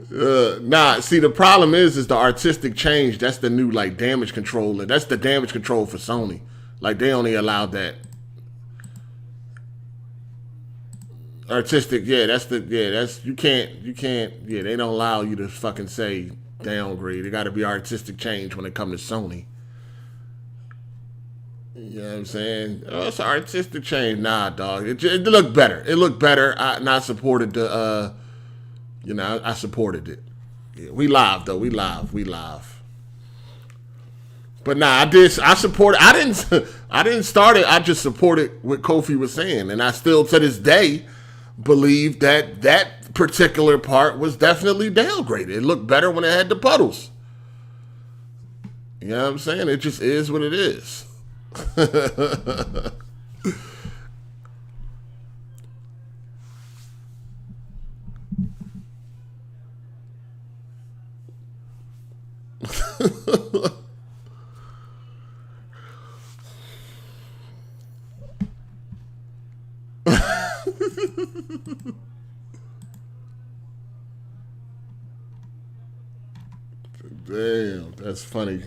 Nah, see, the problem is the artistic change. That's the new like damage control. That's the damage control for Sony. Like they only allowed that artistic. Yeah, that's you can't. Yeah, they don't allow you to fucking say downgrade. It got to be artistic change when it comes to Sony. You know what I'm saying? Oh, it's an artistic change. Nah, dog. It looked better. It looked better. I supported the. I supported it. Yeah, we live though. We live. But nah, I supported. I didn't start it. I just supported what Kofi was saying, and I still to this day believe that particular part was definitely downgraded. It looked better when it had the puddles. You know what I'm saying? It just is what it is. Damn, that's funny.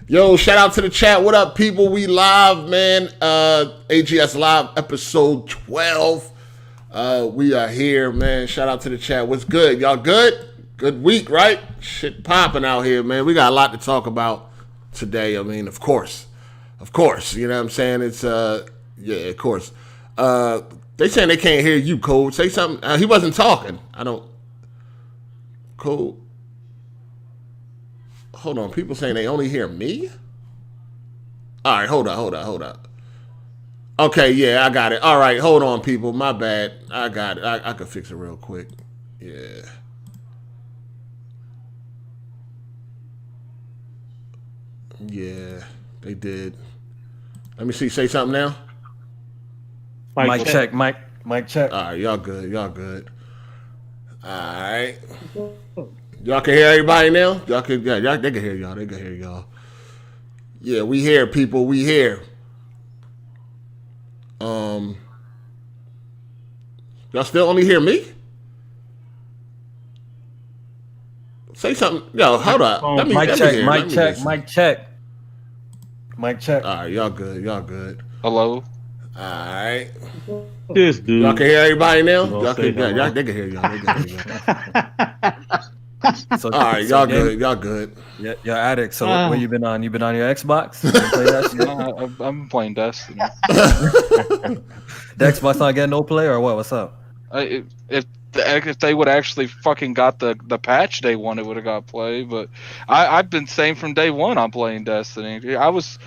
Yo, shout out to the chat. What up, people? We live, man. AGS Live, episode 12. We are here, man. Shout out to the chat. What's good? Y'all good? Good week, right? Shit popping out here, man. We got a lot to talk about today. I mean, of course. You know what I'm saying? It's, yeah, of course. They saying they can't hear you, Cole. Say something. He wasn't talking. I don't. Cole. Hold on, people saying they only hear me? All right, hold on. Okay, yeah, I got it. All right, hold on, people. My bad. I got it. I could fix it real quick. Yeah. Yeah, they did. Let me see. Say something now. Mic check. Mic check. All right, y'all good. All right. Y'all can hear everybody now? Y'all can, yeah, they can hear y'all. Yeah, we here, people. We here. Y'all still only hear me? Say something. Yo, hold up. Mic check. All right, y'all good. Hello. All right. This dude. Y'all can hear everybody now? They can hear y'all. So, all right, y'all good. Yeah, you're addict. So where you been on? You been on your Xbox? You play that shit? No, I'm playing Destiny. The Xbox not getting no play or what? What's up? If they would actually fucking got the patch day one, it would have got play. But I've been saying from day one I'm playing Destiny. I was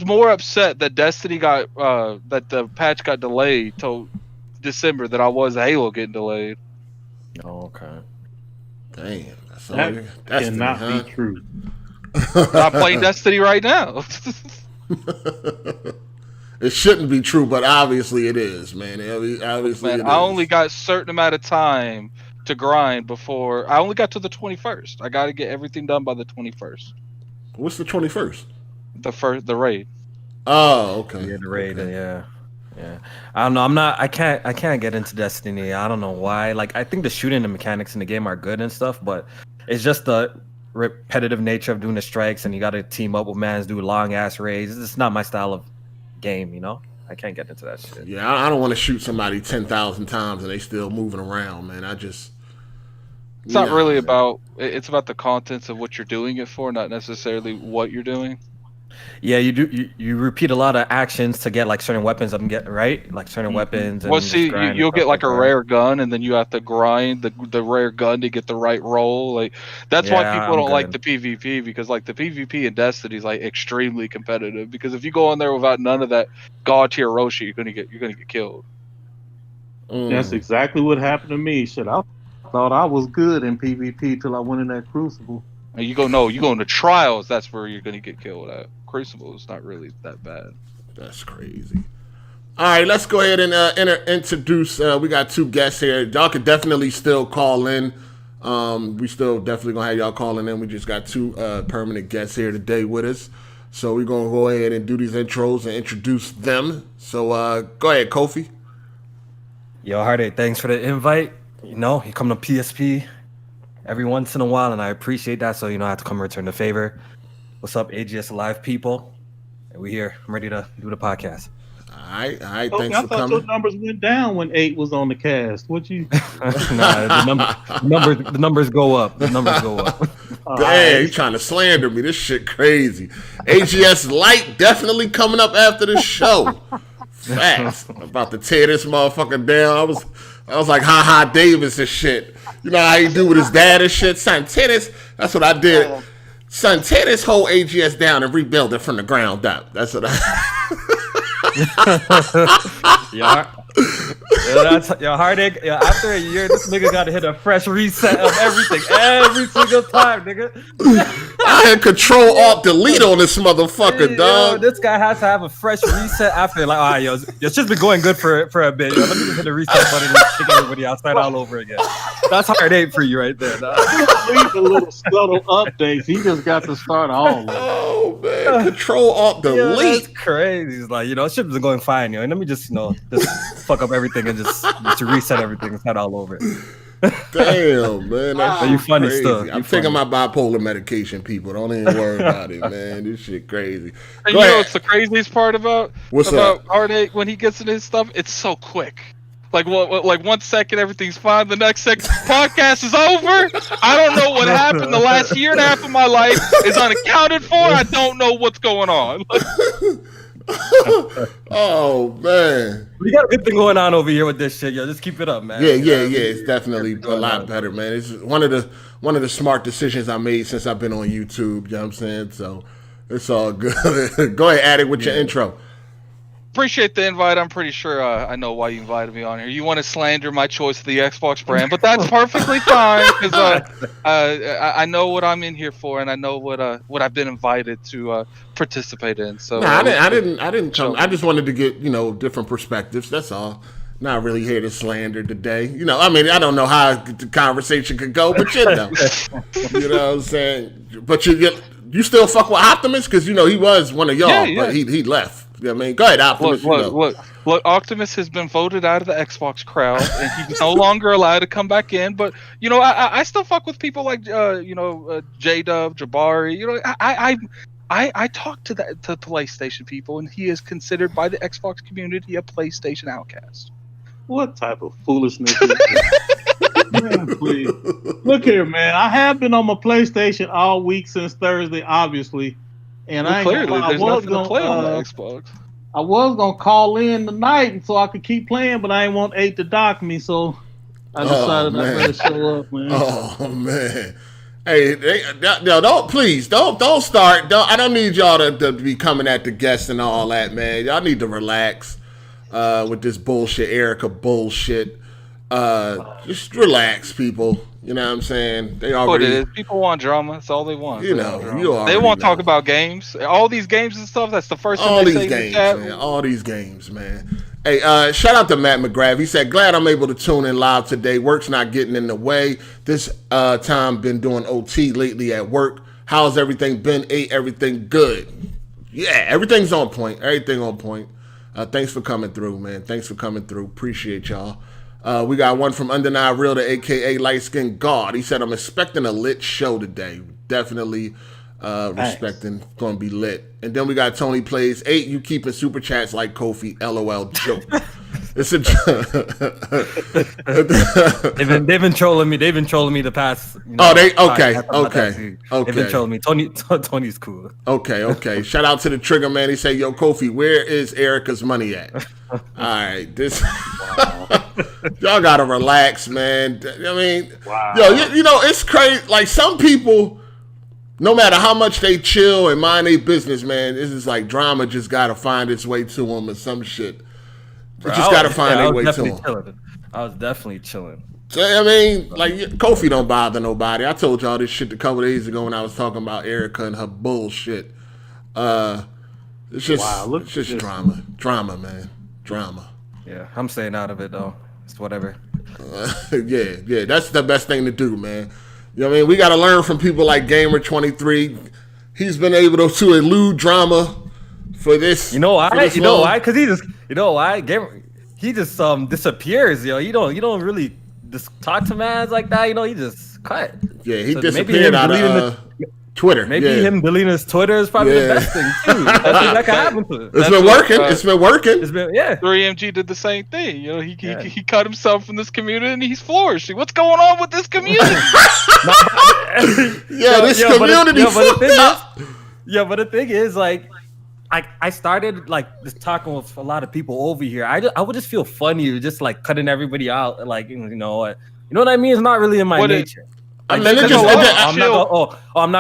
more upset that Destiny got that the patch got delayed till December than I was Halo getting delayed. Oh, okay. Damn, that cannot be true. I'm playing Destiny right now. It shouldn't be true, but obviously it is, man. Obviously, man, I only got a certain amount of time to grind before. I only got to the 21st. I got to get everything done by the 21st. What's the 21st? The raid. Oh, okay. Yeah, the raid. Okay. Yeah. I don't know. I can't get into Destiny. I don't know why. Like, I think the shooting and mechanics in the game are good and stuff, but it's just the repetitive nature of doing the strikes, and you got to team up with mans, do long ass raids. It's not my style of game, you know. I can't get into that shit. Yeah, I don't want to shoot somebody 10,000 times and they still moving around, man. It's not really about. It's about the contents of what you're doing it for, not necessarily what you're doing. Yeah, you do. You repeat a lot of actions to get like certain weapons up and get right, like certain weapons. And well, see, you'll get like a rare gun, and then you have to grind the rare gun to get the right roll. Like that's why people don't like the PvP, because like the PvP in Destiny is like extremely competitive. Because if you go in there without none of that god tier Roshi, you're gonna get killed. That's exactly what happened to me. Shit, I thought I was good in PvP till I went in that Crucible. And you go into trials. That's where you're gonna get killed at. Crucible is not really that bad. That's crazy. All right, let's go ahead and introduce. We got two guests here. Y'all can definitely still call in. We still definitely gonna have y'all calling in. We just got two permanent guests here today with us, so we're gonna go ahead and do these intros and introduce them. So go ahead, Kofi. Yo, Hard8, thanks for the invite. You know, you come to PSP. every once in a while, and I appreciate that. So, I have to come return the favor. What's up, AGS Live people? And we here. I'm ready to do the podcast. All right. Okay, Thanks I for thought coming. your numbers went down when 8 was on the cast. What you? The numbers go up. The numbers go up. Damn, you trying to slander me. This shit crazy. AGS Light definitely coming up after the show. Facts. I'm about to tear this motherfucker down. I was like Ha Davis and shit. You know how he do with his dad and shit? Son, tear this. That's what I did. Son, tear this whole AGS down and rebuild it from the ground up. That's what Yeah. Heartache. Yeah, after a year, this nigga got to hit a fresh reset of everything every single time, nigga. I had Control Alt Delete on this motherfucker, dog. This guy has to have a fresh reset after, like, all right, it's just been going good for a bit. Let me just hit the reset button and kick everybody outside all over again. That's Heartache for you right there, dog. Leave the little subtle updates. He just got to start all over. Oh man, Control Alt Delete. That's crazy. It's like, shit's been going fine, Let me just, just fuck up everything and just reset everything and start all over it. Damn, man. That's you funny crazy. stuff. I'm taking my bipolar medication, people. Don't even worry about it, man. This shit crazy. And Go ahead. what's the craziest part about up? Heartache when he gets into his stuff? It's so quick. Like 1 second, everything's fine. The next second, podcast is over. I don't know what happened. The last year and a half of my life is unaccounted for. I don't know what's going on. Oh man, We got a good thing going on over here with this shit, Just keep it up, man. yeah. It's definitely a lot better, man. It's one of the smart decisions I made since I've been on YouTube. You know what I'm saying? So it's all good. Go ahead, Addict, with your intro. Appreciate the invite. I'm pretty sure I know why you invited me on here. You want to slander my choice of the Xbox brand, but that's perfectly fine because I know what I'm in here for, and I know what I've been invited to participate in. So I didn't come. I just wanted to get different perspectives. That's all. Not really here to slander today. I mean, I don't know how the conversation could go, but you know what I'm saying. But you still fuck with Optimus because he was one of y'all, but he left. You know what I mean? Go ahead, Optimus. Look, Optimus has been voted out of the Xbox crowd, and he's no longer allowed to come back in. But I still fuck with people like J-Dub, Jabari. I talk to PlayStation people, and he is considered by the Xbox community a PlayStation outcast. What type of foolishness is this? Man, please. Look here, man. I have been on my PlayStation all week since Thursday, obviously. And Clearly, there's nothing to play on the Xbox. I was gonna call in tonight so I could keep playing, but I ain't want 8 to dock me, so I decided I better show up, man. Oh man. Hey, don't start. I don't need y'all to be coming at the guests and all that, man. Y'all need to relax with this bullshit, Erica bullshit. Just relax, people. You know what I'm saying? They already. What it is? People want drama. That's all they want. They want to talk about games. All these games and stuff. That's the first thing they say. All these games, man. Hey, shout out to Matt McGrath. He said, "Glad I'm able to tune in live today. Work's not getting in the way. This time been doing OT lately at work. How's everything been? Everything good? Yeah, everything's on point. Everything on point. Thanks for coming through, man. Thanks for coming through. Appreciate y'all." We got one from Undenied Realtor, a.k.a. Light Skin God. He said, I'm expecting a lit show today. Definitely respecting. Going to be lit. And then we got Tony Plays 8. You keeping super chats like Kofi. LOL joke. It's a they've been trolling me. They've been trolling me the past. Okay. They've been trolling me. Tony's cool. Okay. Shout out to the Trigger Man. He said, "Yo, Kofi, where is Erica's money at?" All right, this. Y'all gotta relax, man. I mean, it's crazy. Like some people, no matter how much they chill and mind their business, man, this is like drama just gotta find its way to them or some shit. They just gotta find their way to them. I was definitely chilling. So, I mean, like Kofi don't bother nobody. I told y'all this shit a couple days ago when I was talking about Erica and her bullshit. It's just drama, man, drama. Yeah, I'm staying out of it though. It's whatever. Yeah, that's the best thing to do, man. You know what I mean? We got to learn from people like Gamer23. He's been able to elude drama for this. You know why? Because he just, he just disappears. You don't really just talk to mans like that. He just cut. Yeah, he So disappeared out of Twitter. Maybe him deleting his Twitter is probably the best thing too. That's that can happen to it. It's been working. It's been working. It's been 3MG did the same thing. You know, he cut himself from this community and he's flourishing. What's going on with this community? This community fucked up. But the thing is, like, I started like just talking with a lot of people over here. I would just feel funny just like cutting everybody out. Like, you know what I mean? It's not really in my nature. I'm not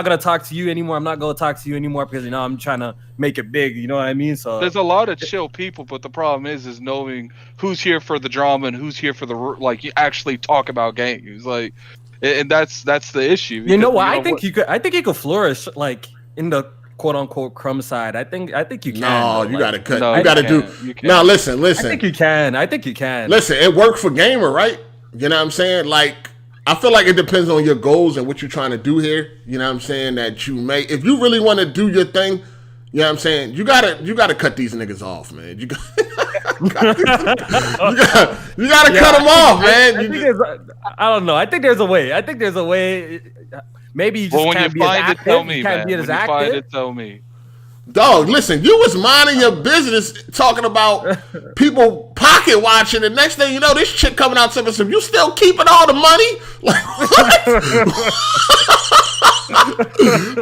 gonna talk to you anymore. I'm not gonna talk to you anymore because I'm trying to make it big. You know what I mean? So there's a lot of chill people, but the problem is knowing who's here for the drama and who's here for the you actually talk about games. Like, and that's the issue. Because, you know what? I think you could flourish like in the quote unquote crumb side. I think you can. No, you gotta cut. No, you gotta do. Now listen. I think you can. Listen, it worked for Gamer, right? You know what I'm saying? Like, I feel like it depends on your goals and what you're trying to do here. You know what I'm saying? That you may, if you really want to do your thing, you know what I'm saying? You gotta cut these niggas off, man. You gotta cut them off, man. I don't know. I think there's a way. Maybe you just can't be as active. Tell me, man. When you find it, tell me. Dog, listen, you was minding your business talking about people pocket watching, and next thing you know, this chick coming out saying, "You still keeping all the money?" Like, what?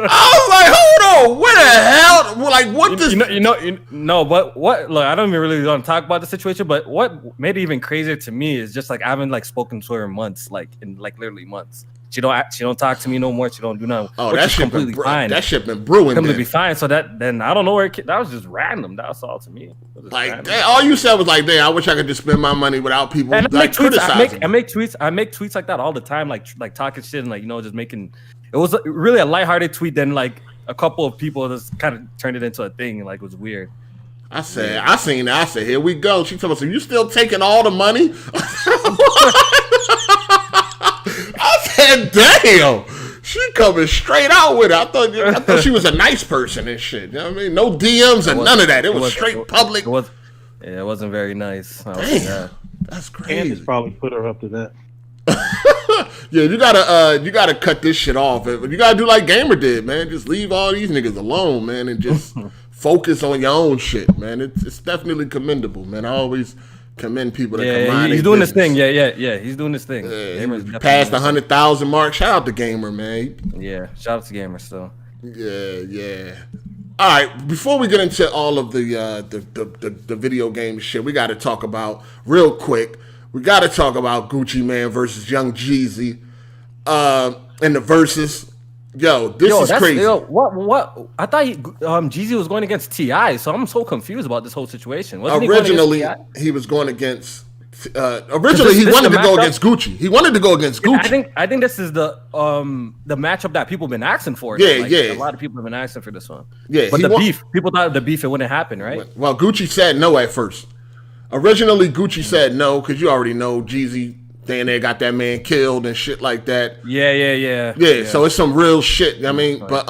I was like, hold on, where the hell? Like, what this? But what? Look, I don't even really want to talk about the situation, but what made it even crazier to me is just like I haven't like spoken to her in months, like in like literally months. She don't talk to me no more. She don't do nothing. Oh, that shit completely fine. That shit been brewing. Completely fine. So then I don't know where that was just random. That was all to me. Like, all you said was like, "Damn, I wish I could just spend my money without people and like criticizing." I make tweets like that all the time, like talking shit and like just making. It was really a lighthearted tweet. Then like a couple of people just kind of turned it into a thing. Like, it was weird. I seen that. I said, "Here we go." She told us, "So you still taking all the money?" I said, "Damn, she coming straight out with it." I thought she was a nice person and shit. You know what I mean? No DMs and none of that. It was straight public. It wasn't very nice. Damn, that's crazy. Candace probably put her up to that. Yeah, you gotta cut this shit off. You gotta do like Gamer did, man. Just leave all these niggas alone, man, and just focus on your own shit, man. It's definitely commendable, man. I always commend people that come on. He's doing this thing. Yeah. He's doing this thing. He passed the 100,000 mark. Shout out to Gamer, man. Yeah, shout out to Gamer still. Yeah. All right, before we get into all of the video game shit, we got to talk about real quick. We got to talk about Gucci Mane versus Young Jeezy, in the versus. This is crazy. What? I thought Jeezy was going against T.I., so I'm so confused about this whole situation. Originally, he was going against. Originally, he wanted to go against Gucci. He wanted to go against Gucci. I think this is the matchup that people have been asking for. Yeah. A lot of people have been asking for this one. Yeah, but people thought the beef it wouldn't happen, right? Well, Gucci said no at first. Originally, Gucci said no because you already know Jeezy. They got that man killed and shit like that. Yeah. So it's some real shit. I mean, but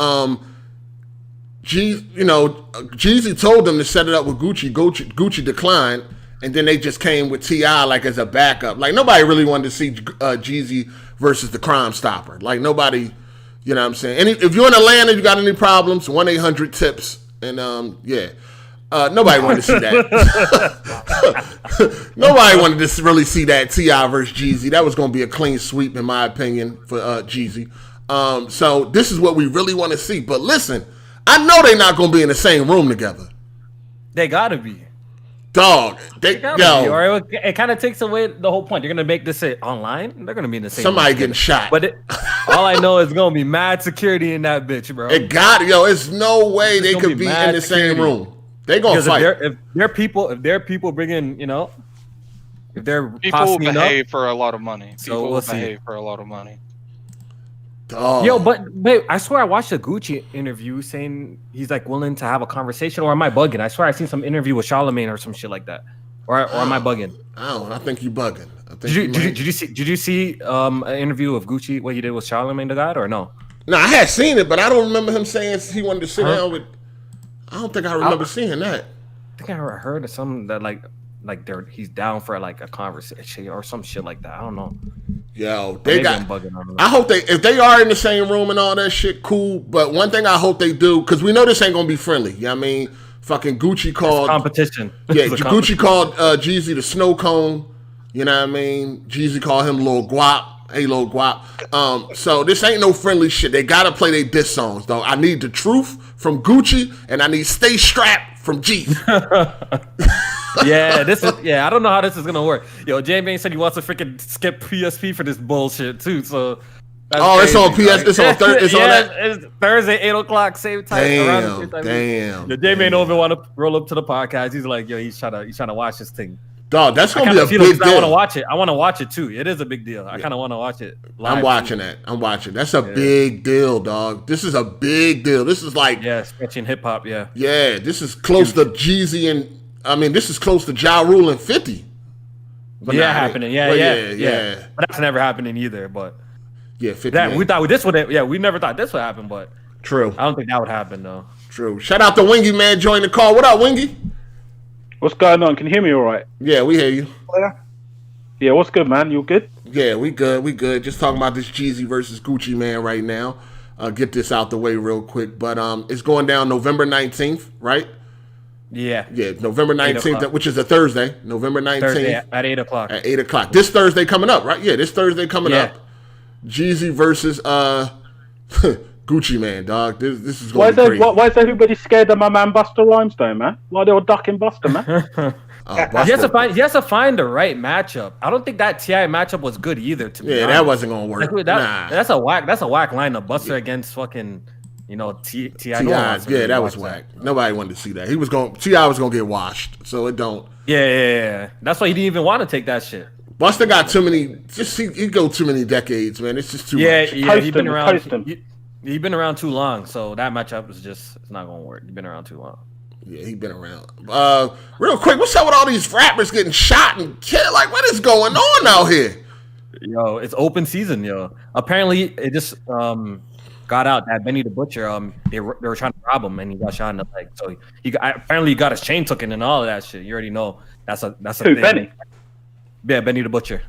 Jeezy told them to set it up with Gucci. Gucci declined, and then they just came with T.I. like as a backup. Like, nobody really wanted to see Jeezy versus the Crime Stopper. Like, nobody, you know what I'm saying? If you're in Atlanta, you got any problems, 1-800-TIPS. And nobody wanted to see that. Nobody wanted to really see that T.I. versus Jeezy. That was going to be a clean sweep, in my opinion, for Jeezy. So this is what we really want to see. But listen, I know they're not going to be in the same room together. They got to be. Dog, or it kind of takes away the whole point. You're gonna make this online. They're gonna be in the same. Somebody room getting shot. But all I know is gonna be mad security in that bitch, bro. It's no way they could be in the same room. They gonna fight. If they're people bringing, if they're people will behave for a lot of money. People will behave for a lot of money. Dog. Yo, but I swear I watched a Gucci interview saying he's like willing to have a conversation, or am I bugging? I swear I seen some interview with Charlamagne or some shit like that, or am I bugging? I think you bugging. Did you see an interview of Gucci what he did with Charlamagne the God or no? No, I had seen it, but I don't remember him saying he wanted to sit down with. I don't think I remember seeing that. I think I heard of something that he's down for like a conversation or some shit like that. I don't know. Yo, Maybe I'm bugging on them. I hope if they are in the same room and all that shit, cool. But one thing I hope they do, because we know this ain't gonna be friendly. You know what I mean? Fucking Gucci called competition. Yeah, Gucci called Jeezy the snow cone. You know what I mean? Jeezy called him Lil Guap. Hey, Lil Guap. So this ain't no friendly shit. They gotta play their diss songs, though. I need The Truth from Gucci, and I need Stay Strapped from Jeezy. Yeah, I don't know how this is gonna work. Yo, J-Bane said he wants to freaking skip PSP for this bullshit too. So it's on PS. It's on Thursday. It's on that. It's Thursday, 8:00, same time. Damn. The J-Bane don't even want to roll up to the podcast. He's like, yo, he's trying to watch this thing. Dog, that's gonna be a big deal. I want to watch it. I want to watch it too. It is a big deal. I kind of want to watch it live. I'm watching that. That's a big deal, dog. This is a big deal. This is like sketchy and hip hop. Yeah. Yeah, this is close to Jeezy and this is close to Ja Rule and 50. But happening. Yeah. But that's never happening either. But 50. We thought this would. Yeah, we never thought this would happen. But true. I don't think that would happen though. True. Shout out to Wingy, man. Join the call. What up, Wingy? What's going on? Can you hear me all right? Yeah, we hear you. Yeah, what's good, man? You good? Yeah, we good. Just talking about this Jeezy versus Gucci, man, right now. Get this out the way real quick. But it's going down November 19th, right? Yeah. Yeah, November 19th, which is a Thursday. November 19th. Thursday at 8:00. At 8:00. This Thursday coming up, right? Yeah, this Thursday coming up. Jeezy versus Gucci, man, dog. This is going to be crazy. Why is everybody scared of my man Busta Rhymes, though, man? Why they all ducking Busta, man? He has to find the right matchup. I don't think that T.I. matchup was good either. To me, that wasn't gonna work. That's a whack lineup. Busta against fucking, T.I. That was whack. Nobody wanted to see that. T.I. was gonna get washed. So it don't. Yeah. That's why he didn't even want to take that shit. Busta got too many. He go too many decades, man. It's just too much. Yeah. He's been around. He's been around too long, so that matchup is it's not gonna work. He's been around too long. Yeah, he been around. Real quick, what's up with all these rappers getting shot and killed? Like, what is going on out here? Yo, it's open season, yo. Apparently, it just got out that Benny the Butcher, they were trying to rob him, and he got shot in the leg. So he got his chain taken and all of that shit. You already know that's a thing. Benny? Yeah, Benny the Butcher.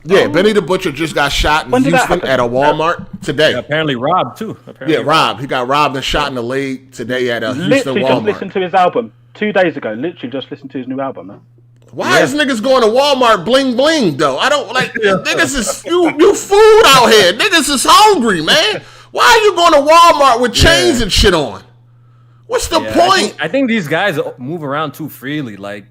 Yeah, Benny the Butcher just got shot in Houston at a Walmart today. Yeah, apparently robbed too. Robbed. He got robbed and shot in the leg today at a Houston Walmart. Just listened to his album 2 days ago. Literally just listened to his new album, man. Why is niggas going to Walmart bling bling though? I don't like niggas is you food out here. Niggas is hungry, man. Why are you going to Walmart with chains and shit on? What's the point? I think these guys move around too freely. Like,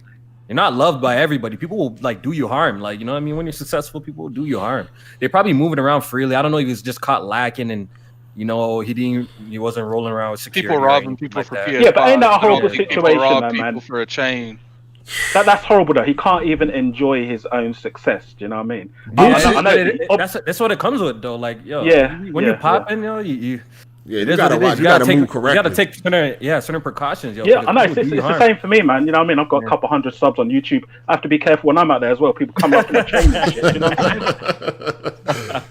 you're not loved by everybody. People will do you harm. Like, you know what I mean? When you're successful, people will do you harm. They're probably moving around freely. I don't know if he was just caught lacking and he wasn't rolling around with security. People robbing people for PS5. Yeah, but ain't that a horrible situation, man? For a chain. That's horrible though. He can't even enjoy his own success. Do you know what I mean? That's what it comes with though. Like, when you pop in, you gotta move correctly. You gotta take certain precautions. Yeah, I know. It's the same for me, man. You know what I mean? I've got a couple hundred subs on YouTube. I have to be careful when I'm out there as well. People come up to my chain and shit. You know what I mean?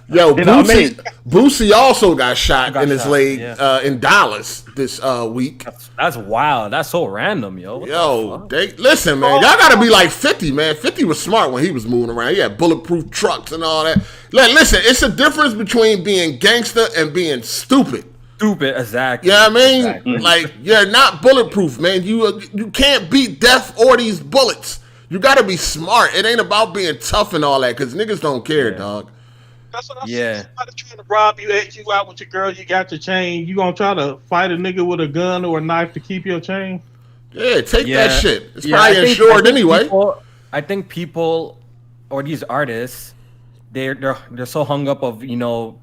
Yo, Boosie also got shot in his leg in Dallas this week. That's wild. That's so random, yo. Listen, man. Y'all gotta be like 50, man. 50 was smart when he was moving around. He had bulletproof trucks and all that. Listen, it's a difference between being gangster and being stupid. Exactly. You know what I mean? Exactly. Like, you're not bulletproof, man. You can't beat death or these bullets. You got to be smart. It ain't about being tough and all that, because niggas don't care, dog. That's what I'm saying. Somebody trying to rob you, ask you out with your girl, you got your chain. You gonna try to fight a nigga with a gun or a knife to keep your chain? Yeah, take that shit. It's probably insured anyway. I think people or these artists, they're so hung up of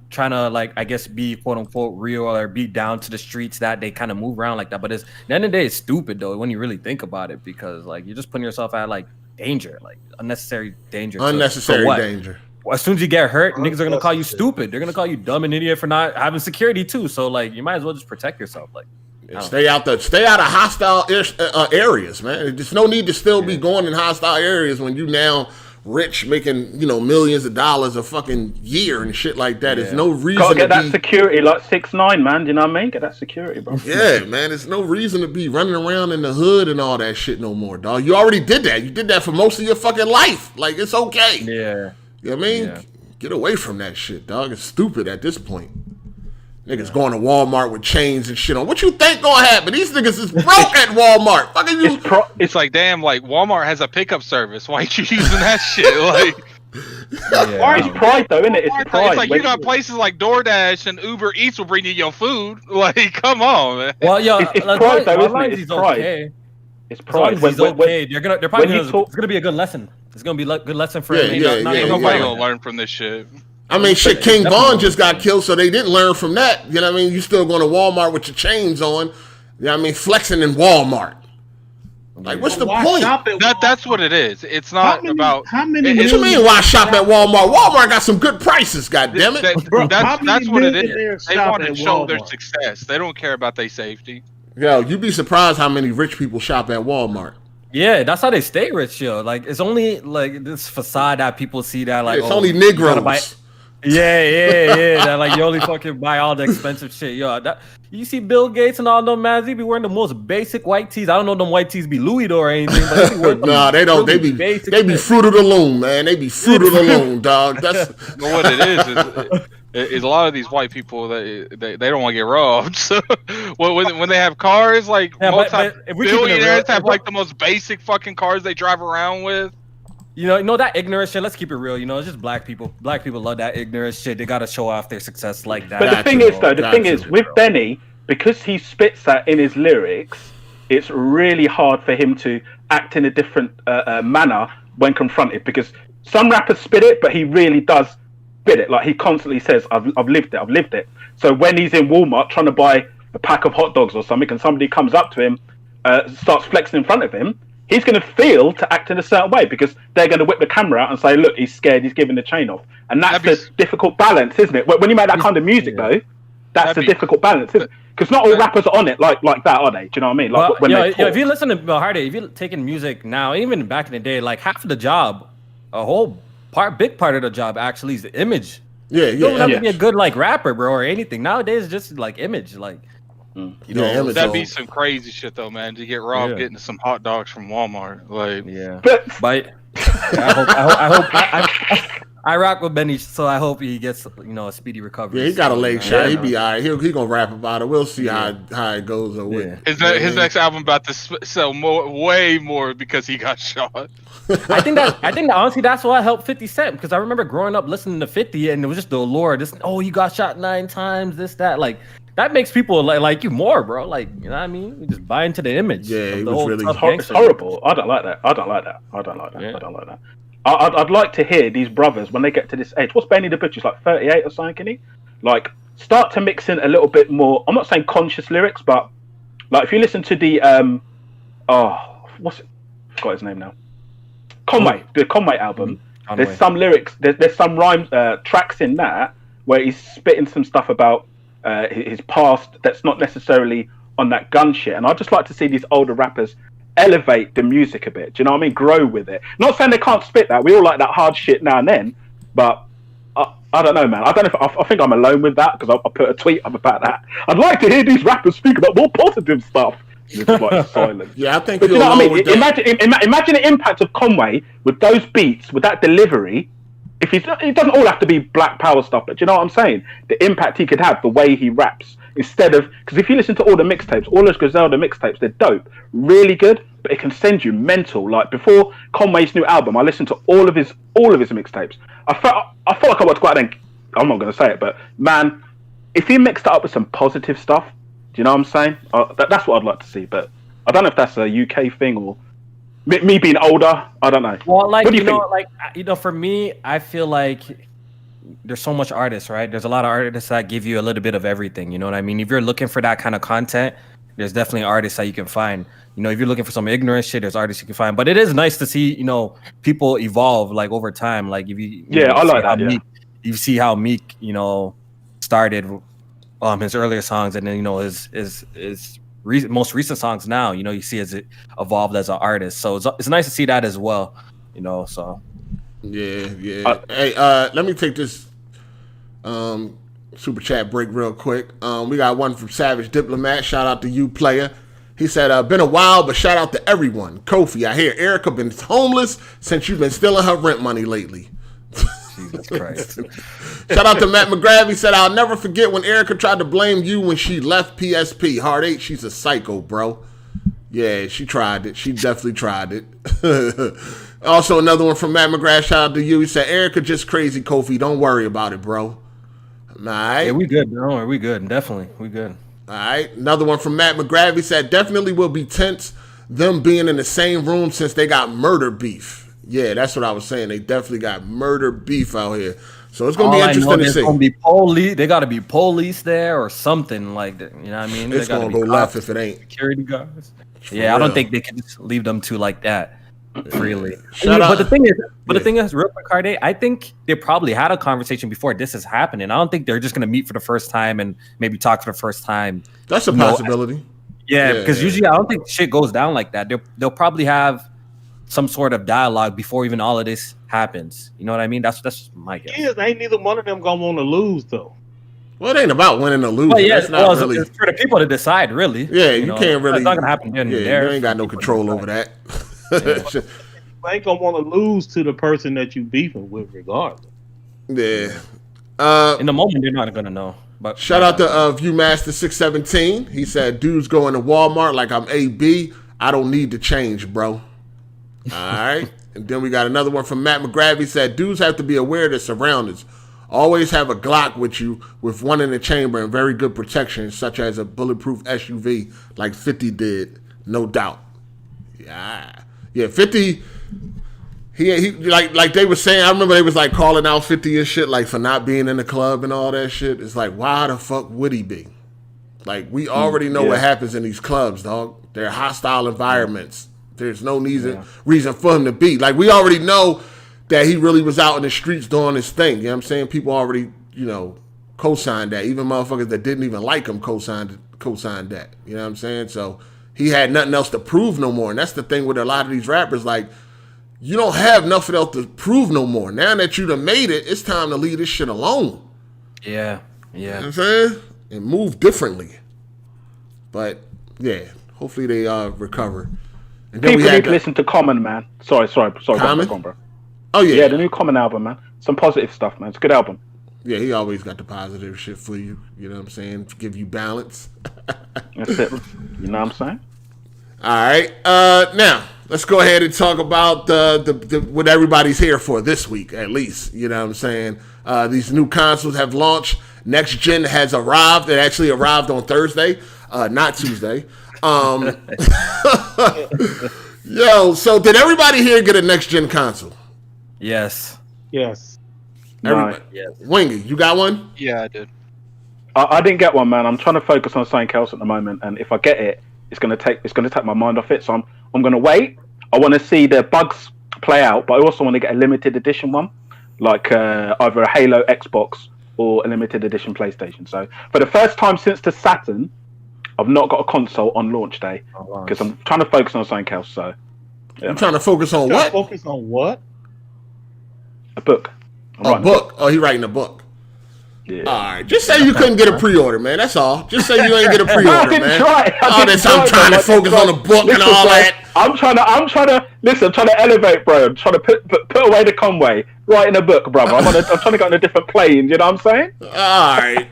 trying to be quote unquote real or be down to the streets that they kind of move around like that. But at the end of the day, it's stupid though when you really think about it, because you're just putting yourself at danger, unnecessary danger. Danger. Well, as soon as you get hurt, niggas are gonna call you stupid. They're gonna call you dumb and idiot for not having security too. So you might as well just protect yourself. Stay out of hostile areas, man. There's no need to still be going in hostile areas when you now rich, making millions of dollars a fucking year and shit like that. There's no reason to get that security like 6ix9ine, man. Do you know what I mean? Get that security, bro. Yeah, man. There's no reason to be running around in the hood and all that shit no more, dog. You already did that. You did that for most of your fucking life. Like, it's okay. Yeah. You know what I mean? Get away from that shit, dog. It's stupid at this point. Niggas going to Walmart with chains and shit on. What you think gonna happen? These niggas is broke at Walmart. Fucking you. It's like, damn, like Walmart has a pickup service. Why ain't you using that shit? Like, It's pride though, isn't it? It's pride. It's like you got places like DoorDash and Uber Eats will bring you your food. Like, come on, man. Well, yo, it's pride though, isn't it? It's pride. Okay. It's pride. He's okay. They're probably it's gonna be a good lesson. It's gonna be a good lesson for him. Nobody gonna learn from this shit. I mean, shit, King Von just got killed, so they didn't learn from that. You know what I mean? You still going to Walmart with your chains on. You know what I mean? Flexing in Walmart. Like, what's the point? That's what it is. It's not about... How many? What you mean, why shop at Walmart? Walmart got some good prices, goddammit. That's what it is. They want to show their success. They don't care about their safety. Yo, you'd be surprised how many rich people shop at Walmart. Yeah, that's how they stay rich, yo. Like, it's only, like, this facade that people see that, like... It's only Negroes. Yeah. That like you only fucking buy all the expensive shit, yo. You see Bill Gates and all them mans, he be wearing the most basic white tees. I don't know them white tees be Louis or anything, but nah, they don't. They be Fruit of the Loom, man. They be Fruit of the Loom, dog. That's what it is a lot of these white people that they don't want to get robbed. So when they have cars, like multi-billionaires have like the most basic fucking cars they drive around with. You know that ignorant shit. Let's keep it real. You know, it's just black people. Black people love that ignorant shit. They gotta show off their success like that. But the thing is, with Benny, because he spits that in his lyrics, it's really hard for him to act in a different manner when confronted. Because some rappers spit it, but he really does spit it. Like he constantly says, "I've lived it." So when he's in Walmart trying to buy a pack of hot dogs or something, and somebody comes up to him, starts flexing in front of him, he's going to feel to act in a certain way because they're going to whip the camera out and say, look, he's scared, he's giving the chain off. And that's the difficult balance, isn't it? When you make that kind of music, though, that's the difficult balance, isn't it? Because not all rappers are on it like that, are they? Do you know what I mean? Like if you listen to Hard8, if you're taking music now, even back in the day, like half of the job, big part of the job actually is the image. You don't have to be a good like rapper, bro, or anything. Nowadays, it's just like image, like. You know, that'd be some crazy shit though, man. To get robbed getting some hot dogs from Walmart, like but I rock with Benny, so I hope he gets a speedy recovery. Yeah, he got a leg shot. He be all right. He gonna rap about it. We'll see how it goes. His next album about to sell way more because he got shot. I think honestly that's what helped 50 Cent, because I remember growing up listening to 50 and it was just the allure. You got shot 9 times. This that like. That makes people like you more, bro. Like, you know what I mean? You just buy into the image. Yeah, it was really it's horrible. I don't like that. I'd like to hear these brothers when they get to this age. What's Benny the Butcher's like 38 or something? Can he like start to mix in a little bit more? I'm not saying conscious lyrics, but like if you listen to the what's it? Forgot his name now. The Conway album. There's some lyrics. There's some rhymes tracks in that where he's spitting some stuff about. His past that's not necessarily on that gun shit, and I'd just like to see these older rappers elevate the music a bit. Do you know what I mean? Grow with it. Not saying they can't spit that. We all like that hard shit now and then, but I don't know, man. I don't know if I think I'm alone with that because I put a tweet up about that. I'd like to hear these rappers speak about more positive stuff. It's like silent. Yeah, I think. But you know what I mean? Imagine the impact of Conway with those beats, with that delivery. It doesn't all have to be black power stuff, but do you know what I'm saying? The impact he could have, the way he raps, instead of, because if you listen to all the mixtapes, all those Griselda mixtapes, they're dope, really good, but it can send you mental. Like before Conway's new album, I listened to all of his mixtapes. I felt like I wanted to go out and, I'm not going to say it, but man, if he mixed it up with some positive stuff, do you know what I'm saying? That's what I'd like to see, but I don't know if that's a UK thing or. Me being older, I don't know. Well, like, what do you think? For me, I feel like there's so much artists, right? There's a lot of artists that give you a little bit of everything. You know what I mean? If you're looking for that kind of content, there's definitely artists that you can find. You know, if you're looking for some ignorant shit, there's artists you can find. But it is nice to see, people evolve like over time. Like if you, I like that. Yeah. You see how Meek, started his earlier songs, and then his most recent songs now, you see as it evolved as an artist. So it's nice to see that as well, so. Yeah. Hey, let me take this super chat break real quick. We got one from Savage Diplomat. Shout out to you, player. He said, been a while, but shout out to everyone. Kofi, I hear Erica been homeless since you've been stealing her rent money lately. Jesus Christ. Shout out to Matt McGrath. He said, I'll never forget when Erica tried to blame you when she left PSP. Hard 8, she's a psycho, bro. Yeah, she tried it. She definitely tried it. Also, another one from Matt McGrath. Shout out to you. He said, Erica just crazy, Kofi. Don't worry about it, bro. All right. Yeah, we good, bro. We good. Definitely. We good. All right. Another one from Matt McGrath. He said, definitely will be tense them being in the same room since they got murder beef. Yeah, that's what I was saying. They definitely got murder beef out here. So it's going to be interesting to see. Gonna be police. They got to be police there or something like that. You know what I mean? It's going to go left if it ain't. Security guards. For yeah, I real. don't think they can just leave them to like that freely. Shut up. But the thing is, real quick, Hard 8, I think they probably had a conversation before this is happening. I don't think they're just going to meet for the first time and maybe talk for the first time. That's a possibility. Yeah, because usually I don't think shit goes down like that. They'll probably have some sort of dialogue before even all of this happens. You know what I mean? That's my guess. Kids, ain't neither one of them gonna want to lose though. Well, it ain't about winning or losing. Well, yeah, That's not really. it's for the people to decide, really. Yeah, you can't really. It's not gonna happen then. Yeah, you ain't got no control over that. You ain't gonna want to lose to the person that you beefing with, regardless. Yeah. In the moment, they're not gonna know. But Shout out to Viewmaster617. He said, dudes going to Walmart like I'm AB. I don't need to change, bro. All right. And then we got another one from Matt McGrath. He said, dudes have to be aware of their surroundings. Always have a Glock with you with one in the chamber and very good protection, such as a bulletproof SUV like 50 did. No doubt. Yeah. Yeah, 50... He like they were saying, I remember they was like calling out 50 and shit, like for not being in the club and all that shit. It's like, why the fuck would he be? Like, we already know what happens in these clubs, dog. They're hostile environments. There's no reason for him to be. Like, we already know that he really was out in the streets doing his thing. You know what I'm saying? People already, co-signed that. Even motherfuckers that didn't even like him co-signed that. You know what I'm saying? So he had nothing else to prove no more. And that's the thing with a lot of these rappers, like, you don't have nothing else to prove no more. Now that you done made it, it's time to leave this shit alone. Yeah. You know what I'm saying? And move differently. But, yeah, hopefully they recover. And then People need to listen to Common, man. Sorry. Common? Go on, bro. Oh, yeah. Yeah, the new Common album, man. Some positive stuff, man. It's a good album. Yeah, he always got the positive shit for you. You know what I'm saying? To give you balance. That's it. You know what I'm saying? All right. Now, let's go ahead and talk about the what everybody's here for this week, at least. You know what I'm saying? These new consoles have launched. Next gen has arrived. It actually arrived on Thursday, not Tuesday. Yo, so did everybody here get a next gen console? Yes. Yes. Everybody. Yes. Wingy, you got one? Yeah, I did. I didn't get one, man. I'm trying to focus on something else at the moment, and if I get it, it's gonna take my mind off it. So I'm gonna wait. I want to see the bugs play out, but I also want to get a limited edition one, like either a Halo Xbox or a limited edition PlayStation. So for the first time since the Saturn, I've not got a console on launch day because I'm trying to focus on something else. So I'm trying to focus on what? Focus on what? A book. A book. Oh, he writing a book. Yeah. All right. Just say you couldn't get a pre-order, man. That's all. Just say you ain't get a pre-order, man. I'm trying to focus on the book and all that. I'm trying to elevate, bro. I'm trying to put away the Conway, writing a book, brother. I'm trying to go on a different plane. You know what I'm saying? All right.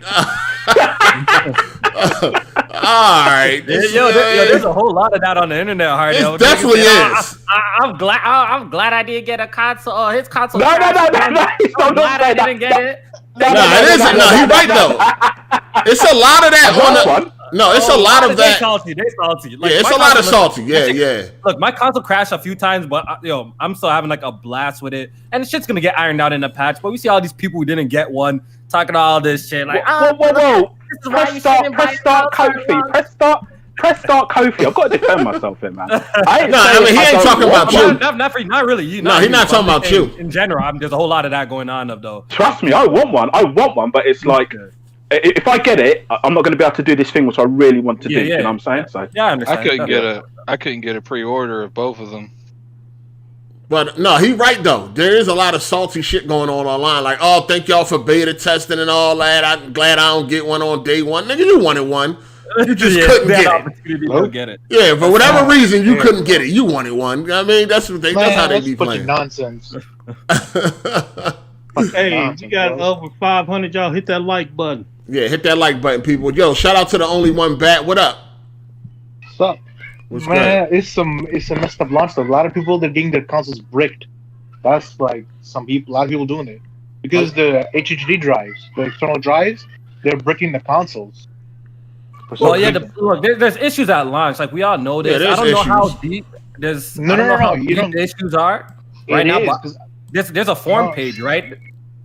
All right. There's a whole lot of that on the internet, Hard. It definitely is. I'm glad I didn't get a console. Oh, his console. No. I'm glad I didn't get it. It isn't. No, he's right though. It's a lot of that on the. No, it's a lot of that. They're salty. Like, yeah, it's a lot of salty. Yeah. Look, my console crashed a few times, but I'm still having like a blast with it, and the shit's gonna get ironed out in the patch. But we see all these people who didn't get one talking all this shit. Like, whoa! Press start, Kofi. Press start, Kofi. I've got to defend myself here, man. He ain't talking about you. Not really. He's not talking about you. In general, there's a whole lot of that going on, though. Trust me, I want one, but it's like, if I get it, I'm not going to be able to do this thing which I really want to do. You know what I'm saying? So yeah, I understand. I couldn't get a pre-order of both of them. But no, he right though. There is a lot of salty shit going on online. Like, oh, thank y'all for beta testing and all that. I'm glad I don't get one on day one. Nigga, you wanted one. You just couldn't get it. Yeah, for whatever reason, you couldn't get it. You wanted one. I mean, that's how they be playing. Nonsense. fucking Hey, nonsense, we got bro. over 500. Y'all hit that like button. Yeah, hit that like button, people. Yo, shout out to the only one bat. What up? What's up? What's Man, it's a messed up launch. A lot of people they're getting their consoles bricked. That's like a lot of people doing it because the HDD drives, the external drives, they're bricking the consoles. For some Well, yeah, reason. look, there's issues at launch. Like we all know this. Yeah, I don't know how issues. deep there's. No, I don't no, know no, how you deep don't- the issues are It right now. is, But 'cause there's a forum No. page, right,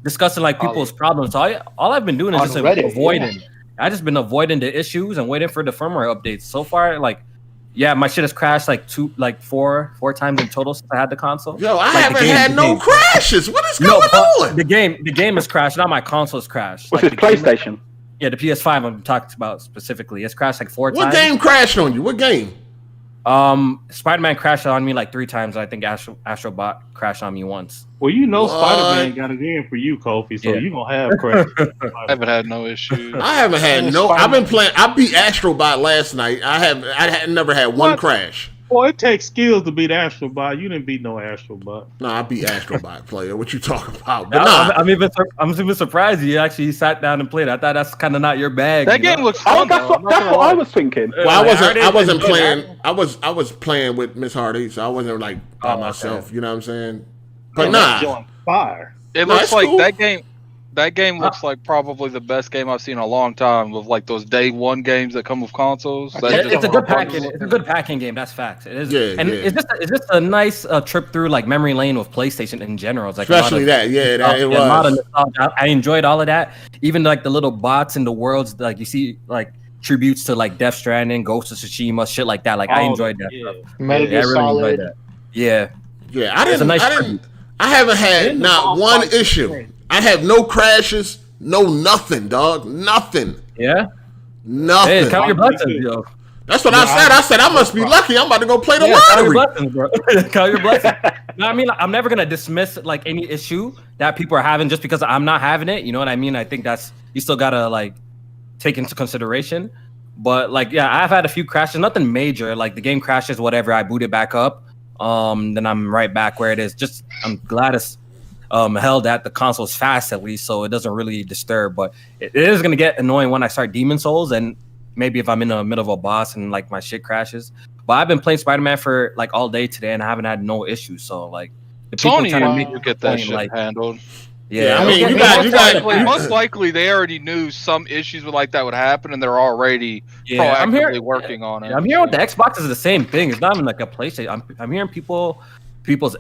discussing like people's problems. So all I've been doing is On just Reddit, avoiding. I just been avoiding the issues and waiting for the firmware updates. So far, like, yeah, my shit has crashed like four times in total since I had the console. Yo, I Like, the haven't game- had the no game. crashes. What is No, going but on? the game is crashed. Not my console's crashed. What's Like, his the game- PlayStation? Yeah, the PS5 I'm talking about specifically. It's crashed like 4 What times. game crashed on you? What game? Spider-Man crashed on me like 3 times. I think Astrobot crashed on me once. Well, you know, What? Spider-Man got it in for you, Kofi. So Yeah. you gonna have crash. I haven't had no issues. I haven't had no. I've been playing. I beat Astrobot last night. I had never had one What? crash. Boy, it takes skills to beat Astrobot. You didn't beat no Astrobot. No, I beat Astrobot, player. What you talking about? But I'm even surprised you actually sat down and played. I thought that's kind of not your bag. That you know? game looks Oh, fun. that's though. what, I'm not that's gonna what I lie. was thinking. Well, I wasn't Hard8 playing. I was playing with Miss Hard8, so I wasn't like by Oh, myself. okay. You know what I'm saying? But Yeah, nah, that's on fire. It No, looks it's like cool. that game. That game looks like probably the best game I've seen in a long time. With like those day one games that come with consoles. That It's just- It's a good packing. It's a good packing game. That's facts. It is. Yeah, and yeah. it's just a nice trip through like memory lane with PlayStation in general. It's like a lot especially of- that. Yeah, that it yeah, a lot of was. nostalgia. I enjoyed all of that. Even like the little bots in the worlds, like you see, like tributes to like Death Stranding, Ghost of Tsushima, shit like that. Like I Oh, enjoyed that. yeah. Stuff. Metal Yeah, I Gear really Solid. enjoyed that. Yeah. Yeah, I It's a didn't. nice I didn't. tribute. I haven't had And the not boss one fights issue. great. I have no crashes, no nothing, dog. Nothing. Yeah. Nothing. Hey, count your blessings, yo. That's what I said. I said I must be lucky. I'm about to go play the Yeah, count your lottery. blessings, bro. Count your blessings. No, I mean, I'm never gonna dismiss like any issue that people are having just because I'm not having it. You know what I mean? I think that's you still gotta like take into consideration. But like, yeah, I've had a few crashes, nothing major. Like the game crashes, whatever. I boot it back up, then I'm right back where it is. Just I'm glad it's held at the console's fast at least, so it doesn't really disturb. But it is gonna get annoying when I start Demon Souls and maybe if I'm in the middle of a boss and like my shit crashes. But I've been playing Spider-Man for like all day today and I haven't had no issues. So like the people Sony trying to make you get that shit like handled. Yeah, I mean, okay. you got- Most likely, they already knew some issues with like that would happen, and they're already Yeah, I'm proactively here- working on it. I'm hearing with the Xbox is the same thing. It's not even like a PlayStation. I'm hearing people's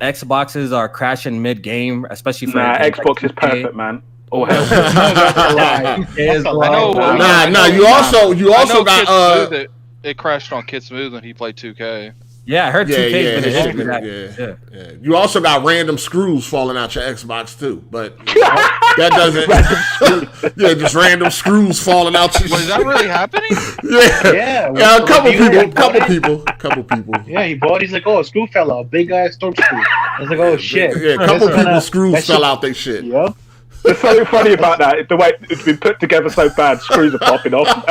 Xboxes are crashing mid game, especially for Nah, games Xbox like is 2K. perfect, man. Oh hell. That's a lie. That's a I lie. know. man. Nah, you also got Kid Smooth, it crashed on Kid Smooth when he played 2K. Yeah, I heard Yeah, 2K yeah, has been yeah, an issue with that. yeah. You also got random screws falling out your Xbox too, but that doesn't. Yeah, just random screws falling out. Your, But is that really happening? yeah, Yeah, a couple you people, bought it? couple people. Yeah, he bought. He's like, oh, a screw fell out, big ass storm screw. I was like, oh shit. Yeah, a couple That's people's screws that fell shit- out their shit. Yep. There's something funny about that. The way it's been put together so bad, screws are popping off.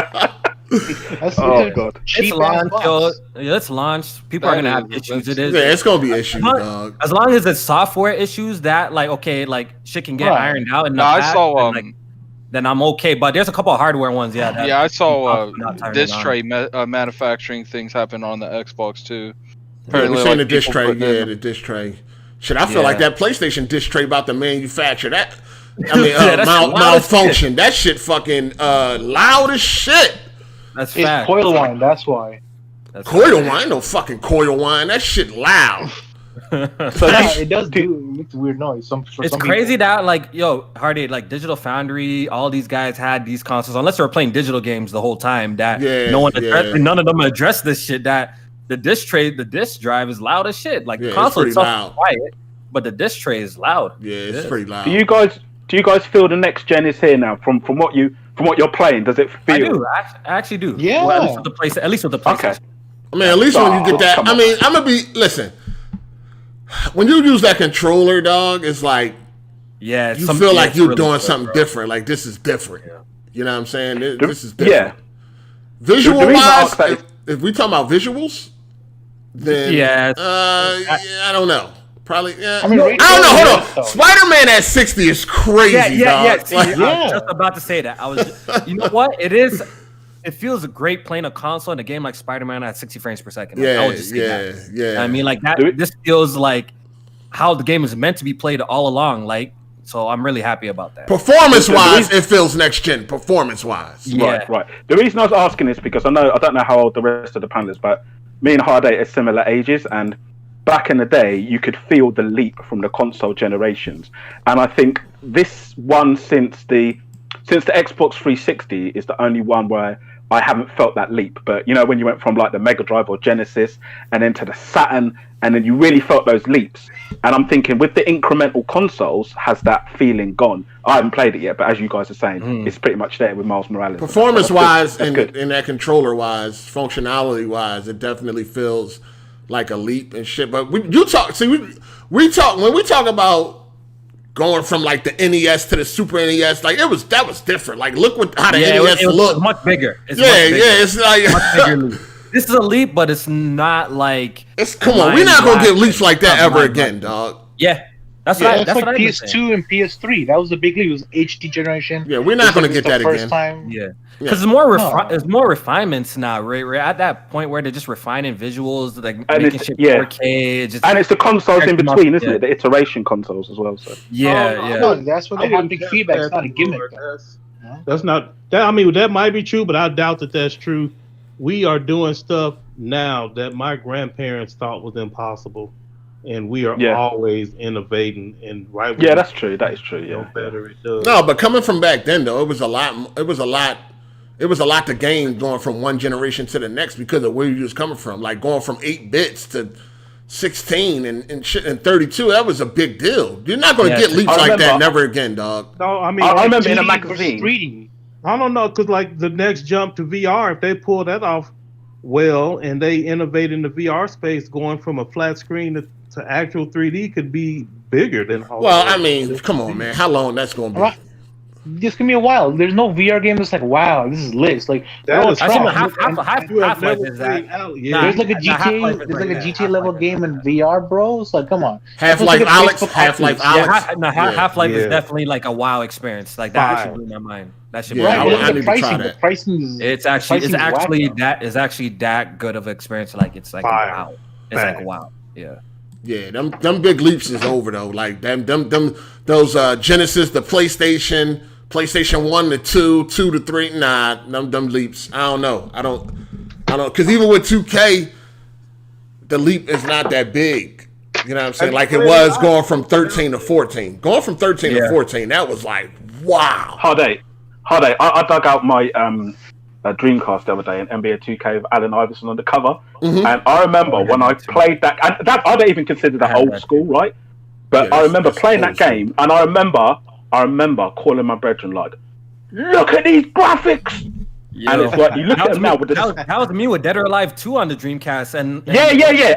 That's Oh, it's God. It's cheap ass launched, yo. box. Yeah, it's launched. People are That gonna have is- issues. It is. Yeah, it's gonna be issues, But- dog. As long as it's software issues that like okay, like shit can get Right. ironed out in the No, I past, saw, then, like, then I'm okay. But there's a couple of hardware ones, yeah. that- Yeah, I saw not turning disc on. tray manufacturing things happen on the Xbox too. Yeah, we seen like, the disc people tray. putting in- Yeah, the disc tray. Shit, I feel Yeah. like that PlayStation disc tray about to manufacture that. I mean, Yeah, that's loud as malfunction. That shit fucking loud as shit. That's It's fact. coil wine. That's why. That's Coil wine, no fucking coil wine. That shit loud. So Yeah, these- it does do. It makes a weird noise. For It's some crazy people. that like yo Hard8 like Digital Foundry, all these guys had these consoles unless they were playing digital games the whole time. That Yeah, no one yeah. addressed, none of them addressed this shit. That the disc tray, the disc drive is loud as shit. Like Yeah, the it's console pretty itself loud. is quiet, but the disc tray is loud. Yeah, it's Yeah. pretty loud. do you guys feel the next gen is here now? From what you're playing, does it I feel? do. I actually do. Yeah. Well, at least with the PlayStation. Okay. I mean, at least when you get that. come I on. mean, I'm gonna be. Listen, when you use that controller, dog, it's like Yeah. you feel like it's you're really doing good, something bro. different. Like this is different. You know what I'm saying? This is Yeah. different. Visual The reason I wise, ask that is- if we talking about visuals, then Yeah, I don't know. Probably, yeah. I mean, I Ray don't know. Tracing Hold is, on. though. Spider-Man at 60 is crazy, dog. See, Like, I was just about to say that. You know what? It is. It feels great playing a console in a game like Spider-Man at 60 frames per second. Like, I would just say that. yeah. I mean, like that. This feels like how the game is meant to be played all along. Like, so I'm really happy about that. Performance-wise, it feels next gen. Performance-wise, Yeah. Right. The reason I was asking is because I don't know how old the rest of the panel is, but me and Hard 8 are similar ages, and back in the day, you could feel the leap from the console generations, and I think this one since the Xbox 360 is the only one where I haven't felt that leap. But you know, when you went from like the Mega Drive or Genesis and then to the Saturn, and then you really felt those leaps. And I'm thinking with the incremental consoles, has that feeling gone? I haven't played it yet, but as you guys are saying, it's pretty much there with Miles Morales. performance-wise, That's and good. in that controller-wise, functionality-wise, it definitely feels like a leap and shit. But when we talk about going from like the NES to the Super NES, like that was different. Like look how the NES it was looked. much bigger. It's It's like much bigger leap. This is a leap, but it's not like. come on, we're not gonna get leaps like that ever again, dog. Yeah, that's That's what like I've been saying. PS2 and PS3. That was the big leap. It was HD generation. Yeah, we're not gonna get that first again. time. Yeah, because it's more refinements now. Right? We're at that point where they're just refining visuals, like And making it's- shit yeah. 4K. And it's the consoles in between, isn't Yeah. it? The iteration consoles as well. So Yeah. No, that's what they I do. Big wouldn't feedback. count It's not a that gimmick. anymore. though. That's not that. I mean, that might be true, but I doubt that that's true. We are doing stuff now that my grandparents thought was impossible, and we are Yeah. always innovating. And right, yeah, that's true. That is true. no Yeah. better it does. No, but coming from back then though, it was a lot to gain going from one generation to the next because of where you was coming from. Like going from 8 bits to 16 and shit and 32, that was a big deal. You're not going to get leaps I like that remember- never again, dog. No, I mean, I remember in a 2D versus magazine. 3D. I don't know, because like the next jump to VR, if they pull that off well and they innovate in the VR space, going from a flat screen to actual 3D could be bigger than. Well, I mean, come on, man. How long that's going to be? Right. Just give me a while. There's no VR game that's like, wow, this is lit. It's like, That is Actually, fine. Half-Life is that. there's like a Half-Life GTA, is there's like a that. GTA level game in VR, bro. It's like, come on. Half-Life It's like a Alex, Facebook Half-Life Oculus. Alex. Half-Life is Yeah. definitely like a wow experience. Like that Fire. actually blew my mind. That should be Yeah, Right, I look need at to try the that. pricing is. It's actually whack, that is actually that good of an experience. Like it's like Fire. wow. It's Fire. like wow. Yeah. Yeah, them big leaps is over though. Like those Genesis, the PlayStation 1 to 2 to 3. Nah, them leaps. I don't know. Because even with 2K, the leap is not that big. You know what I'm saying? Like it was going from 13 to 14. Going from 13 to 14, that was like wow. Hard 8. I dug out my Dreamcast the other day in NBA 2K with Allen Iverson on the cover, and I remember when I played that. And that I don't even consider that old school, right? But Yeah, I remember that's playing old that game, and I remember calling my brethren like, "Look at these graphics!" And it's like you look at them now with the that was me with Dead or Alive 2 on the Dreamcast, and yeah,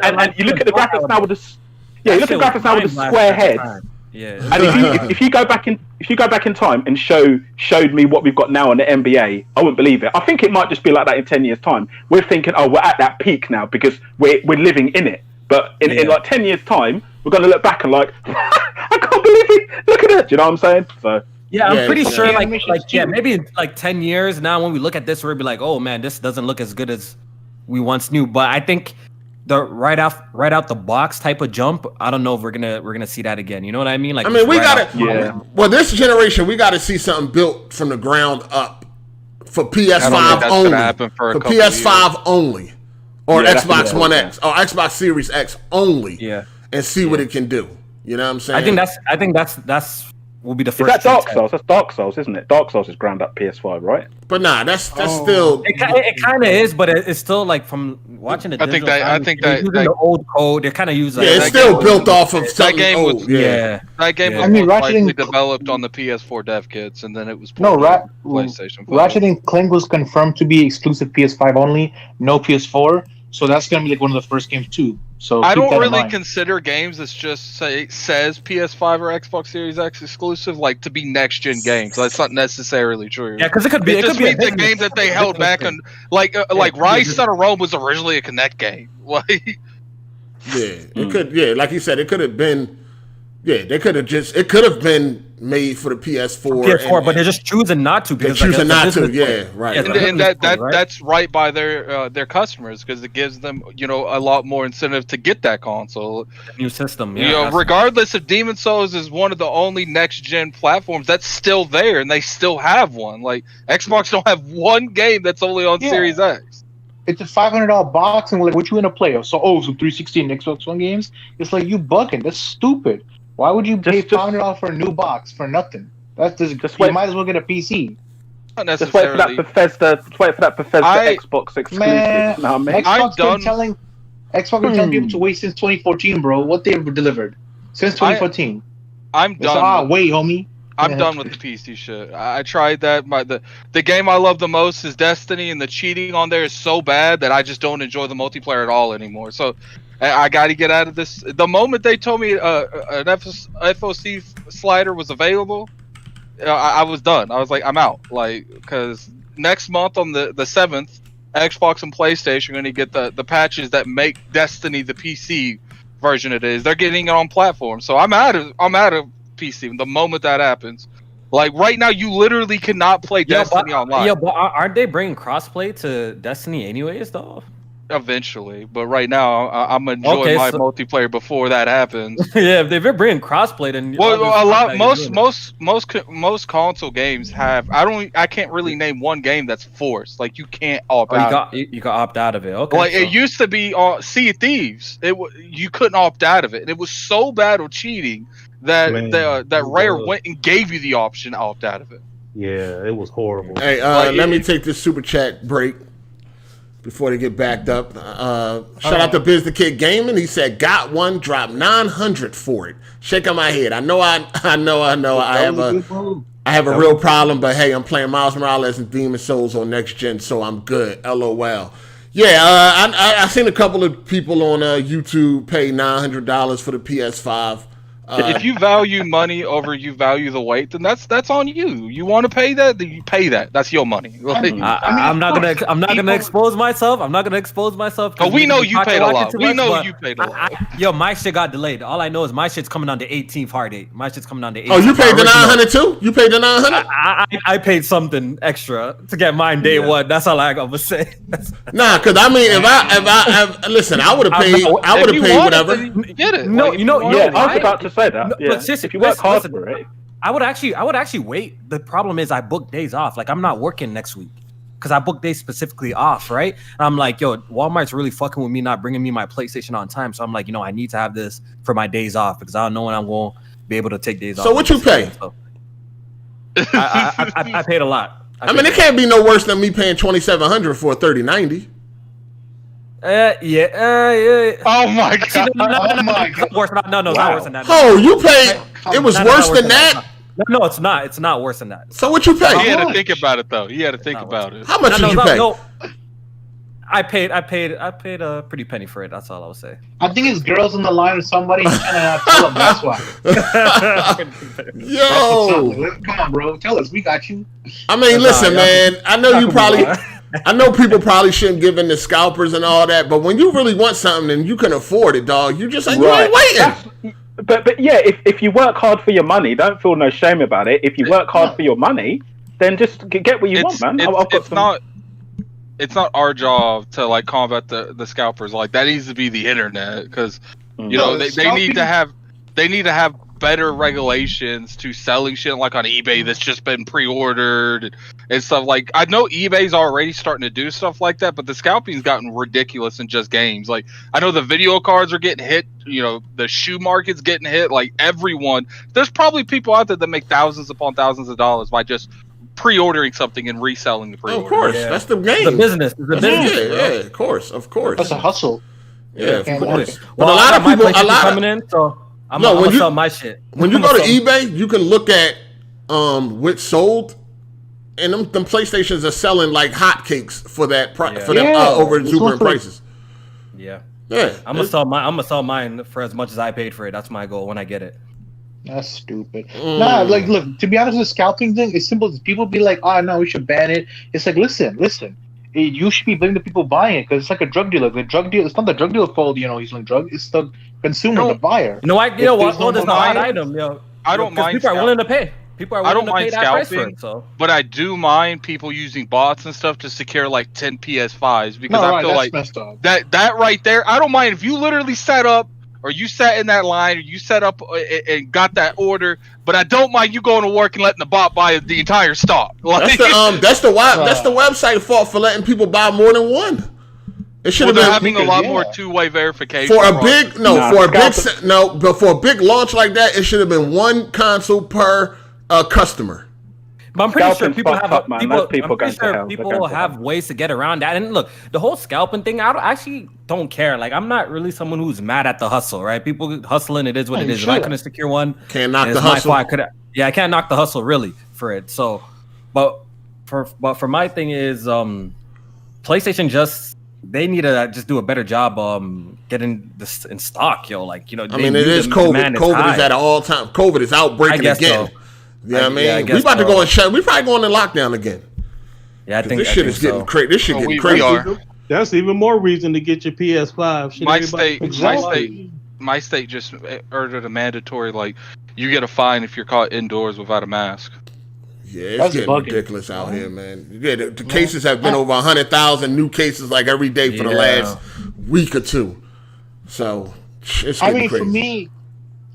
and you look at the graphics now with the you look at the graphics now with the square heads. Yeah. And if you go back in time and showed me what we've got now on the NBA, I wouldn't believe it. I think it might just be like that in 10 years' time. We're thinking, oh, we're at that peak now because we're living in it. But in like 10 years' time, we're going to look back and like, I can't believe it. Look at it. Do you know what I'm saying? So Yeah, I'm pretty sure animations too. maybe in like 10 years now when we look at this, we'll be like, oh man, this doesn't look as good as we once knew. But I think the right out the box type of jump, I don't know if we're gonna see that again. You know what I mean? Like I mean, we gotta. Yeah. Well, this generation, we got to see something built from the ground up for I don't think PS5 that's only. gonna happen for a couple PS5 only, or Yeah, that's Xbox what One it X, or Xbox Series X only. Yeah. and see what it can do. You know what I'm saying? I think that's will be the Is first. that Dark true Souls? That's Dark Souls, isn't it? Dark Souls is ground up PS5, right? But nah, that's still. It kind of is, but it's still like from watching the. I think they're using the old code. They're kind of using. Yeah, it's that still game built off of something game old. was- Yeah. That game Yeah. was I mean, most Ratchet likely and- developed on the PS4 dev kits, and then it was No, ported to PlayStation 5. Ratchet and Clank was confirmed to be exclusive PS5 only, no PS4. So that's gonna be like one of the first games too. So I keep that don't in really mind. consider games that just says PS5 or Xbox Series X exclusive like to be next gen games. That's not necessarily true. Yeah, because it could be. It just could be means the game that they held back on, like it could be Rise a Son of Rome was originally a Kinect game. Like, it could. Yeah, like you said, it could have been. Yeah, they could have just. It could have been made for the PS4. PS4, but they're just choosing not to because they're choosing not to. point. Yeah, right. And that's right by their customers because it gives them a lot more incentive to get that console. New system. Regardless if Demon Souls is one of the only next gen platforms that's still there, and they still have one. Like Xbox don't have one game that's only on Series X. It's a $500 box, and we're like, what you gonna play? So 360 and Xbox One games? It's like you bugging. That's stupid. Why would you pay $500 for a new box for nothing? That's just you might as well get a PC. Not necessarily. Just wait for that Bethesda Xbox exclusive. Man, Xbox been telling people to wait since 2014, bro. What they've delivered since 2014. I'm done. Wait, homie. I'm done with the PC shit. I tried that. The game I love the most is Destiny, and the cheating on there is so bad that I just don't enjoy the multiplayer at all anymore. So I got to get out of this. The moment they told me an FOC slider was available, I was done. I was like, I'm out. Like, because next month on the 7th, Xbox and PlayStation are going to get the patches that make Destiny the PC version it is. They're getting it on platform. So I'm out of PC the moment that happens. Like right now, you literally cannot play Destiny online. Yeah, but aren't they bringing crossplay to Destiny anyways, though? Eventually, but right now, I'm enjoying my multiplayer before that happens. Yeah, if they're bringing crossplay, then most console games have. I can't really name one game that's forced. Like you can't opt out. You can opt out of it. Okay. Like it used to be on Sea of Thieves. You couldn't opt out of it, and it was so bad with cheating that Rare went and gave you the option to opt out of it. Yeah, it was horrible. Hey, let me take this super chat break before they get backed up. Shout out to Biz the Kid Gaming. He said, "Got one, dropped 900 for it." Shaking my head. I know. I have a real problem, but hey, I'm playing Miles Morales and Demon Souls on next gen, so I'm good. LOL. Yeah, I seen a couple of people on YouTube pay $900 for the PS5. If you value money over you value the weight, then that's on you. You want to pay that, then you pay that. That's your money. Like, I'm not gonna expose myself. I'm not gonna expose myself. But we know you paid a lot. We know you paid a lot. Yo, my shit got delayed. All I know is my shit's coming on the 18th hard date. My shit's coming on the 18th. Oh, you paid the 900 too? You paid the 900? I paid something extra to get mine day one. That's all I gotta say. Nah, because I mean, if I listen, I would have paid. I would have paid whatever. Get it? No, I was about to say that. But seriously, if you work hard for it, I would actually wait. The problem is I booked days off. Like I'm not working next week because I booked days specifically off, right? And I'm like, yo, Walmart's really fucking with me, not bringing me my PlayStation on time. So I'm like, I need to have this for my days off because I don't know when I'm going to be able to take days off. So what you pay? So I paid a lot. I mean, it can't be no worse than me paying $2,700 for a 3090. Yeah. Oh my god. No, not worse than that. Oh, you paid. It was worse than that. No, it's not. It's not worse than that. So what you pay? He had to think about it though. He had to think about it. How much did you pay? No. I paid a pretty penny for it. That's all I would say. I think it's girls on the line or somebody trying to tell them. That's why. Yo, come on, bro. Tell us. We got you. I mean, listen, man. I know you probably. I know people probably shouldn't give in to scalpers and all that, but when you really want something and you can afford it, dog, you just like, you ain't waiting. But yeah, if you work hard for your money, don't feel no shame about it. If you work hard for your money, then just get what you want, man. It's not our job to like combat the scalpers. Like that needs to be the internet because they need to have better regulations to selling shit like on eBay that's just been pre-ordered and stuff. Like I know eBay's already starting to do stuff like that, but the scalping's gotten ridiculous in just games. Like I know the video cards are getting hit, the shoe market's getting hit, like everyone. There's probably people out there that make thousands upon thousands of dollars by just pre-ordering something and reselling the pre-order. Of course, that's the game. The business. Yeah, of course. That's a hustle. Yeah, of course. But a lot of people coming in, so I'm gonna sell my shit. When you go to eBay, you can look at what's sold, and them PlayStations are selling like hotcakes for that for them over exuberant prices. Yeah. I'm gonna sell mine for as much as I paid for it. That's my goal when I get it. That's stupid. Nah, like, look, to be honest, the scalping thing is simple. People be like, oh, no, we should ban it. It's like, listen. you should be blaming the people buying it because it's like a drug dealer. The drug dealer, it's not the drug dealer's fault. He's selling drugs. It's the consumer, the buyer. You know what? If Well, there's no there's a more hot buyers- item, yo. I don't mind. People are willing to pay. People are I willing don't to pay mind that price for scalping, it. So. but I do mind people using bots and stuff to secure like 10 PS5s because I feel that's like messed up. that right there. I don't mind if you literally set up or you sat in that line or you set up and got that order, but I don't mind you going to work and letting the bot buy the entire stock. Like, That's the website fault for letting people buy more than one. It should have been having a lot more two-way verification for a big for a big launch like that. It should have been one console per customer. But I'm pretty sure Scalping's people fucked have up, man. Those people I'm pretty going to sure hell. They're people going to have hell. ways to get around that. And look, the whole scalping thing, I actually don't care. Like, I'm not really someone who's mad at the hustle, right? People hustling, it is what it is. If I couldn't secure one, can't knock it's the my hustle. fault. I can't knock the hustle really for it. So, but for my thing is, PlayStation they need to just do a better job getting this in stock, yo. Like, it is COVID. COVID is at an all time. COVID is outbreaking again. So. Yeah, I mean, we about to go and we probably going into lockdown again. Yeah, I think this shit is getting crazy. This shit getting crazy. We are. That's even more reason to get your PS5. My state just ordered a mandatory, like, you get a fine if you're caught indoors without a mask. Yeah, it's getting ridiculous out here, man. Yeah, the cases have been over 100,000 new cases like every day for the last week or two. So it's getting crazy. For me,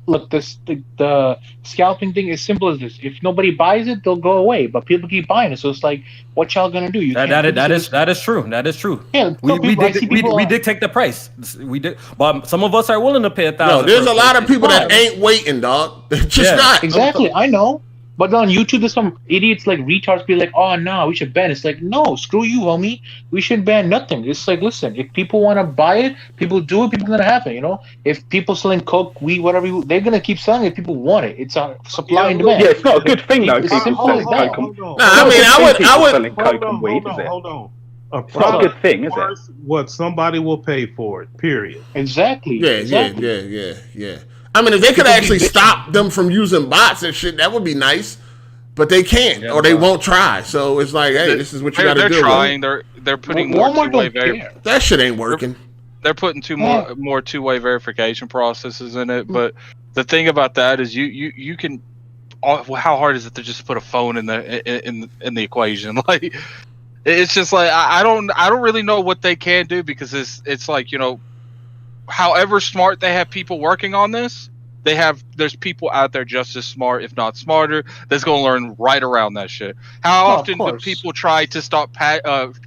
look, the scalping thing is simple as this: if nobody buys it, they'll go away. But people keep buying it, so it's like, what y'all gonna do? That is true. That is true. Yeah, we dictate the price. We did, but some of us are willing to pay $1,000. No, there's a lot of people that ain't waiting, dog. They're just not. Exactly, I know. But on YouTube, there's some idiots like retards be like, "Oh no, we should ban." It's like, no, screw you, homie. We should ban nothing. It's like, listen, if people want to buy it, people do it. People gonna have it. If people selling coke, weed, whatever, they're gonna keep selling it. People want it. It's a supply and demand. Yeah, it's not a good thing though. It's simple as that. I would selling coke and weed, is it? Hold on. It's not a good thing, is it? What somebody will pay for it. Period. Exactly. Yeah. I mean, if they could actually stop them from using bots and shit, that would be nice. But they can't, or they won't try. So it's like, hey, this is what you got to do. They're trying. They're putting more two-way verification. That shit ain't working. They're putting more two-way verification processes in it. But the thing about that is, you can. How hard is it to just put a phone in the equation? Like, it's just like I don't really know what they can do because it's like, however smart they have people working on this, there's people out there just as smart, if not smarter, that's going to learn right around that shit. How often do people try to stop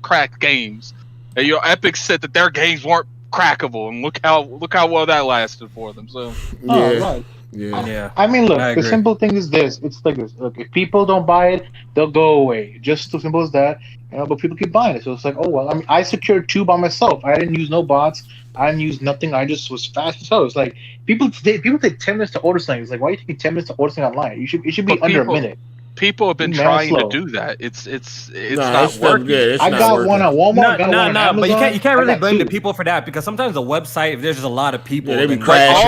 cracked games? And, Epic said that their games weren't crackable, and look how well that lasted for them. So yeah. I mean, look, the simple thing is this: it's like this. Look, if people don't buy it, they'll go away. Just as simple as that. But people keep buying it, so it's like, oh well. I mean, I secured 2 by myself. I didn't use no bots. I didn't use nothing. I just was fast as hell. It's like people take 10 minutes to order something. It's like, why are you taking 10 minutes to order something online? It should be under a minute. People have been trying to do that. It's not working. I got one at Walmart. No, but you can't really blame the people for that because sometimes the website, if there's just a lot of people, they be crashing.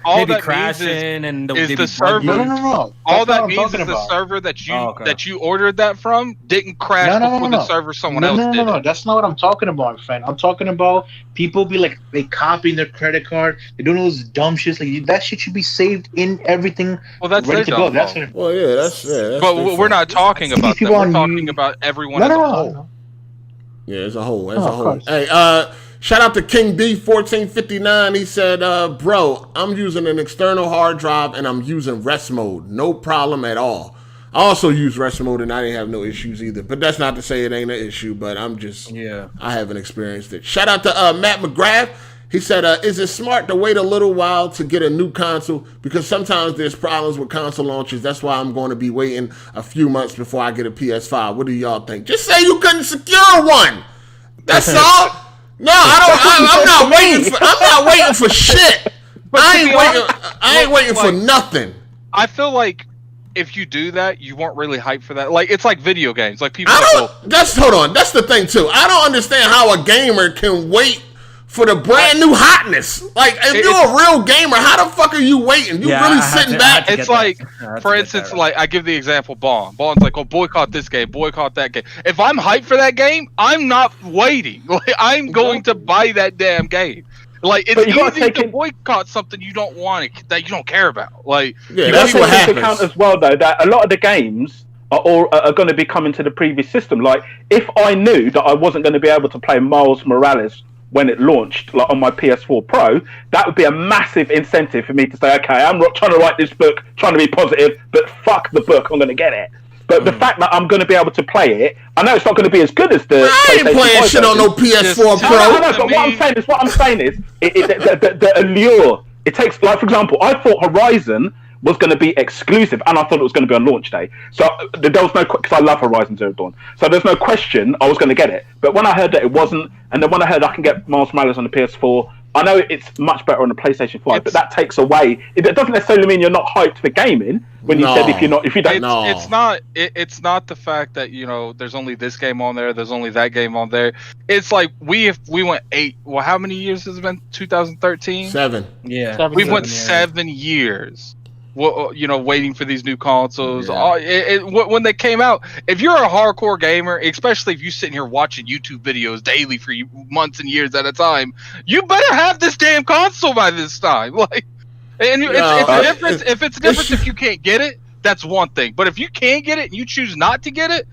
All that means is the server. No. All that means is the server that you ordered that from didn't crash before the server someone else did. No, that's not what I'm talking about, my friend. I'm talking about people be like, they copying their credit card. They doing those dumb shits. Like, that shit should be saved in everything. Well, that's ready to go. That's but we're not talking about that. We're talking about everyone as a whole. Yeah, as a whole. Hey, shout out to King B 1459. He said, bro, I'm using an external hard drive and I'm using rest mode. No problem at all. I also use rest mode and I didn't have no issues either. But that's not to say it ain't an issue, but I haven't experienced it. Shout out to Matt McGrath. He said, is it smart to wait a little while to get a new console? Because sometimes there's problems with console launches. That's why I'm going to be waiting a few months before I get a PS5. What do y'all think? Just say you couldn't secure one. That's all. No, I'm not waiting for shit. I ain't waiting for nothing. I feel like if you do that, you weren't really hyped for that. Like, it's like video games. Like, people hold on. That's the thing too. I don't understand how a gamer can wait for the brand new hotness. Like, if you're a real gamer, how the fuck are you waiting? You really sitting back? It's like, for instance, like I give the example, Bond's like, oh, boycott this game, boycott that game. If I'm hyped for that game, I'm not waiting. Like, I'm going to buy that damn game. Like, it's easy to boycott something you don't want, that you don't care about. Like, yeah, that's what happens. Account as well, though, that a lot of the games are going to be coming to the previous system. Like, if I knew that I wasn't going to be able to play Miles Morales when it launched, like on my PS4 Pro, that would be a massive incentive for me to say, okay, I'm not trying to write this book, trying to be positive, but fuck the book, I'm going to get it. But the fact that I'm going to be able to play it, I know it's not going to be as good as the. I ain't playing shit on no PS4 Pro. No, but what I'm saying is, the allure. It takes, like, for example, I thought Horizon was going to be exclusive, and I thought it was going to be on launch day. So there was no, because I love Horizon Zero Dawn. So there's no question I was going to get it. But when I heard that it wasn't, and then when I heard I can get Miles Morales on the PS4. I know it's much better on the PlayStation 5, but that takes away. It doesn't necessarily mean you're not hyped for gaming. When you said if you don't, it's not the fact that there's only this game on there, there's only that game on there. It's like we went 8. Well, how many years has it been? 2013. 7. Yeah, we went 7 years. Well, waiting for these new consoles. Yeah. When they came out, if you're a hardcore gamer, especially if you're sitting here watching YouTube videos daily for months and years at a time, you better have this damn console by this time. Like, and it's a difference. If it's a difference if you can't get it, that's one thing. But if you can't get it and you choose not to get it,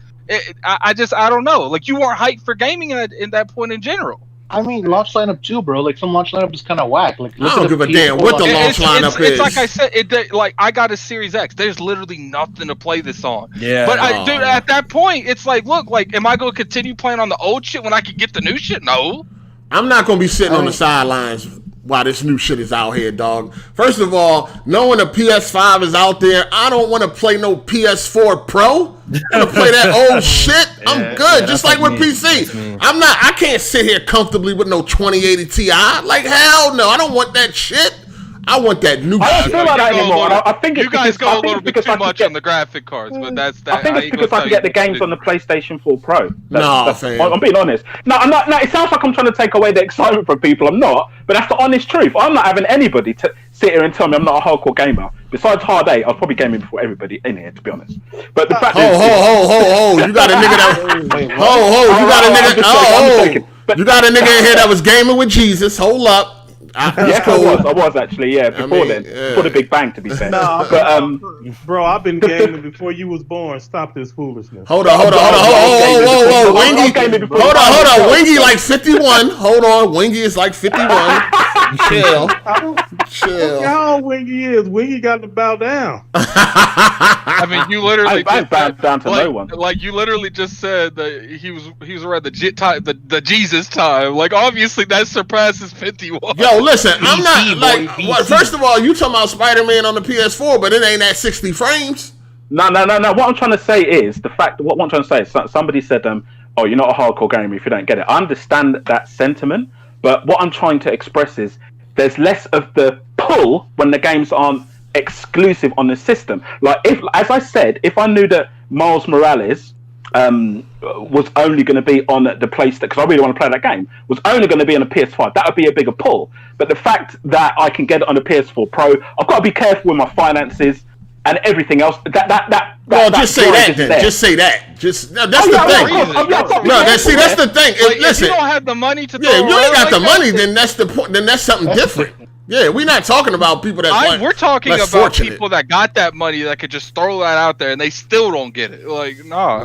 I don't know. Like, you weren't hyped for gaming in that point in general. I mean, launch lineup too, bro. Like, some launch lineup is kind of whack. Like, I don't give a damn what the launch lineup is. It's like I said, like, I got a Series X. There's literally nothing to play this on. Yeah. But dude, at that point, it's like, look, like, am I going to continue playing on the old shit when I could get the new shit? No. I'm not going to be sitting on the sidelines while this new shit is out here, dog. First of all, knowing the PS5 is out there, I don't want to play no PS4 Pro. I'm gonna play that old shit. I'm good. Just like with PC. I can't sit here comfortably with no 2080 Ti. Like, hell no. I don't want that shit. I want that new shit. I don't feel like that anymore. I think you guys go a little bit too much on the graphic cards, but that's that. I think it's because I can get the games on the PlayStation 4 Pro. Fam. I'm being honest. No, I'm not. No, it sounds like I'm trying to take away the excitement from people. I'm not. But that's the honest truth. I'm not having anybody to sit here and tell me I'm not a hardcore gamer. Besides Hard 8, I was probably gaming before everybody in here, to be honest. But the fact is, you got a nigga that you got a nigga in here that was gaming with Jesus. Hold up. I was actually, before the Big Bang, to be fair. No, but bro, I've been gaming before you was born. Stop this foolishness. Hold on, Wingy, hold on, Wingy like 51. Hold on, Wingy is like 51. Chill. How old Wingy is? Wingy got to bow down. I mean, you literally bowed down to no one. Like, you literally just said that he was around the Jesus time. Like, obviously that surpasses 51. Yo, listen, I'm not like. First of all, you talking about Spider-Man on the PS4, but it ain't at 60 frames. No. What I'm trying to say is what I'm trying to say is somebody said, "Oh, you're not a hardcore gamer if you don't get it." I understand that sentiment, but what I'm trying to express is there's less of the pull when the games aren't exclusive on the system. Like, as I said, if I knew that Miles Morales was only going to be on the PlayStation, because I really want to play that game, was only going to be on a PS5, that would be a bigger pull. But the fact that I can get it on a PS4 Pro, I've got to be careful with my finances and everything else. Just say that then. Just say that. That's the thing. That's the thing. Like, listen, if you don't have the money to you ain't got the money, then that's the point. Then that's something different. Yeah, we're not talking about people that. We're talking about people that got that money that could just throw that out there and they still don't get it. Like, no. I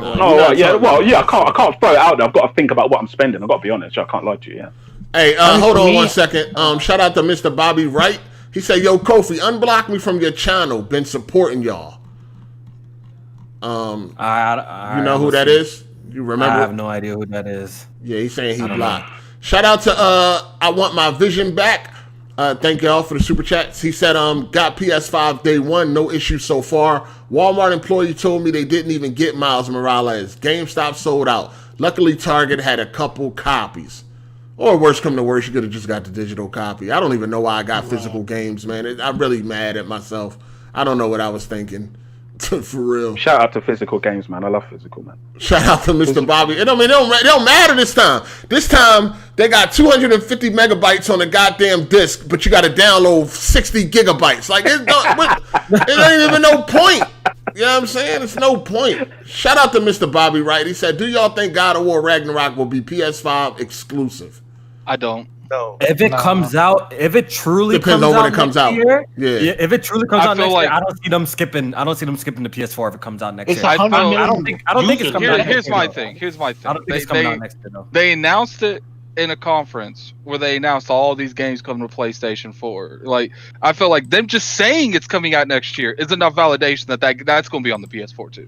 can't throw it out there. I've got to think about what I'm spending. I've got to be honest. I can't lie to you. Yeah. Hey, hold on 1 second. Shout out to Mr. Bobby Wright. He said, "Yo, Kofi, unblock me from your channel. Been supporting y'all." You know who that is? You remember? I have no idea who that is. Yeah, he's saying he blocked. Shout out to I Want My Vision Back. Thank y'all for the super chats. He said, got PS5 day one, no issue so far. Walmart employee told me they didn't even get Miles Morales. GameStop sold out. Luckily, Target had a couple copies. Or worst come to worst, you could have just got the digital copy. I don't even know why I got physical games, man. I'm really mad at myself. I don't know what I was thinking. For real. Shout out to physical games, man. I love physical, man. Shout out to Mr. Bobby. It don't matter this time. This time, they got 250 megabytes on the goddamn disc, but you got to download 60 gigabytes. Like, it ain't even no point. You know what I'm saying? It's no point. Shout out to Mr. Bobby Wright. He said, do y'all think God of War Ragnarok will be PS5 exclusive? I don't. No. If it comes out, if it truly Depends comes on when out it comes next out. year, Yeah. if it truly comes I out feel next like- year, I don't see them skipping the PS4 if it comes out next It's year. 100 I million. I don't think it's coming out next Here's year. my though. thing. Here's my thing. I don't think it's coming out next year though. They announced it in a conference where they announced all these games coming to PlayStation 4. Like, I feel like them just saying it's coming out next year is enough validation that's going to be on the PS4 too.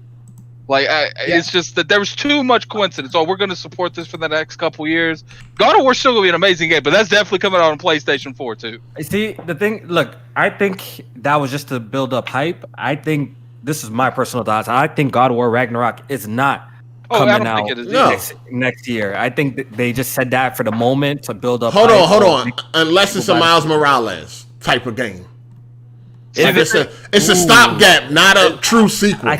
Like, it's just that there was too much coincidence. Oh, we're going to support this for the next couple years. God of War's still going to be an amazing game, but that's definitely coming out on PlayStation 4 too. See, the thing, look, I think that was just to build up hype. I think this is my personal thoughts. I think God of War Ragnarok is not Oh, I coming don't out think it is. No. next year. I think they just said that for the moment to build up. Hold hype. on. Unless it's a Miles Morales type of game. Like it's a stopgap, not a true sequel. I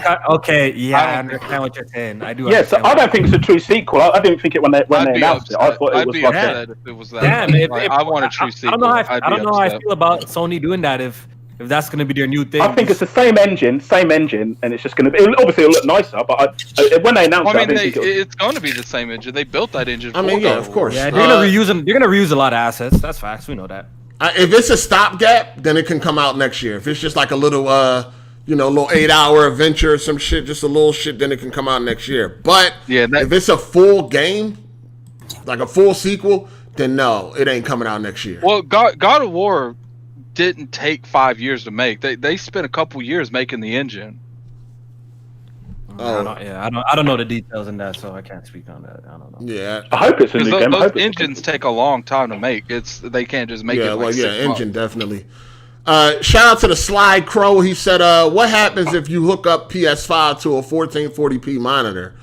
understand what you're saying. I do. Yeah, so understand I what don't think it's a true sequel. I didn't think it when they I'd be announced it. upset. I thought it I'd was be like upset a, if it was that. Damn, Like, I want a true sequel. I don't know how I'd I be don't know how I upset. feel about Sony doing that if that's going to be their new thing. I think it's the same engine, and it's just going to be. Obviously, it'll look nicer, but when they announced Well, I it, mean, I didn't think it was. it's going to be the same engine. They built that engine. I mean, for yeah, God of War. course. yeah, they're gonna reuse them. They're gonna reuse a lot of assets. That's facts. We know that. If it's a stopgap, then it can come out next year. If it's just like a little, little 8-hour adventure or some shit, just a little shit, then it can come out next year. But Yeah, if it's a full game, like a full sequel, then no, it ain't coming out next year. Well, God of War didn't take 5 years to make. They spent a couple years making the engine. Oh. I don't know the details in that, so I can't speak on that. I don't know. Yeah. I hope it's a Because new game. I those hope it's engines take a long time to make. They can't just make it. Yeah, Like 6 engine months. definitely. Shout out to the Slide Crow. He said, what happens if you hook up PS5 to a 1440p monitor?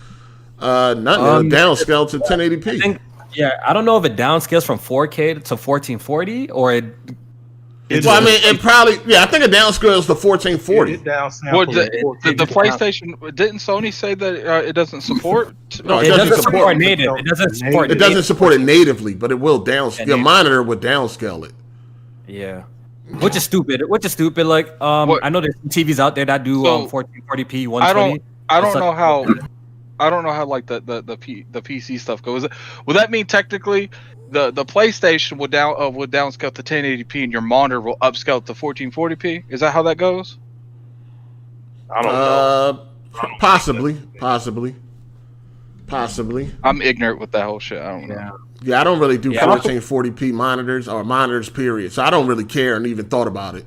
Nothing. It'll downscale to 1080p. I don't know if it downscales from 4K to 1440 or it. Well, I mean, it probably. Yeah, I think it downscales to 1440. It down Well, sample the PlayStation didn't Sony say that it doesn't support? No, It doesn't support native. It doesn't support. It doesn't support it natively, but it will downscale. Your monitor would downscale it. Yeah. Which is stupid. Like, I know there's some TVs out there that do So, 1440p 120. I don't know how. I don't know how like the PC stuff goes. Would that mean technically the PlayStation would downscale to 1080p and your monitor will upscale to 1440p? Is that how that goes? I don't know. Possibly. I'm ignorant with that whole shit. I don't know. Yeah, I don't really do Yeah. 1440p monitors or monitors, period. So I don't really care and even thought about it.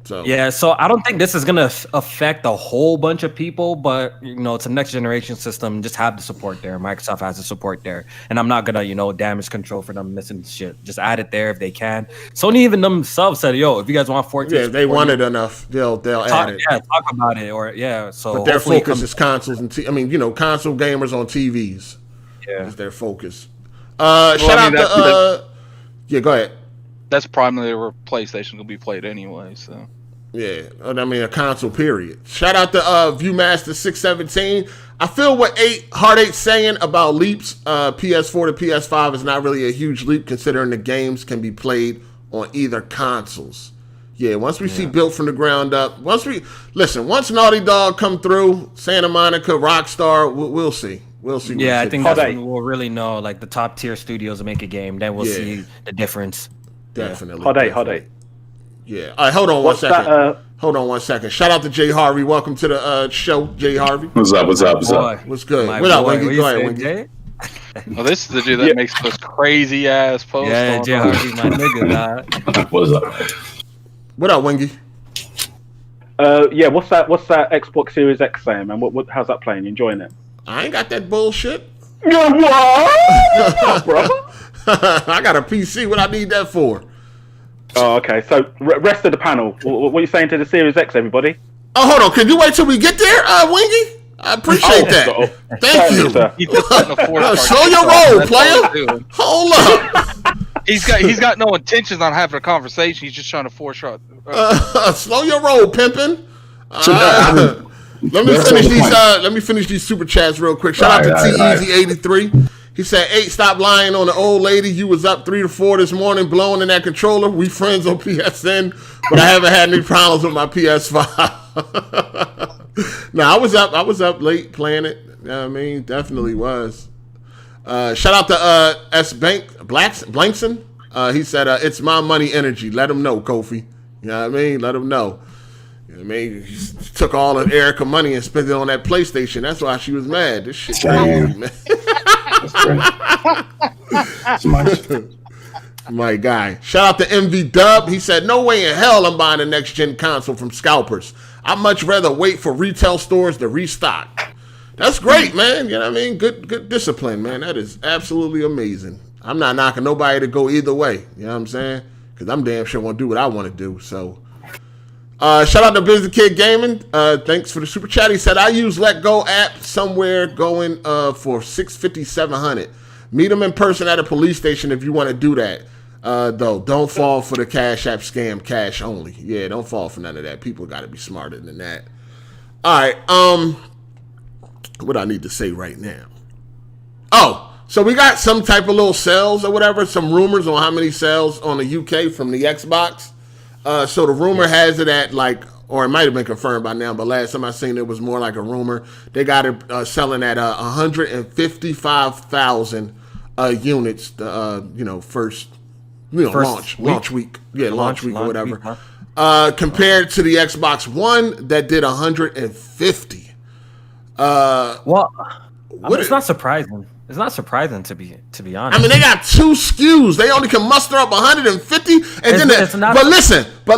So Yeah, so I don't think this is gonna affect a whole bunch of people, but it's a next generation system. Just have the support there. Microsoft has the support there, and I'm not gonna damage control for them missing shit. Just add it there if they can. Sony even themselves said, "Yo, if you guys want 14, yeah, if they want it enough, they'll add it. talk about it." Or So, But their hopefully it focus comes- is consoles and console gamers on TVs Yeah. is their focus. Shout out to yeah, go ahead. That's primarily where PlayStation will be played anyway. So Yeah, I mean a console period. Shout out to Viewmaster 617. I feel what Hard8's saying about leaps. PS4 to PS5 is not really a huge leap considering the games can be played on either consoles. Yeah, once we see built from the ground up, once Naughty Dog come through, Santa Monica, Rockstar, we'll see. We'll see. Yeah, I think Hard that's eight. when we'll really know, like the top tier studios will make a game. Then we'll see the difference. Definitely. Hard eight. Yeah. All right, hold on What's one second. that? Hold on one second. Shout out to Jay Harvey. Welcome to the show, Jay Harvey. What's up? What's up? Boy, What's good? my What up, boy. Wingy? What Go you ahead, say, Wingy. Jay? well, this is the dude that makes those crazy ass posts. Yeah, on Jay Harvey, my nigga, dog. What's up? What up, Wingy? Yeah, what's that Xbox Series X saying, man? How's that playing? You enjoying it? I ain't got that bullshit. Yeah, what? Brother? I got a PC. What I need that for? Oh, okay. So, rest of the panel, what are you saying to the Series X, everybody? Oh, hold on. Can you wait till we get there, Wingy? I appreciate that. Thank you. Sir. He's just putting a four-star Slow your kick on. roll, That's all player. he's doing. Hold up. He's got no intentions on having a conversation. He's just trying to force shot. Slow your roll, pimpin'. Let me finish these super chats real quick. Shout out to All right. T-Easy83. He said, 8, stop lying on the old lady. You was up 3 to 4 this morning blowing in that controller. We friends on PSN, but I haven't had any problems with my PS5. No, I was up late playing it. You know what I mean? Definitely was. Shout out to S. Blankson. He said, it's my money energy. Let him know, Kofi. You know what I mean? Let him know. You know what I mean? He took all of Erica money and spent it on that PlayStation. That's why she was mad. This shit crazy, man. That's much. My guy. Shout out to MV Dub. He said, no way in hell I'm buying a next gen console from scalpers. I'd much rather wait for retail stores to restock. That's great, man. You know what I mean? Good discipline, man. That is absolutely amazing. I'm not knocking nobody to go either way. You know what I'm saying? Because I'm damn sure want to do what I want to do. So, shout out to Busy Kid Gaming. Thanks for the super chat. He said, I use Let Go app somewhere going for $650, $700. Meet them in person at a police station if you want to do that. Though, don't fall for the Cash App scam, cash only. Yeah, don't fall for none of that. People got to be smarter than that. All right. What I need to say right now? Oh, so we got some type of little sales or whatever. Some rumors on how many sales on the UK from the Xbox. So the rumor has it at like, or it might have been confirmed by now, but last time I seen it was more like a rumor. They got it selling at 155,000 units. First launch week. Yeah, launch week or whatever. Week, huh? Compared to the Xbox One that did 150. It's not surprising. It's not surprising to be honest. I mean, they got 2 SKUs. They only can muster up 150, and but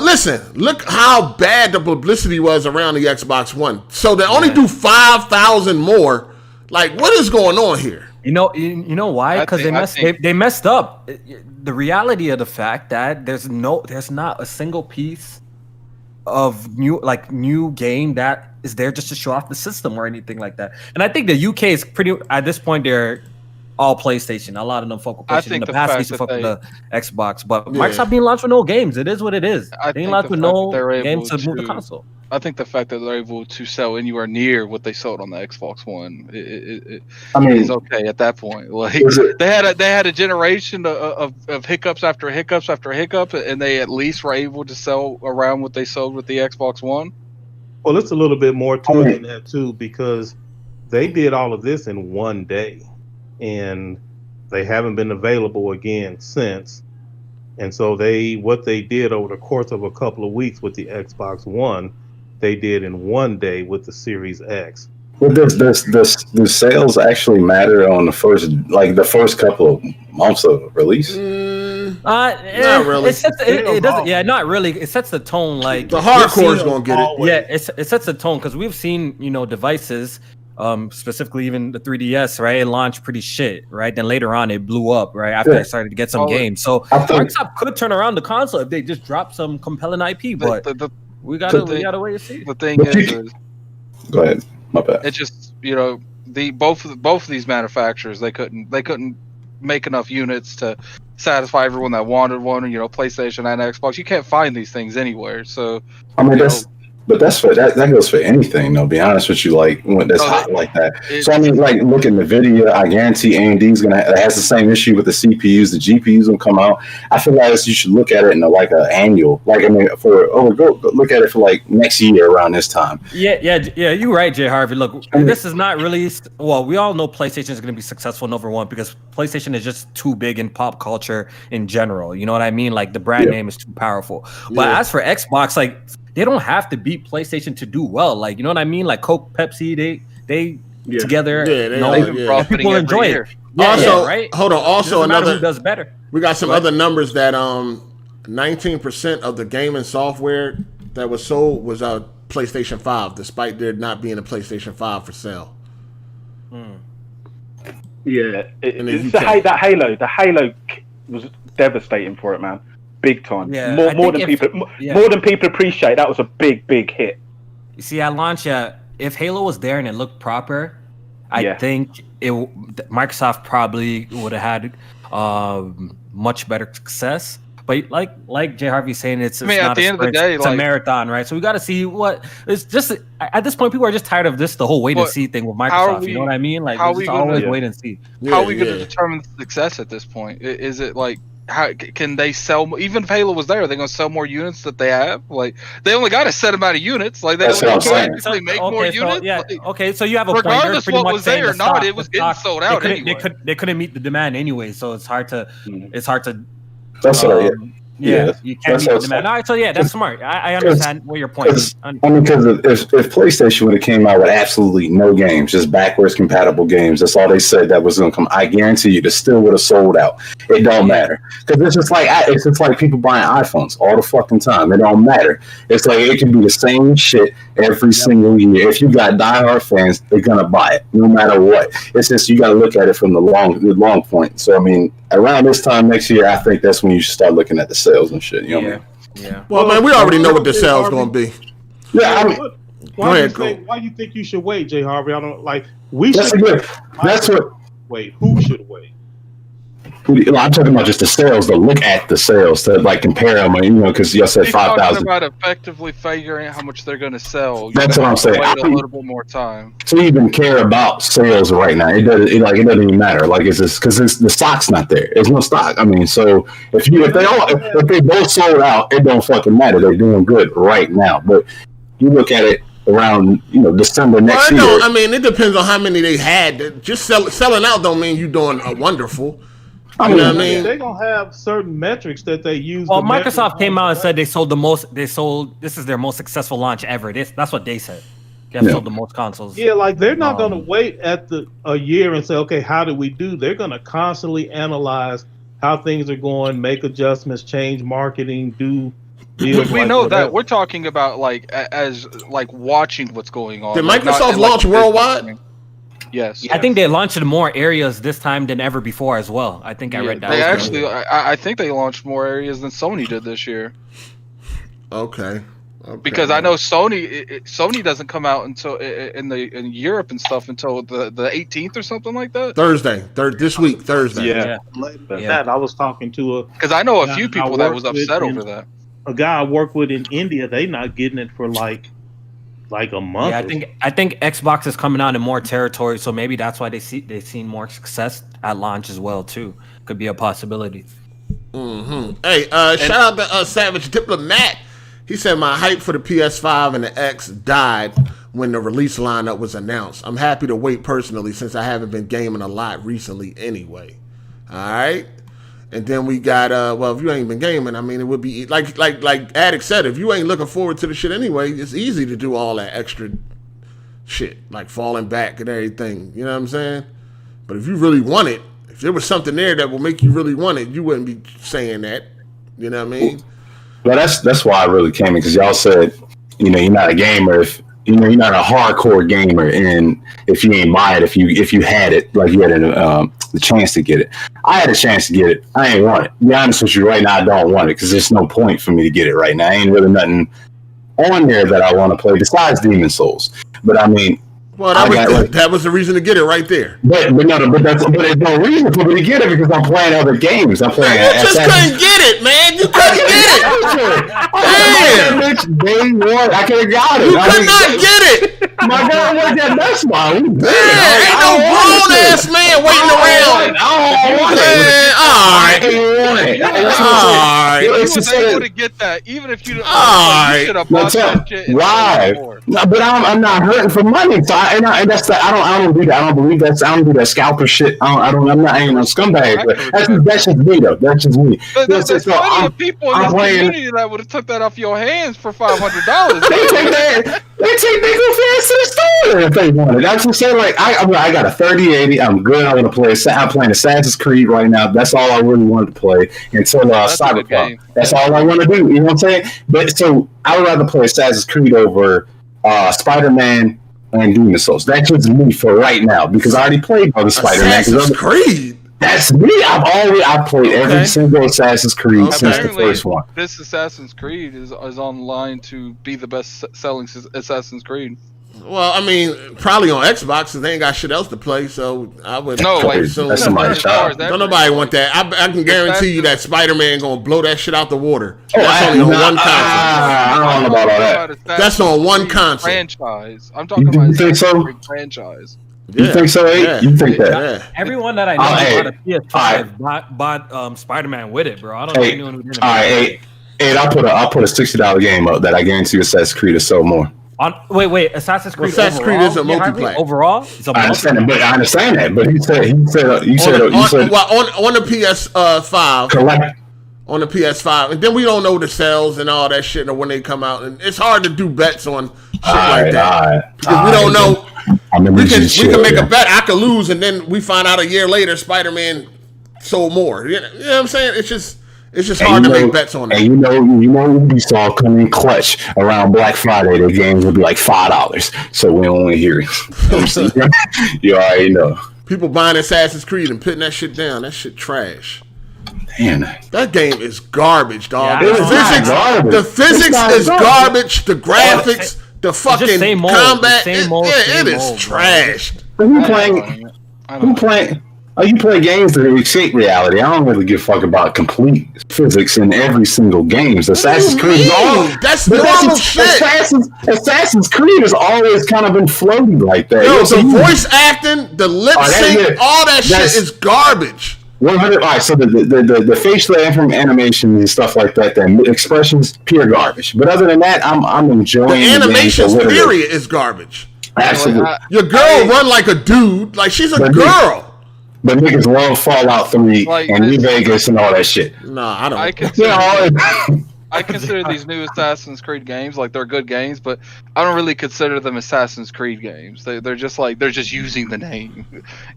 listen. Look how bad the publicity was around the Xbox One. So they only do 5,000 more. Like, what is going on here? You know why? Because they messed up. The reality of the fact that there's not a single piece of new game that is there just to show off the system or anything like that. And I think the UK is pretty, at this point, they're all PlayStation. A lot of them focus on PlayStation. In the past, they used to focus on the Xbox. But Microsoft being launched with no games. It is what it is. They ain't launched with no games to move the console. I think the fact that they're able to sell anywhere near what they sold on the Xbox One, it's okay at that point. Like they had a generation of hiccups after hiccups after hiccup, and they at least were able to sell around what they sold with the Xbox One. Well, it's a little bit more to it than that too, because they did all of this in one day, and they haven't been available again since. And so what they did over the course of a couple of weeks with the Xbox One, they did in one day with the Series X. Well, does sales actually matter on the first couple of months of release? Not really. It doesn't. Yeah, not really. It sets the tone. Like the hardcore is gonna get it. Yeah, it sets the tone because we've seen devices, specifically even the 3DS, right? It launched pretty shit, right? Then later on it blew up, right? After it started to get some games. So Microsoft could turn around the console if they just drop some compelling IP, but we gotta wait and see. The thing is, go ahead. My bad. It's just both of these manufacturers they couldn't make enough units to satisfy everyone that wanted one. PlayStation and Xbox. You can't find these things anywhere. So I mean but that's for that goes for anything. Though, be honest with you, like when that's hot like that. So I mean, like look at NVIDIA. I guarantee AMD's has the same issue with the CPUs. The GPUs will come out. I feel like you should look at it in like an annual. Like go look at it for like next year around this time. Yeah. You're right, Jay Harvey. Look, this is not really. Well, we all know PlayStation is going to be successful number one because PlayStation is just too big in pop culture in general. You know what I mean? Like the brand name is too powerful. But as for Xbox, like. They don't have to beat PlayStation to do well. Like, you know what I mean? Like Coke, Pepsi, they together. People enjoy it. Right? Hold on. Also, another who does better. We got some other numbers that 19% of the gaming software that was sold was PlayStation 5, despite there not being a PlayStation 5 for sale. Yeah, that Halo. The Halo was devastating for it, man. Big time. Yeah, more than people appreciate. That was a big hit. You see, at launch, if Halo was there and it looked proper, I think Microsoft probably would have had much better success. But like Jay Harvey's saying, it's at not the a end of the sprint, day, it's a marathon, right? So we got to see what it's just. At this point, people are just tired of this, the whole wait and see thing with Microsoft. You know what I mean? Like, how just we always gonna- wait and see. How are we going to determine success at this point? Is it like, how can they sell? Even if Halo was there, are they going to sell more units that they have? Like, they only got a set amount of units. Like, they That's what I'm saying. actually make more units. Yeah. Like, Okay. So you have a point. regardless You're pretty what much was saying there or the not, stock- it was the getting stock- sold out anyway. They couldn't meet the demand anyway. So it's hard to. It's hard to. That's what I. Yeah, you can't that's meet what the I'm demand. All right, so yeah, that's smart. I understand where your point is. I mean, because if PlayStation would have came out with absolutely no games, just backwards compatible games, that's all they said that was going to come. I guarantee you, this still would have sold out. It don't matter, because it's just like people buying iPhones all the fucking time. It don't matter. It's like it can be the same shit every single year. If you got diehard fans, they're gonna buy it no matter what. It's just you got to look at it from the long point. So I mean, around this time next year, I think that's when you should start looking at the sales and shit. You know what I mean? Yeah. Well, man, we already know what the sales going to be. Yeah, I mean, why do you think you should wait, Jay Harvey? I don't like. We that's should. good. That's what. Wait, who should wait? I'm talking about just the sales, to look at the sales, to like compare them, you know, because y'all said He's 5,000. talking about effectively figuring out how much they're going to sell. That's what I'm saying. Wait a little bit more time To even care about sales right now, it doesn't even matter. Like it's just because the stock's not there. There's no stock. I mean, so if they both sold out, it don't fucking matter. They're doing good right now. But you look at it around, December next year. I mean, it depends on how many they had. Just selling out don't mean you're doing wonderful. You know what I mean? They're gonna have certain metrics that they use. Well, Microsoft came out and said they sold the most. This is their most successful launch ever. That's what they said. They have sold the most consoles. Yeah, like they're not gonna wait at a year and say, okay, how did we do? They're gonna constantly analyze how things are going, make adjustments, change marketing, do. We know that. We're talking about as watching what's going on. Did Microsoft launch worldwide? Yes. I think they launched in more areas this time than ever before as well. I think I read that. They actually, I think they launched more areas than Sony did this year. Okay. Because I know Sony doesn't come out until in Europe and stuff until the 18th or something like that. Thursday. This week, Thursday. Yeah. That I was talking to because I know a few people that was upset over that. A guy I work with in India, they not getting it for like a month. Yeah, I think Xbox is coming out in more territory, so maybe that's why they've seen more success at launch as well too. Could be a possibility. Mm-hmm. Hey, shout out to Savage Diplomat. He said my hype for the PS5 and the X died when the release lineup was announced. I'm happy to wait personally since I haven't been gaming a lot recently anyway. All right. And then we got well, if you ain't been gaming, I mean, it would be like Addict said, if you ain't looking forward to the shit anyway, it's easy to do all that extra shit, like falling back and everything. You know what I'm saying? But if you really want it, if there was something there that will make you really want it, you wouldn't be saying that. You know what I mean? Well, that's why I really came in, because y'all said, you're not a gamer if you're not a hardcore gamer, and if you ain't buy it, if you had it, like you had the chance to get it. I had a chance to get it. I ain't want it. To be honest with you, right now I don't want it because there's no point for me to get it right now. Ain't really nothing on there that I want to play besides Demon Souls. But I mean, well, that was the reason to get it right there. But there's no reason for me to get it because I'm playing other games. I'm playing. You just couldn't get it, man. You couldn't get it. Damn. Day one, I could have got it. You could not get it. My God, what's that Best Buy? Ain't no grown ass man waiting around. All right. You was able to get that, even if you should have bought that shit. Why? No, but I'm not hurting for money. So I don't do that. I don't believe that. I don't do that scalper shit. I'm not ain't no scumbag. But that's just me though. That's just me. But there's plenty of people in this community that would have took that off your hands for $500. They go fast to the store if they want it. That's what I'm saying. Like I got a 3080. I'm good. I want to play. I'm playing Assassin's Creed right now. That's all I really wanted to play until Cyberpunk. That's all I want to do. You know what I'm saying? But so I would rather play Assassin's Creed over Spider-Man and Demon Souls. That's just me for right now because I already played all the Spider-Man. Assassin's Creed. That's me. I've played every single Assassin's Creed since the first one. This Assassin's Creed is online to be the best selling Assassin's Creed. Well, I mean, probably on Xbox because they ain't got shit else to play. So I would. No, like That's somebody's shot. Don't nobody want that. I can guarantee you that Spider-Man gonna blow that shit out the water. That's only on one console. I don't know about all that. That's on one console. Franchise. I'm talking about Assassin's Creed franchise. You think so, A? Yeah. You think that? Yeah. Everyone that I know bought a PS5 bought Spider-Man with it, bro. I don't know anyone who didn't. All right, hey, I'll put a $60 game up that I guarantee you Assassin's Creed is so more. Wait, Assassin's Creed. Assassin's Creed is a multiplayer. Overall, it's a I understand that, but you said on the PS5. Collect. On the PS5, and then we don't know the sales and all that shit or when they come out, and it's hard to do bets on shit like that because we don't know. We can make a bet. I could lose, and then we find out a year later Spider-Man sold more. You know what I'm saying? It's just hard to make bets on that. And you know Ubisoft coming clutch around Black Friday. Their games will be like $5, so we don't want to hear it. You already know. People buying Assassin's Creed and putting that shit down. That shit trash. Man, that game is garbage, dog. Yeah, the physics is garbage. The graphics, the fucking combat, it is trash. Who playing? Oh, you play games that escape reality. I don't really give a fuck about complete physics in every single game. Assassin's Creed is all that's normal shit. Assassin's Creed has always kind of been floating like that. Yo, the voice acting, the lip sync, all that shit is garbage. 100. All right, so the facial animation and stuff like that, the expressions, pure garbage. But other than that, I'm enjoying the animations. Period is garbage. Absolutely. Your girl run like a dude, like she's a girl. But niggas love Fallout 3 and New Vegas and all that shit. Nah, I don't. I consider these new Assassin's Creed games like they're good games, but I don't really consider them Assassin's Creed games. They're just using the name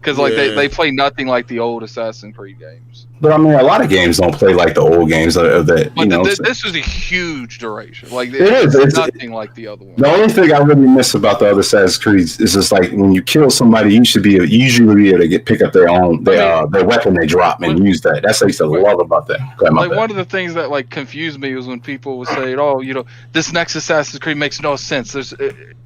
because they play nothing like the old Assassin's Creed games. But I mean, a lot of games don't play like the old games This is a huge duration. Like it's nothing like the other one. The only thing I really miss about the other Assassin's Creed is just like when you kill somebody, you should usually be able to pick up their weapon they drop and use that. That's what I used to love about that. One of the things that like confused me was when people would say, "Oh, this next Assassin's Creed makes no sense.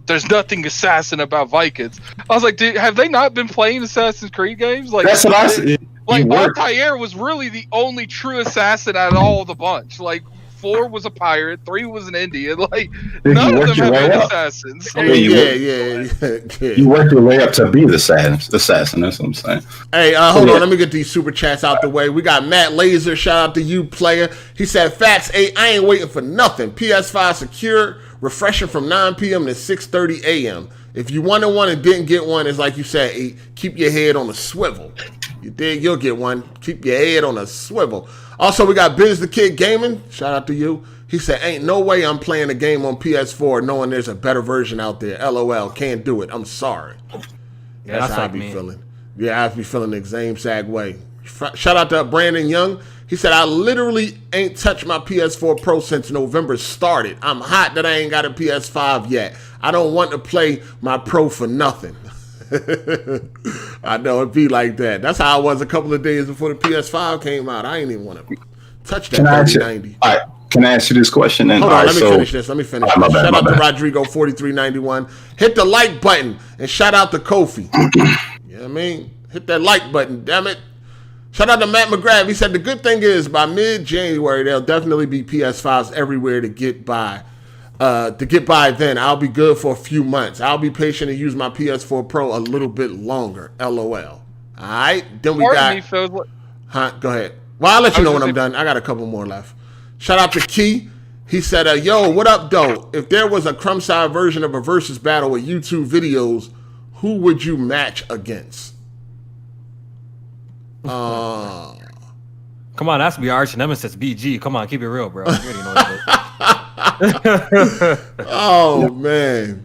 There's nothing assassin about Vikings." I was like, "Dude, have they not been playing Assassin's Creed games?" Like that's what I said. Like Altair was really the only true assassin out of all the bunch. Like 4 was a pirate, 3 was an Indian. Like none of them have been assassins. You work your way up to be the assassin. That's what I'm saying. Hey, hold on. Let me get these super chats out the way. We got Matt Laser. Shout out to you, player. He said, "Fats 8. I ain't waiting for nothing. PS5 secure, refreshing from 9 p.m. to 6:30 a.m. If you wanted one and didn't get one, it's like you said, 8, keep your head on a swivel. You dig? You'll get one. Keep your head on a swivel." Also, we got Biz the Kid Gaming. Shout out to you. He said, "Ain't no way I'm playing a game on PS4 knowing there's a better version out there. LOL, can't do it. I'm sorry." Yeah, that's how I be feeling. Yeah, I be feeling the same exact way. Shout out to Brandon Young. He said, "I literally ain't touched my PS4 Pro since November started. I'm hot that I ain't got a PS5 yet. I don't want to play my Pro for nothing." I know it'd be like that. That's how I was a couple of days before the PS5 came out. I ain't even want to touch that 3090. All right, can I ask you this question? Then? Hold on, let me finish this. Shout out to Rodrigo 4391. Hit the like button and shout out to Kofi. You know what I mean? Hit that like button, damn it. Shout out to Matt McGrath. He said the good thing is by mid-January there'll definitely be PS5s everywhere to get by. Then I'll be good for a few months. I'll be patient and use my PS4 Pro a little bit longer. LOL. All right. Then we got. Go ahead. Well, I'll let you know when I'm done. I got a couple more left. Shout out to Key. He said, "Yo, what up, though? If there was a crumb-side version of a versus battle with YouTube videos, who would you match against?" Come on, that's be arch nemesis BG. Come on, keep it real, bro. You already know what Oh man,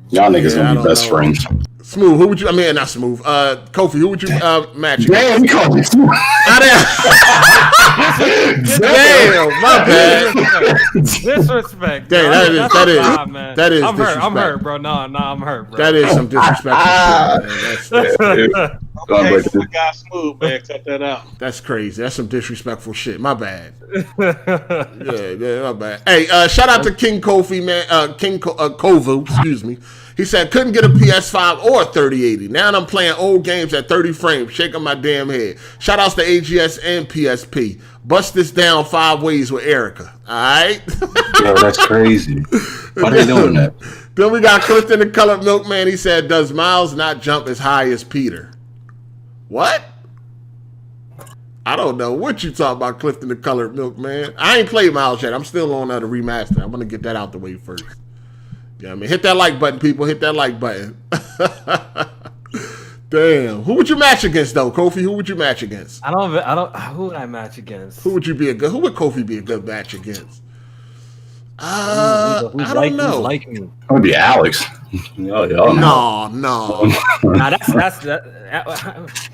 y'all niggas gonna be best friends. Smooth, who would you? I mean, not Smooth. Kofi, who would you match? Damn, you called me Smooth. Damn, my bad. Disrespect. Damn, that is. I'm hurt, bro. No, I'm hurt, bro. That is some disrespectful shit, man. Okay, got Smooth, man. Cut that out. That's crazy. That's some disrespectful shit. My bad. Yeah, my bad. Hey, shout out to King Kofi, man. King Kovu, excuse me. He said, couldn't get a PS5 or a 3080. Now I'm playing old games at 30 frames, shaking my damn head. Shout outs to AGS and PSP. Bust this down 5 ways with Erica. All right? Yo, that's crazy. Why they doing that? Then we got Clifton the Colored Milkman. He said, does Miles not jump as high as Peter? What? I don't know what you talking about, Clifton the Colored Milkman. I ain't played Miles yet. I'm still on the remaster. I'm going to get that out the way first. Yeah, I mean, hit that like button, people. Hit that like button. Damn. Who would you match against, though, Kofi? Who would you match against? I don't. Who would I match against? Who would Kofi be a good match against? I don't know. Like me? It would be Alex. No. Nah, that's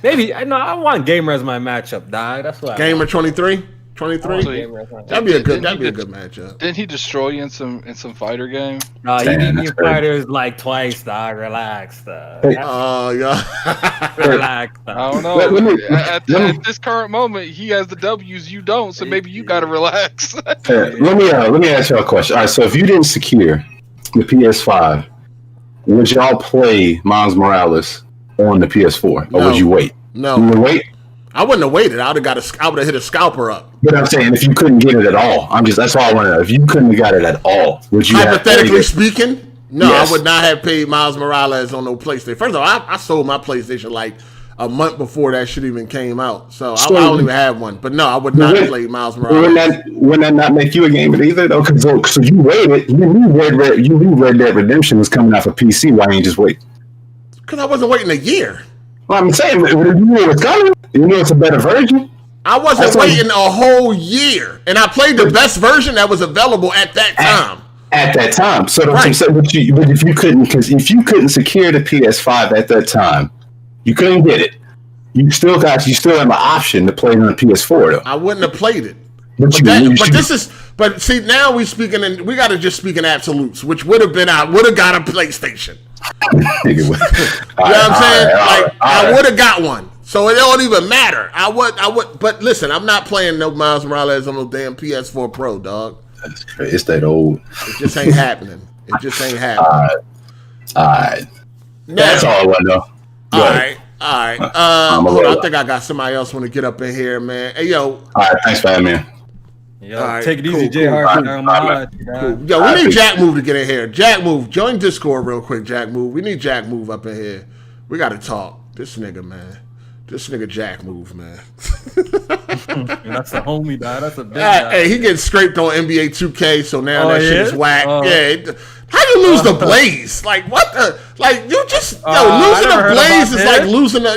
maybe. No, I want Gamer as my matchup, dog. That's what. Gamer 23. 23. That'd be a good matchup. Didn't he destroy you in some fighter game? No, you beat me in fighters like twice, dog. Relax, dog. Oh yeah. Relax, dog. I don't know. At this current moment, he has the W's, you don't. So maybe you gotta relax. Let me ask y'all a question. All right, so if you didn't secure the PS5, would y'all play Miles Morales on the PS4, or would you wait? No, you would wait. I wouldn't have waited. I would have hit a scalper up. But I'm saying, if you couldn't get it at all, that's all I want to know. If you couldn't have got it at all, would you? Hypothetically speaking, no, yes. I would not have paid Miles Morales on no PlayStation. First of all, I sold my PlayStation like a month before that shit even came out, so I don't even have one. But no, I would not play Miles Morales. Wouldn't that not make you a gamer either, though? So you waited. You knew Red Dead Redemption was coming out for PC. Why didn't you just wait? Because I wasn't waiting a year. Well, I'm saying, you knew it was coming. You knew it's a better version. I wasn't waiting a whole year, and I played the best version that was available at that time. At that time, so right. But if you couldn't secure the PS5 at that time, you couldn't get it. You still have an option to play it on the PS4 though. I wouldn't have played it. But see, now we got to just speak in absolutes, which would have been I would have got a PlayStation. You know what I'm saying? I would have got one. So it don't even matter. I would. But listen, I'm not playing no Miles Morales on no damn PS4 Pro, dog. That's crazy. It's that old. It just ain't happening. It just ain't happening. All right. That's all I want to know. All right. I think I got somebody else want to get up in here, man. Hey, yo. All right. Thanks for having me. Yo, right, take it easy, J Hard. Yo, we need Jack Move to get in here. Jack Move, join Discord real quick. Jack Move, we need Jack Move up in here. We got to talk. This nigga Jack Move, man. That's a homie, dog. That's a big guy. Hey, he getting scraped on NBA 2K, so now that shit is whack. Yeah. How you lose the Blaze? Like what the? Like you just losing the Blaze is like losing the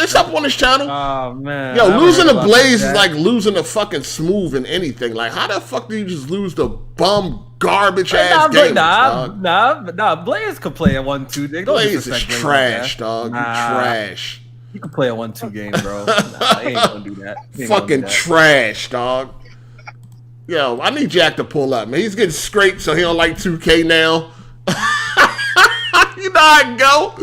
it's up on this channel. Oh man. Yo, losing the Blaze is like losing the fucking Smooth in anything. Like how the fuck do you just lose the bum garbage ass game? Nah. Blaze could play a 1-2. Blaze is trash, dog. You trash. You can play a 1-2 game, bro. Nah, they ain't gonna do that. Fucking trash, dog. Yo, I need Jack to pull up, man. He's getting scraped, so he don't like 2K now. You know how it go.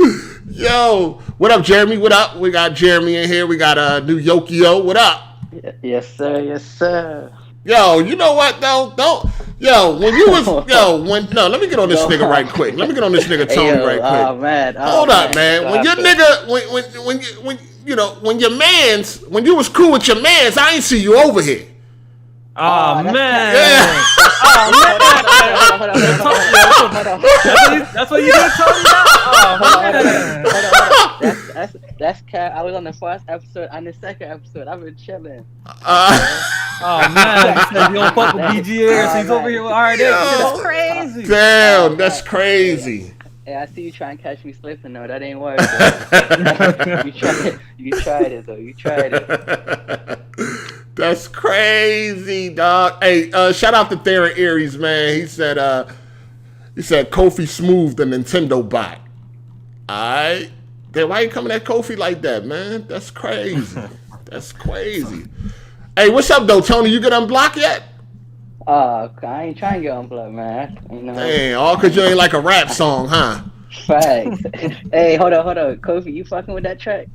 Yo, what up, Jeremy? What up? We got Jeremy in here. We got new Yokio. What up? Yes, sir. Yes, sir. Yo, you know what though? Let me get on this nigga right quick. Let me get on this nigga Tony right quick. Oh man. Hold up, man. When your nigga, when you was cool with your mans, I ain't see you over here. Oh man! Yeah. That's what you did, Tony. Oh man! That's cat. I was on the first episode and the second episode. I've been chilling. Oh man! You said you don't fuck with BGA, so he's over here with R8. That's crazy. Damn, that's crazy. Hey, I see you trying to catch me slipping. No, that ain't working. You tried it though. You tried it. That's crazy, dog. Hey, shout out to Theron Aries, man. He said Kofi Smooth the Nintendo bot. Alright. Then why you coming at Kofi like that, man? That's crazy. That's crazy. Hey, what's up though, Tony? You get unblocked yet? I ain't trying to get unblocked, man. You know. Dang, all because you ain't like a rap song, huh? Facts. Hey, hold on. Kofi, you fucking with that track?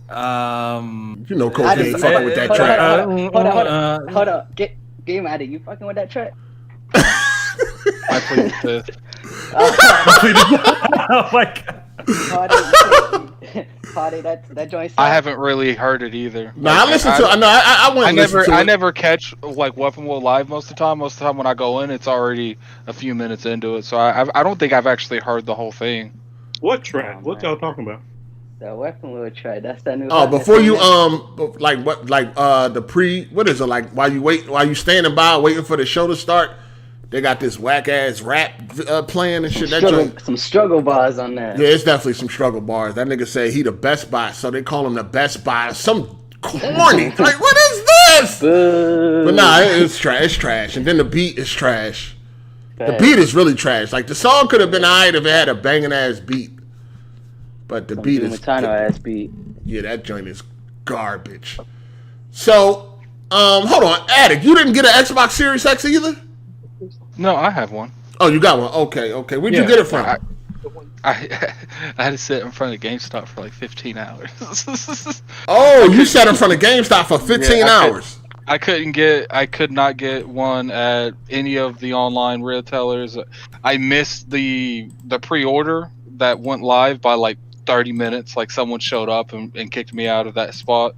You know Kofi ain't fucking with that track. Hold on. Game Addict, you fucking with that track? I plead the fifth. Oh my god. Hard8, that joint. I haven't really heard it either. No, I listened to. No, I went. I never catch like Weapon Wheel live most of the time. Most of the time when I go in, it's already a few minutes into it. So I don't think I've actually heard the whole thing. What track? What y'all talking about? The Weapon Wheel track. That's that new. Oh, before you the pre, what is it like? While you standing by waiting for the show to start, they got this whack ass rap playing and shit. Some struggle bars on that. Yeah, it's definitely some struggle bars. That nigga said he the best buy, so they call him the best buy. Some corny. Like, what is this? But nah, it's trash. It's trash. And then the beat is trash. The beat is really trash. Like, the song could have been alright if it had a banging ass beat. But the beat is ass beat. Yeah, that joint is garbage. So, hold on, Attic, you didn't get an Xbox Series X either? No, I have one. Oh, you got one. Okay. Where'd you get it from? I had to sit in front of GameStop for like 15 hours. Oh, you sat in front of GameStop for 15 hours. I could not get one at any of the online retailers. I missed the pre-order that went live by like 30 minutes. Like, someone showed up and kicked me out of that spot.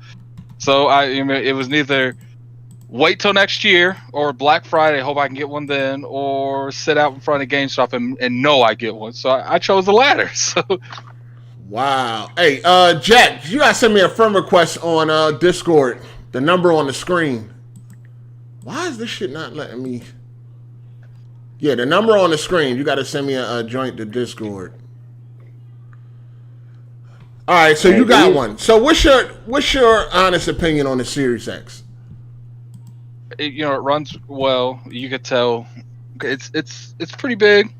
So it was neither wait till next year or Black Friday, hope I can get one then, or sit out in front of GameStop and know I get one. So I chose the latter. So wow. Hey, Jack, you gotta send me a friend request on Discord. The number on the screen. Why is this shit not letting me? Yeah, the number on the screen. You gotta send me a joint to Discord. All right, so you got one. So what's your honest opinion on the Series X? It runs well. You could tell it's pretty big.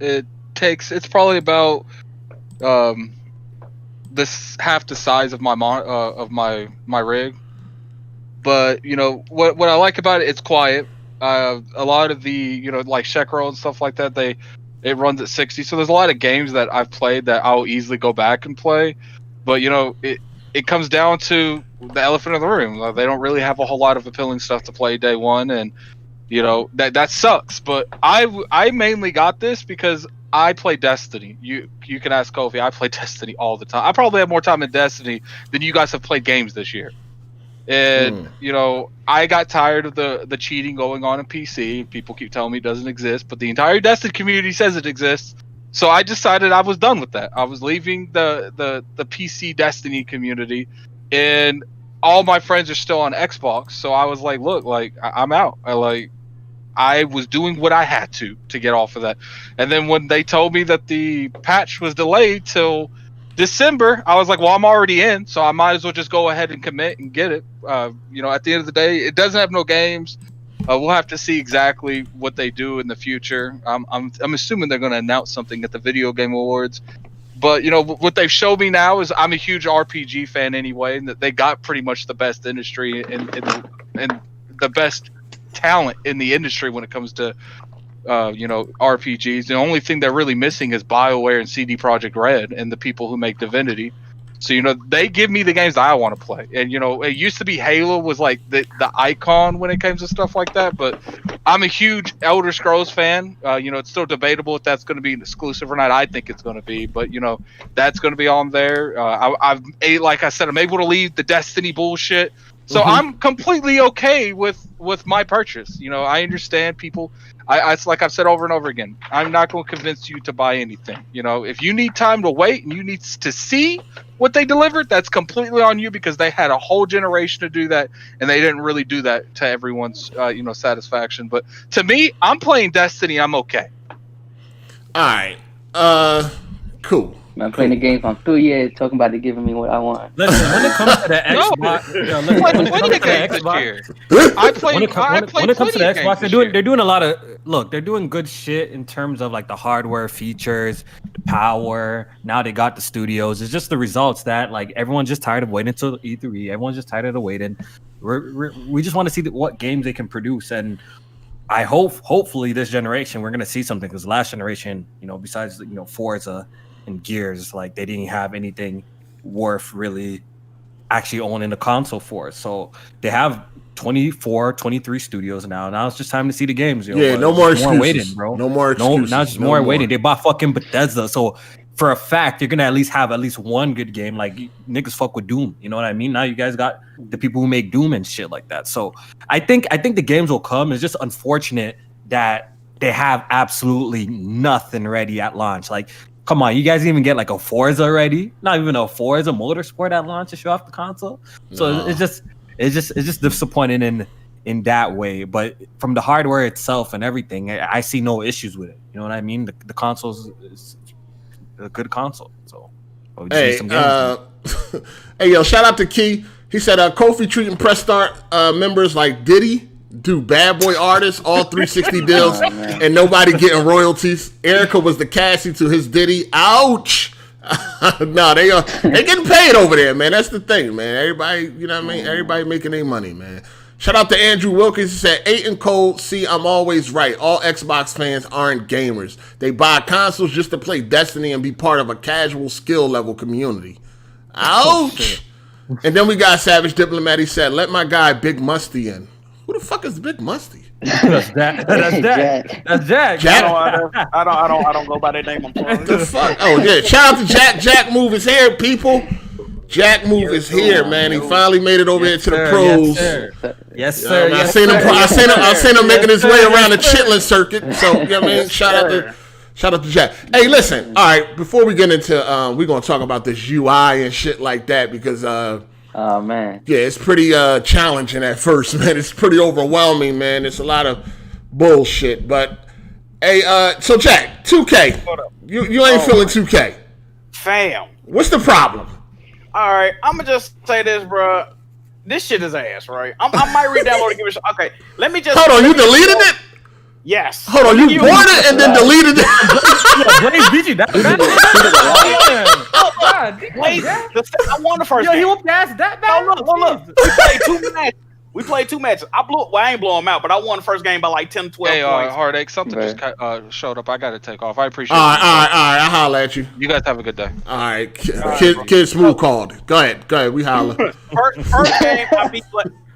It's probably about this half the size of my rig. But what I like about it, it's quiet. A lot of the like Sekiro and stuff like that, it runs at 60. So there's a lot of games that I've played that I'll easily go back and play. But it comes down to the elephant in the room. They don't really have a whole lot of appealing stuff to play day one, and that sucks. But I mainly got this because I play Destiny. You can ask Kofi. I play Destiny all the time. I probably have more time in Destiny than you guys have played games this year. And I got tired of the cheating going on in PC. People keep telling me it doesn't exist, but the entire Destiny community says it exists. So I decided I was done with that. I was leaving the PC Destiny community, and all my friends are still on Xbox. So I was like, look, like I'm out. I was doing what I had to get off of that. And then when they told me that the patch was delayed till December, I was like, well, I'm already in, so I might as well just go ahead and commit and get it. At the end of the day, it doesn't have no games. We'll have to see exactly what they do in the future. I'm assuming they're going to announce something at the Video Game Awards. But what they've showed me now is I'm a huge RPG fan anyway, and that they got pretty much the best industry and the best talent in the industry when it comes to RPGs. The only thing they're really missing is BioWare and CD Projekt Red and the people who make Divinity. So they give me the games that I want to play. And it used to be Halo was like the icon when it comes to stuff like that, but I'm a huge Elder Scrolls fan. It's still debatable if that's going to be an exclusive or not. I think it's going to be, but that's going to be on there. Like I said, I'm able to leave the Destiny bullshit. So I'm completely okay with my purchase. I understand people. It's like I've said over and over again. I'm not going to convince you to buy anything. If you need time to wait and you need to see what they delivered, that's completely on you, because they had a whole generation to do that, and they didn't really do that to everyone's satisfaction. But to me, I'm playing Destiny. I'm okay. All right. Cool. I'm playing the game for 2 years, talking about it giving me what I want. Listen, when it comes to the Xbox, when it comes to the Xbox, they're doing a lot of they're doing good shit in terms of like the hardware features, the power. Now they got the studios. It's just the results that like everyone's just tired of waiting until E3. Everyone's just tired of waiting. We just want to see what games they can produce, and I hopefully this generation we're gonna see something, because last generation, besides Forza and Gears, like they didn't have anything worth really actually owning the console for. So they have 24, 23 studios now. Now it's just time to see the games. Yo. Yeah, no more excuses. Waiting, bro. No more excuses. Now it's just more waiting. They bought fucking Bethesda, so for a fact you're gonna at least have one good game. Like niggas fuck with Doom. You know what I mean? Now you guys got the people who make Doom and shit like that. So I think the games will come. It's just unfortunate that they have absolutely nothing ready at launch. Like, come on, you guys didn't even get like a Forza ready? Not even a Forza Motorsport at launch to show off the console. So it's just disappointing in that way. But from the hardware itself and everything, I see no issues with it. You know what I mean? The console is a good console. So we just need some games. Hey, yo, shout out to Key. He said Kofi treating Press Start members like Diddy do Bad Boy artists, all 360 deals, and nobody getting royalties. Erica was the Cassie to his Diddy. Ouch. No, they getting paid over there, man. That's the thing, man. Everybody, you know what I mean? Everybody making their money, man. Shout out to Andrew Wilkins. He said, 8 and cold. See, I'm always right. All Xbox fans aren't gamers. They buy consoles just to play Destiny and be part of a casual skill level community. Ouch. And then we got Savage Diplomat. He said, let my guy Big Musty in. Who the fuck is Big Musty? That's Jack. That's Jack. Jack. I don't go by that name. I'm sorry. The fuck? Oh yeah! Shout out to Jack. Jack Move is here, people. Jack Move is here, man. He finally made it over here to the pros. Yes, sir. I seen him making his way around the Chitlin circuit. So you know what I mean? Shout out to Jack. Hey, listen. All right, before we get into, we're gonna talk about this UI and shit like that because oh man. yeah, it's pretty challenging at first, man. It's pretty overwhelming, man. It's a lot of bullshit. But hey, so Jack, 2K. You ain't feeling 2K. Fam. What's the problem? All right, I'm gonna just say this, bro. This shit is ass, right? I might re-download and give it a shot. Okay, let me just. Hold on, you deleted it? Yes. Hold on, you bought it and then deleted it? I won the first game. He will pass that back. Look. We played two matches. I ain't blow them out, but I won the first game by like 10, 12 Hey, points. Heartache, something just showed up. I got to take off. I appreciate All it. right. I'll holler at you. You guys have a good day. All right. Kid Smooth called. Go ahead. We holler.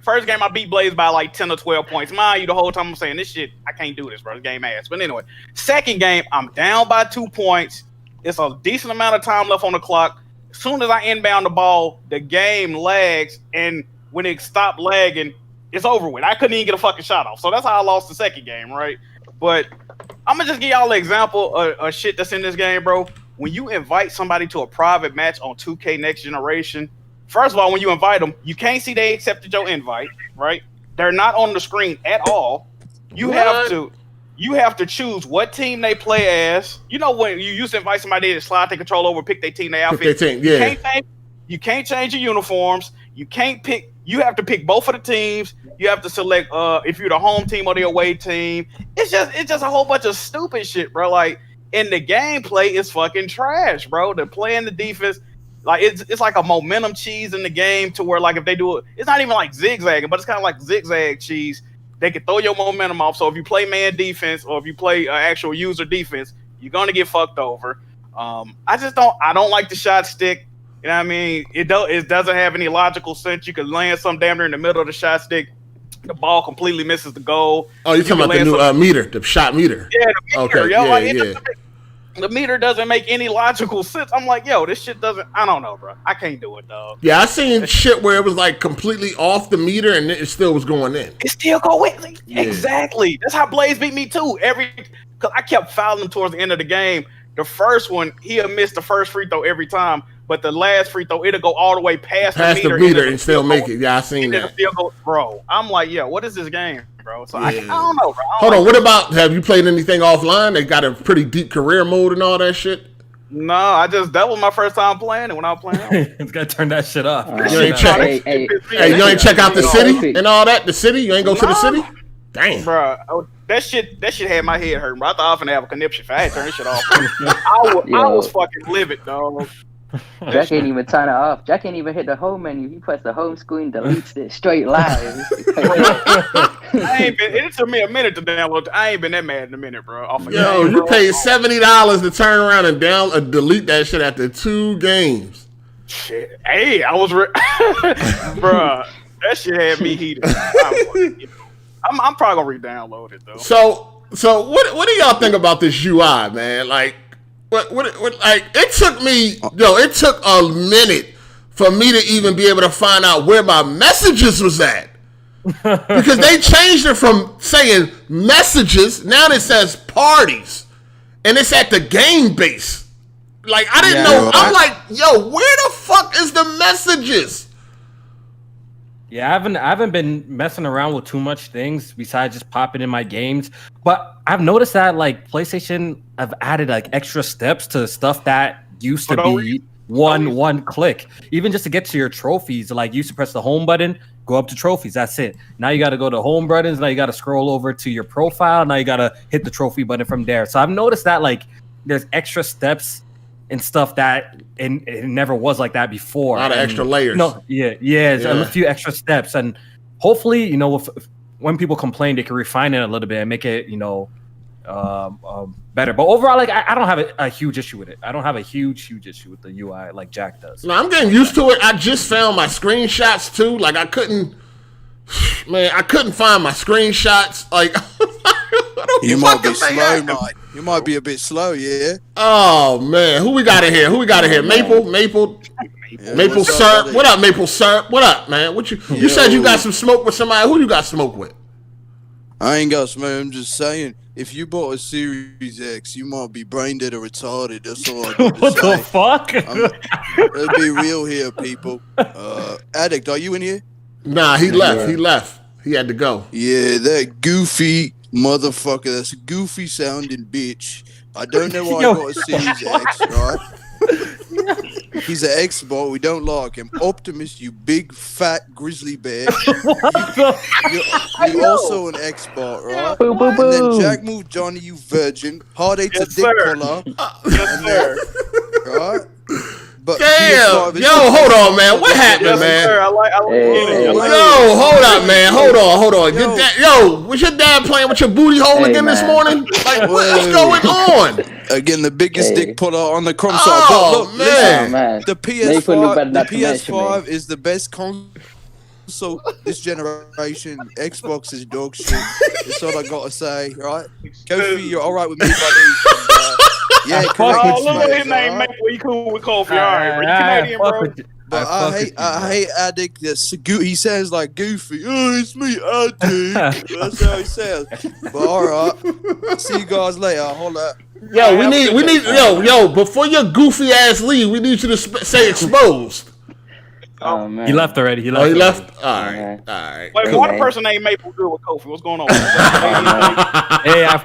First game I beat Blaze by like 10 or 12 points. Mind you, the whole time I'm saying this shit, I can't do this, bro. This game ass. But anyway, second game, I'm down by 2 points. It's a decent amount of time left on the clock. As soon as I inbound the ball, the game lags, and when it stopped lagging, it's over with. I couldn't even get a fucking shot off. So that's how I lost the second game, right? But I'm gonna just give y'all an example of shit that's in this game, bro. When you invite somebody to a private match on 2K Next Generation, first of all, when you invite them, you can't see they accepted your invite, right? They're not on the screen at all. You have to choose what team they play as. You know when you used to invite somebody to slide their control over, pick their team, their outfit. You can't change your uniforms. You have to pick both of the teams. You have to select if you're the home team or the away team. It's just a whole bunch of stupid shit, bro. Like, in the gameplay, it's fucking trash, bro. The play and the defense, like it's like a momentum cheese in the game to where like if they do it, it's not even like zigzagging, but it's kind of like zigzag cheese. They can throw your momentum off. So if you play man defense or if you play actual user defense, you're gonna get fucked over. I don't like the shot stick. You know what I mean? It doesn't have any logical sense. You can land some damn near in the middle of the shot stick. The ball completely misses the goal. Oh, you're talking about the new meter, the shot meter. Yeah, the meter. Okay, Yo, yeah. The meter doesn't make any logical sense. I'm like, yo, this shit doesn't. I don't know, bro. I can't do it, dog. Yeah, I seen shit where it was like completely off the meter and it still was going in. It still going. Exactly. That's how Blaze beat me too. Because I kept fouling him towards the end of the game. The first one, he'll miss the first free throw every time, but the last free throw, it'll go all the way past the meter and still make it. Yeah, I seen that. Bro, I'm like, yeah, what is this game, bro? So I don't know, bro. Hold on, what about, have you played anything offline? They got a pretty deep career mode and all that shit? No, that was my first time playing it when I was playing. It's got to turn that shit off. You ain't check out the city and all that? The city? You ain't go to the city? Damn. Bro, that shit had my head hurting, bro. I thought I was gonna have a conniption if I had turned this shit off. I was fucking livid, dog. Jack ain't even turn it off. Jack ain't even hit the home menu. He pressed the home screen, deletes it straight live. It took me a minute to download. I ain't been that mad in a minute, bro. You paid $70 to turn around and delete that shit after 2 games. Shit. Hey, I was, bro. that shit had me heated. I'm probably gonna re-download it though. So what do y'all think about this UI, man? Like, what like it took a minute for me to even be able to find out where my messages was at. Because they changed it from saying messages, now it says parties. And it's at the game base. Like, I didn't know. I'm like, yo, where the fuck is the messages? Yeah, I haven't been messing around with too much things besides just popping in my games. But I've noticed that like PlayStation have added like extra steps to stuff that used to be one click. Even just to get to your trophies, like you used to press the home button, go up to trophies. That's it. Now you got to go to home buttons. Now you got to scroll over to your profile. Now you got to hit the trophy button from there. So I've noticed that like there's extra steps and stuff that it never was like that before. A lot of extra layers. A few extra steps, and hopefully, you know, when people complain, they can refine it a little bit and make it, you know, better. But overall, like I don't have a huge issue with it. I don't have a huge issue with the UI like Jack does. No, I'm getting used to it. I just found my screenshots too. Like I couldn't find my screenshots. Like you might be slow, mate. You might be a bit slow, yeah. Oh man, who we got in here? Maple Syrup. What up, Maple Syrup? What up, man? What you said you got some smoke with somebody? Who you got smoke with? I ain't got smoke. I'm just saying, if you bought a Series X, you might be brain dead or retarded. That's all I got to what say. the fuck? Let's be real here, people. Addict, are you in here? Nah, he left. He left. He had to go. Yeah, that goofy motherfucker. That's a goofy sounding bitch. I don't know why I got a Series X, right? He's an Xbot. We don't like him. Optimus, you big fat grizzly bear. You're also an Xbot, right? Boo, boo, boo. And then Jack Move Johnny, you virgin. Hard8 a dick collar. Yes, sir. Right? But damn, yo, hold on, man. What happened, man? Sir, I like yo, hold up, man. Hold on. Was your dad playing with your booty hole again this morning? Like, what's going on? Again, the biggest dick puller on the crumb side. Oh, but look, man. listen, the PS5 is the best console this generation. Xbox is dog shit. That's all I gotta say, right? Kofi, you're all right with me, buddy. Yeah, correct. Look at his name, Maple. You cool with Kofi? All right, bro. You Canadian, bro. But I hate Addict. He sounds like Goofy. Oh, it's me, Addict. That's how he sounds. But all right, see you guys later. Hold up. Yo, we need, before your goofy ass leave, we need you to say exposed. Oh man, he left already. He left. All right. Wait, one person ain't Maple good with Kofi. What's going on? Hey, I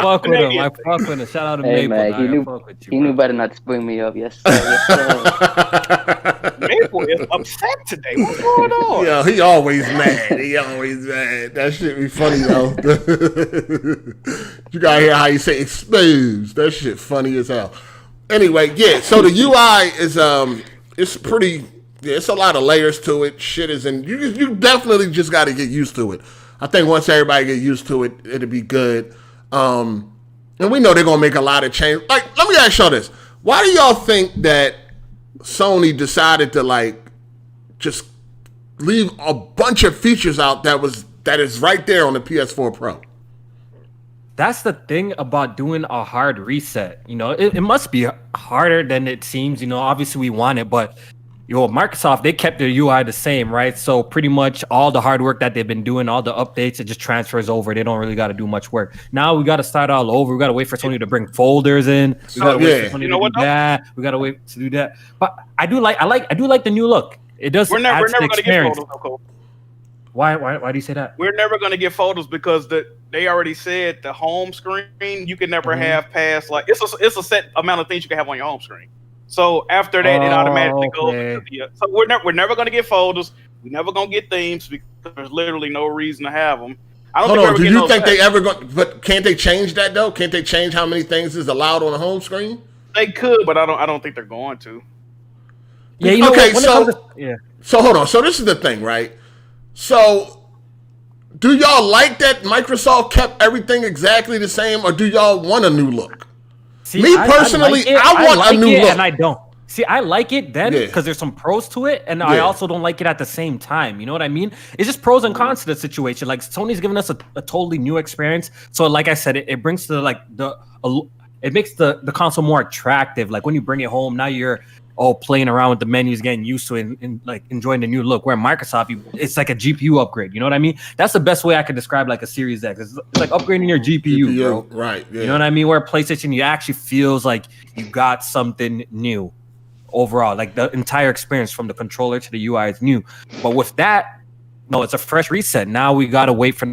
fuck with him. I fuck with him. Shout out to Maple. Man, he knew better not to bring me up. Yes, sir. Maple is upset today. What's going on? Yo, he always mad. That shit be funny though. You gotta hear how you say exposed. That shit funny as hell. Anyway, yeah. So the UI is it's pretty. Yeah, it's a lot of layers to it. Shit is in. You definitely just got to get used to it. I think once everybody get used to it, it'll be good. And we know they're gonna make a lot of change. Like, let me ask y'all this: why do y'all think that Sony decided to like just leave a bunch of features out that is right there on the PS4 Pro? That's the thing about doing a hard reset. You know, it must be harder than it seems. You know, obviously we want it, but Microsoft, they kept their UI the same, right? So pretty much all the hard work that they've been doing, all the updates, it just transfers over. They don't really got to do much work. Now we got to start all over. We got to wait for Sony to bring folders in. We got to wait for Sony to do that. We got to wait to do that. But I do like the new look. It does. We're never going to get photos. Why do you say that? We're never going to get photos because they already said the home screen you can never have past like it's a set amount of things you can have on your home screen. So after that, it automatically goes into the. So we're never going to get folders. We're never going to get themes because there's literally no reason to have them. I don't think. Do you think they ever go? But can't they change that though? Can't they change how many things is allowed on the home screen? They could, but I don't think they're going to. Yeah. You know, okay. So hold on. So this is the thing, right? So do y'all like that Microsoft kept everything exactly the same, or do y'all want a new look? See, me personally, I want a new look, and I don't. See, I like it then Yeah. because there's some pros to it, and I also don't like it at the same time. You know what I mean? It's just pros and cons to the situation. Like Sony's giving us a totally new experience. So, like I said, it brings to it makes the console more attractive. Like when you bring it home, now you're playing around with the menus, getting used to it, and like enjoying the new look. Where Microsoft, it's like a GPU upgrade. You know what I mean? That's the best way I could describe like a Series X. It's like upgrading your GPU, bro. Right. Yeah. You know what I mean? Where PlayStation, you actually feels like you got something new. Overall, like the entire experience from the controller to the UI is new. But with that, no, it's a fresh reset. Now we gotta wait for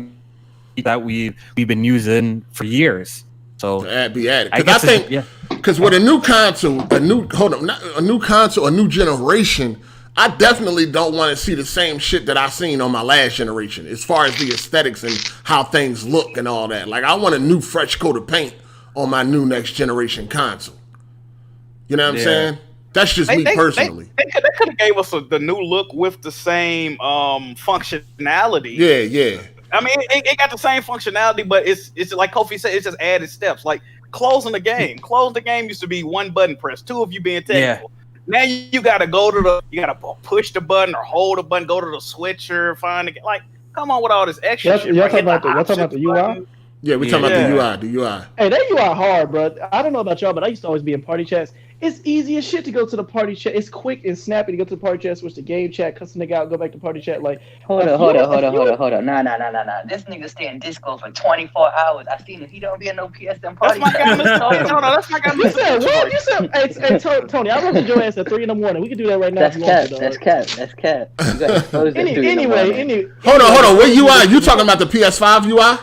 that we've been using for years. So be added. Because I think because with a new console, a new generation, I definitely don't want to see the same shit that I seen on my last generation as far as the aesthetics and how things look and all that. Like I want a new fresh coat of paint on my new next generation console. You know what I'm saying? That's just me personally. They could have gave us the new look with the same functionality. Yeah. I mean, it got the same functionality, but it's like Kofi said, it's just added steps. Like closing the game. Close the game used to be one button press, two of you being technical. Now you gotta push the button or hold the button, go to the switcher, find the like. Come on with all this extra shit. Y'all talking about the UI? Yeah, we're talking about the UI. Hey, that UI hard, bro. I don't know about y'all, but I used to always be in party chats. It's easy as shit to go to the party chat. It's quick and snappy to go to the party chat, switch to game chat, cuss the nigga out, go back to party chat. Like, hold up. Nah. This nigga stay in Discord for 24 hours. I seen him. He don't be in no PSM party. That's my guy, Mr. You said what? You said, hey, Tony, I roasted your ass at 3 a.m. We can do that right now. That's cap. Anyway. Hold on. What UI? You talking about the PS5 UI?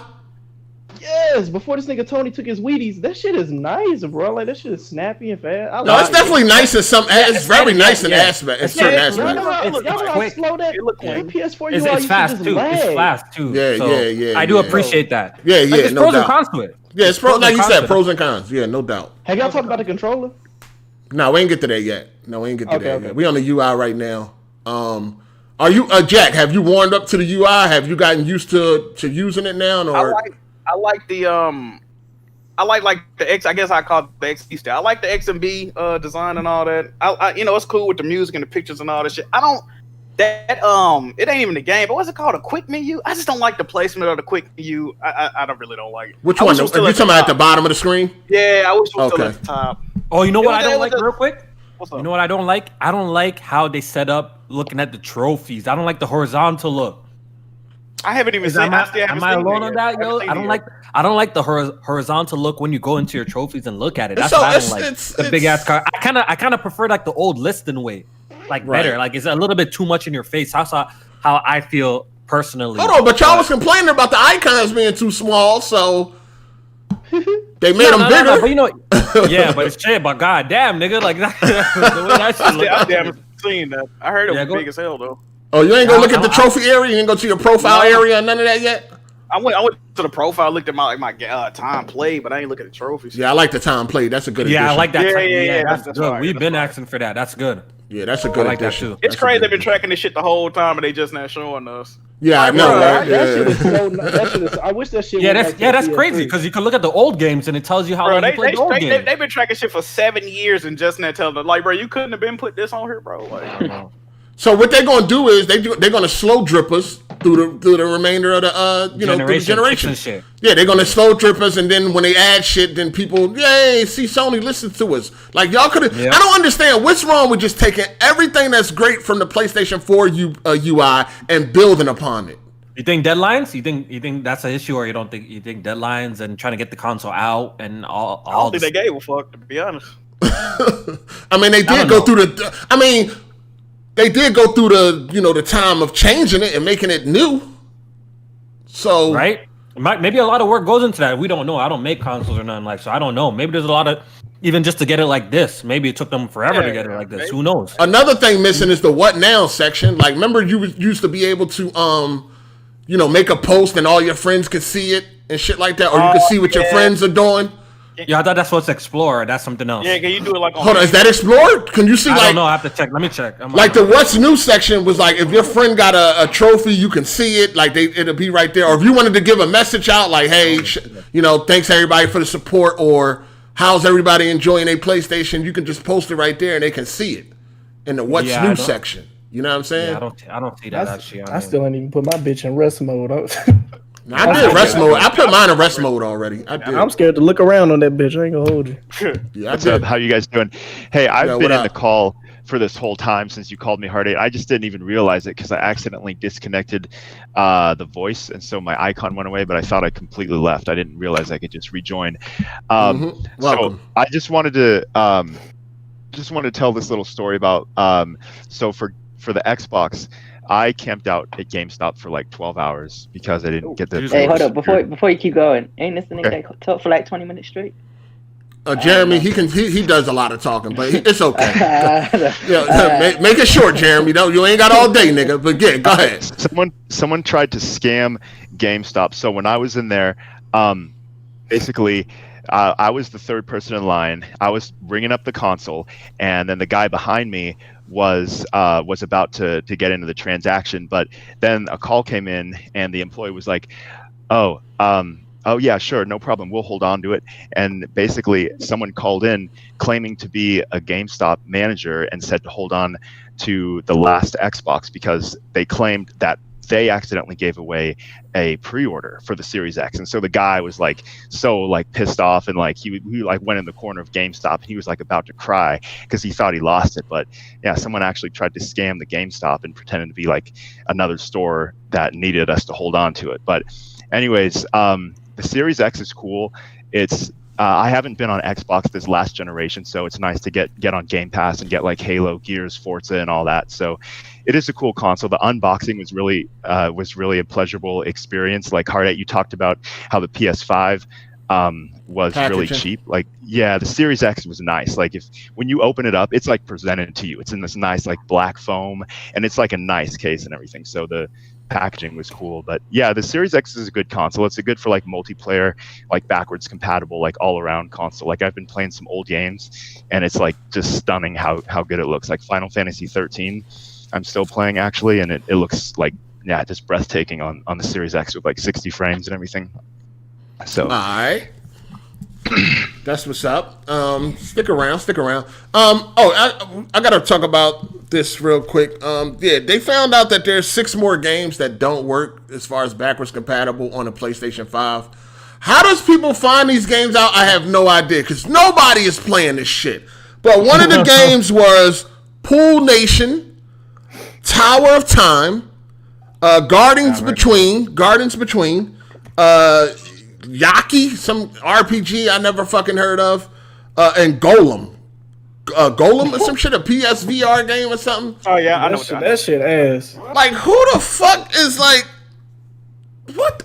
Yes, before this nigga Tony took his Wheaties, that shit is nice, bro. Like that shit is snappy and fast. It's definitely nice in some. It's very nice in aspect. It's certain aspects. It's slow that PS4 UI. It's fast too. It's fast too. Yeah. I do appreciate that. Yeah. There's No pros doubt. and cons to it. Yeah, it's like you said, pros and cons. Yeah, no doubt. Have y'all talked about the controller? No, we ain't get to that yet. Yet. We on the UI right now. Are you Jack? Have you warmed up to the UI? Have you gotten used to using it now? Or I like the I like the X. I guess I call it the XB style. I like the X and B design and all that. I it's cool with the music and the pictures and all that shit. It ain't even the game, but what's it called? A quick menu? I just don't like the placement of the quick menu. I don't like it. Which one? Are you talking about at the bottom of the screen? Yeah, I wish it was still at the top. Oh, you know what I don't like real quick? What's up? You know what I don't like? I don't like how they set up looking at the trophies. I don't like the horizontal look. I haven't even seen. Am I alone on that, yo? I don't like the horizontal look when you go into your trophies and look at it. That's what I don't like. The big ass card. I kind of prefer like the old listing way, better. Like it's a little bit too much in your face. That's how I feel personally. Hold on, but y'all was complaining about the icons being too small, so they made them bigger. No, but you know, yeah, but it's shit. But goddamn, nigga, like that. The way that shit look. I haven't seen that. I heard it was big as hell though. Oh, you ain't gonna look at the trophy area? You ain't go to your profile area and none of that yet? I went to the profile, looked at my time played, but I ain't look at the trophies. Yeah, I like the time played. That's a good addition. Yeah, I like that. Yeah, that's good. Right. We've been asking for that. That's good. Yeah, that's a good addition. It's crazy they've been tracking this shit the whole time and they just not showing us. Yeah, I know. Right? That shit is I wish that shit. That's crazy because you can look at the old games and it tells you how long you played the old games. They've been tracking shit for 7 years and just not telling us, like, bro, you couldn't have been put this on here, bro. Like, so what they're gonna do is they're gonna slow drip us through the remainder of the generation. Shit. Yeah, they're gonna slow drip us, and then when they add shit, then people, yay, see Sony listen to us. Like y'all could have. I don't understand what's wrong with just taking everything that's great from the PlayStation 4 UI and building upon it. You think deadlines? You think that's an issue, or you think deadlines and trying to get the console out and all? I don't think they gave a fuck, to be honest. I mean, they did go through the. They did go through the time of changing it and making it new. So right, maybe a lot of work goes into that. We don't know. I don't make consoles or nothing so I don't know. Maybe there's a lot of even just to get it like this. Maybe it took them forever to get it like this. Maybe. Who knows? Another thing missing is the what now section. Like, remember you used to be able to make a post and all your friends could see it and shit like that, or you could see what your friends are doing. Yeah, I thought that's what's Explorer. That's something else. Yeah, can you do it like on... Hold on, is that Explorer? Can you see, I don't know. I have to check. Let me check. Like the What's New section was like, if your friend got a trophy, you can see it. Like, it'll be right there. Or if you wanted to give a message out, like, hey, thanks everybody for the support, or how's everybody enjoying their PlayStation, you can just post it right there and they can see it in the what's new section. You know what I'm saying? Yeah, I don't see that actually. I still ain't even put my bitch in rest mode. I did rest mode. I put mine in rest mode already. I did. I'm scared to look around on that bitch. I ain't gonna hold you. Yeah, What's up? How you guys doing? Hey, I've been in the call for this whole time since you called me Hard8. I just didn't even realize it because I accidentally disconnected the voice, and so my icon went away. But I thought I completely left. I didn't realize I could just rejoin. So I just wanted to tell this little story about so for the Xbox. I camped out at GameStop for like 12 hours because I didn't get the. Hey, hold up! Before you keep going, ain't this the nigga that talked for like 20 minutes straight? Jeremy, he does a lot of talking, but it's okay. Make it short, Jeremy. You ain't got all day, nigga. But go ahead. Someone tried to scam GameStop. So when I was in there, basically. I was the third person in line. I was ringing up the console, and then the guy behind me was about to get into the transaction. But then a call came in, and the employee was like, "Oh yeah, sure, no problem. We'll hold on to it." And basically, someone called in claiming to be a GameStop manager and said to hold on to the last Xbox because they claimed that they accidentally gave away a pre-order for the Series X. And so the guy was like so like pissed off, and like he like went in the corner of GameStop and he was like about to cry because he thought he lost it. But yeah, someone actually tried to scam the GameStop and pretended to be like another store that needed us to hold on to it. But anyways, the Series X is cool. It's I haven't been on Xbox this last generation, so it's nice to get on Game Pass and get like Halo, Gears, Forza, and all that. So it is a cool console. The unboxing was really a pleasurable experience. Like Hard8, you talked about how the PS5 was really cheap. Like, yeah, the Series X was nice. Like when you open it up, it's like presented to you. It's in this nice like black foam, and it's like a nice case and everything. So the packaging was cool. But yeah, the Series X is a good console. It's a good for like multiplayer, like backwards compatible, like all around console. Like I've been playing some old games, and it's like just stunning how good it looks. Like Final Fantasy 13 I'm still playing actually, and it looks like just breathtaking on the Series X with like 60 frames and everything. So all right. That's what's up. Stick around. I gotta talk about this real quick. Yeah, they found out that there's 6 more games that don't work as far as backwards compatible on the PlayStation 5. How does people find these games out? I have no idea, because nobody is playing this shit. But one of the games was Pool Nation, Tower of Time, Gardens Between, Yaki, some RPG I never fucking heard of, and Golem. Golem or some shit, a PSVR game or something. Oh yeah, I know that shit ass. Like, who the fuck is like, what?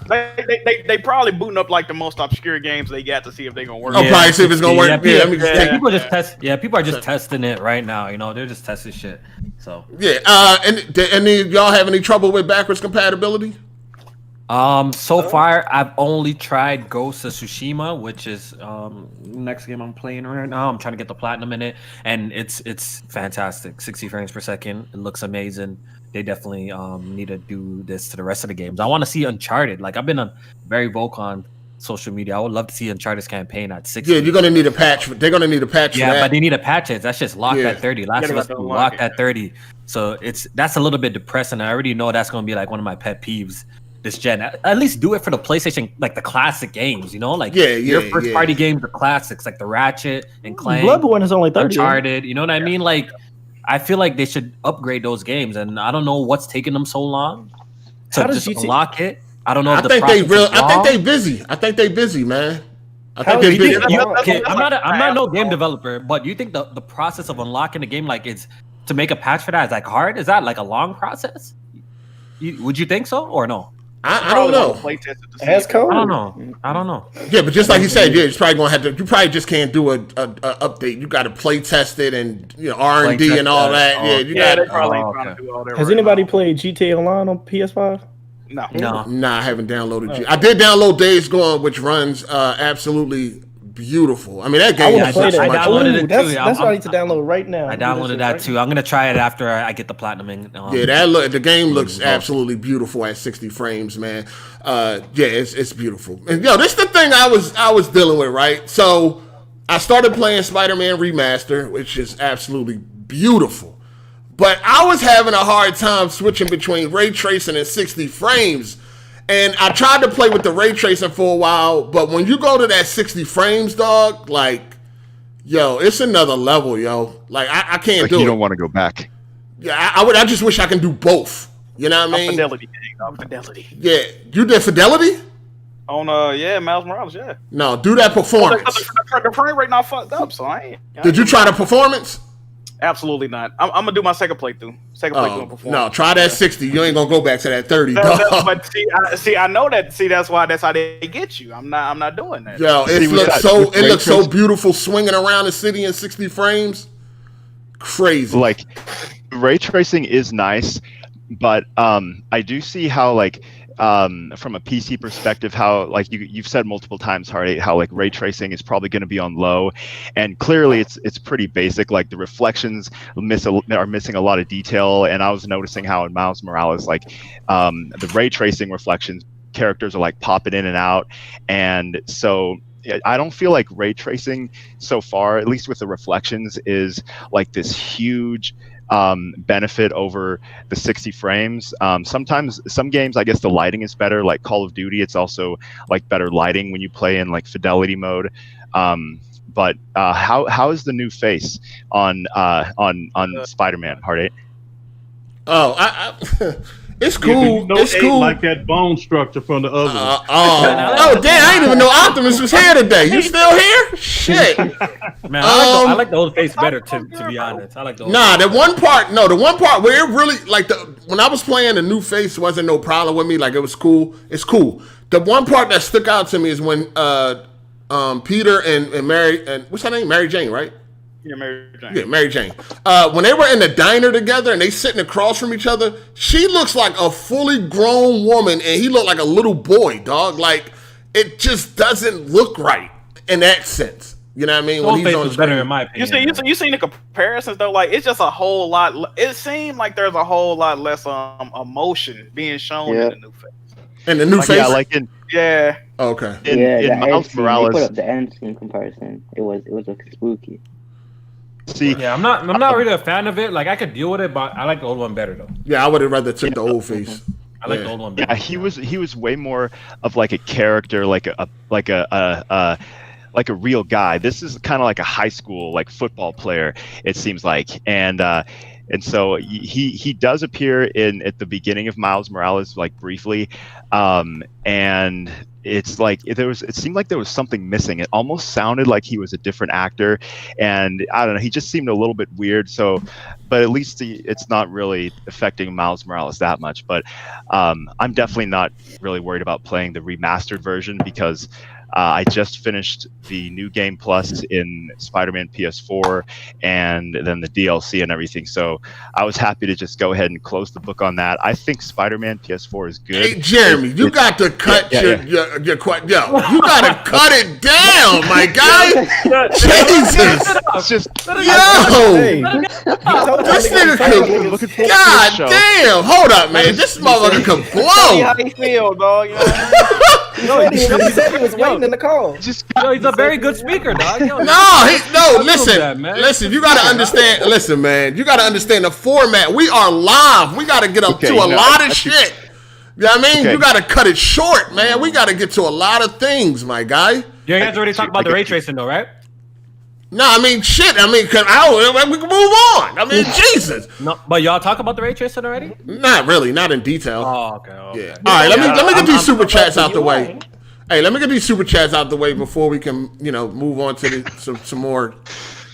They probably booting up like the most obscure games they got to see if they're gonna work. Oh, probably see if it's gonna work. People are just testing it right now. You know, they're just testing shit. So yeah. And y'all have any trouble with backwards compatibility? So far I've only tried Ghost of Tsushima, which is next game I'm playing right now. I'm trying to get the platinum in it, and it's fantastic. 60 frames per second. It looks amazing. They definitely need to do this to the rest of the games. I want to see Uncharted. Like, I've been very vocal on social media. I would love to see Uncharted's campaign at 60. Yeah, you're gonna need a patch. They're gonna need a patch. Yeah, but they need a patch. That's just locked at 30. Last of Us locked at 30. So that's a little bit depressing. I already know that's gonna be like one of my pet peeves this gen. At least do it for the PlayStation, like the classic games, you know, like your first party games, the classics, like the Ratchet and Clank. Bloodborne is only 30. Uncharted, you know what I mean? Like, I feel like they should upgrade those games, and I don't know what's taking them so long to just unlock it. I don't know. I think they busy. I think they busy, man. I think they busy. I'm not no game developer, but you think the process of unlocking the game, like, it's to make a patch for that is like hard? Is that like a long process? Would you think so or no? I don't know. Ask code? I don't know. Yeah, but just like you said, it's probably gonna have to. You probably just can't do a update. You got to play test it and R&D and all that. They probably trying to do all that. Has anybody played GTA Online on PS5? No. I haven't downloaded it. I did download Days Gone, which runs absolutely beautiful. I mean, that game. I downloaded it too. That's what I need to download right now. I downloaded that too. I'm gonna try it after I get the platinum in. The game looks absolutely beautiful at 60 frames, man. It's beautiful. And this is the thing I was dealing with, right? So I started playing Spider-Man Remaster, which is absolutely beautiful. But I was having a hard time switching between ray tracing and 60 frames. And I tried to play with the ray tracing for a while, but when you go to that 60 frames, dog, like, yo, it's another level, yo. Like, I can't like do it. You don't want to go back. Yeah, I just wish I can do both. You know what I mean? Fidelity, gang, Fidelity. Yeah, you did Fidelity? On Miles Morales, yeah. No, do that performance. The frame rate not fucked up, so I ain't. Did you try the performance? Absolutely not. I'm gonna do my second playthrough. Performance. No, try that 60. You ain't gonna go back to that 30. But I know that. See, that's how they get you. I'm not doing that. Yo, it looks so beautiful swinging around the city in 60 frames. Crazy. Like, ray tracing is nice, but I do see how, like, from a PC perspective, how, like, you've said multiple times, Hard8, how, like, ray tracing is probably going to be on low, and clearly it's pretty basic. Like, the reflections are missing a lot of detail, and I was noticing how in Miles Morales, like, the ray tracing reflections, characters are like popping in and out, and so I don't feel like ray tracing so far, at least with the reflections, is like this huge benefit over the 60 frames. Sometimes some games, I guess the lighting is better, like Call of Duty. It's also like better lighting when you play in like fidelity mode. But how is the new face on Spider-Man Hard8? Oh, it's cool. It's cool. Like that bone structure from the other one. Oh, damn! I didn't even know Optimus was here today. You still here? Shit. Man, I like the old face better. To be honest, I like the old face. The one part where it really, like, when I was playing, the new face wasn't no problem with me. Like, it was cool. It's cool. The one part that stuck out to me is when Peter and Mary, and what's her name? Mary Jane, right? Yeah, Mary Jane. Yeah, Mary Jane. When they were in the diner together and they sitting across from each other, she looks like a fully grown woman and he looked like a little boy, dog. Like, it just doesn't look right in that sense. You know what I mean? When he's on the better in my opinion. You seen the comparisons though? Like, it's just a whole lot. It seemed like there's a whole lot less emotion being shown in the new face. In the new face? Yeah, like in. Yeah. Okay. In Miles Morales. They put up the end scene comparison. It was looking spooky. See, yeah, I'm not really a fan of it. Like, I could deal with it, but I like the old one better though. Yeah, I would have rather took the old face. I like the old one better. Yeah, he was way more of like a character, like a real guy. This is kind of like a high school like football player, it seems like, and so he does appear at the beginning of Miles Morales, like briefly, and it's like it seemed like there was something missing. It almost sounded like he was a different actor, and I don't know, he just seemed a little bit weird. So, but at least it's not really affecting Miles Morales that much. But I'm definitely not really worried about playing the remastered version because I just finished the new game plus in Spider-Man PS4 and then the DLC and everything. So I was happy to just go ahead and close the book on that. I think Spider-Man PS4 is good. Hey, Jeremy, you got to cut your you got to cut it down, my guy. Jesus. It's just, this nigga could, God damn. Hold up, man. This motherfucker could blow. How you feel, dog? He said he was waiting in the call. He's a very good speaker, dog. Listen, you gotta understand. Listen, man, you gotta understand the format. We are live. We gotta get up to a lot of shit. You know what I mean? You gotta cut it short, man. We gotta get to a lot of things, my guy. You guys already talked about the ray tracing, though, right? No, I mean, shit. I mean, we can move on. I mean, Jesus. No, but y'all talk about the ray tracing already? Not really, not in detail. Oh, okay. Yeah. All right, let me get these super chats out the way. Hey, let me get these super chats out the way before we can, move on to some more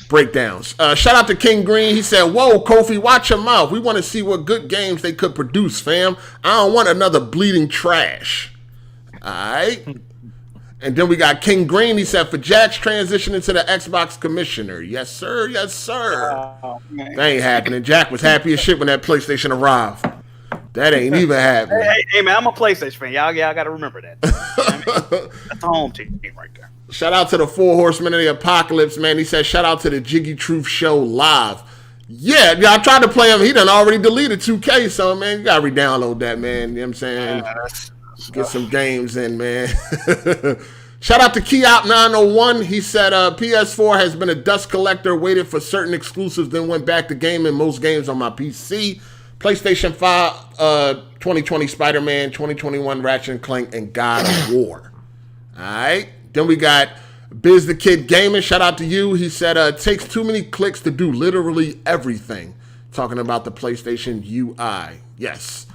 breakdowns. Shout out to King Green. He said, "Whoa, Kofi, watch your mouth. We want to see what good games they could produce, fam. I don't want another bleeding trash." All right. And then we got King Green. He said, "For Jack's transition into the Xbox commissioner." Yes, sir. Yes, sir. Oh, that ain't happening. Jack was happy as shit when that PlayStation arrived. That ain't even happening. Hey, man, I'm a PlayStation fan. Y'all got to remember that. That's the home team right there. Shout out to the 4 Horsemen of the Apocalypse, man. He said, shout out to the Jiggy Truth Show live. Yeah, I tried to play him. He done already deleted 2K, so, man, you got to re-download that, man. You know what I'm saying? Get some games in, man. Shout out to Keyop901. He said PS4 has been a dust collector, waited for certain exclusives, then went back to gaming most games on my PC. PlayStation 5, 2020 Spider-Man, 2021 Ratchet & Clank, and God of War. All right. Then we got Biz the Kid Gaming. Shout out to you. He said it takes too many clicks to do literally everything. Talking about the PlayStation UI. Yes.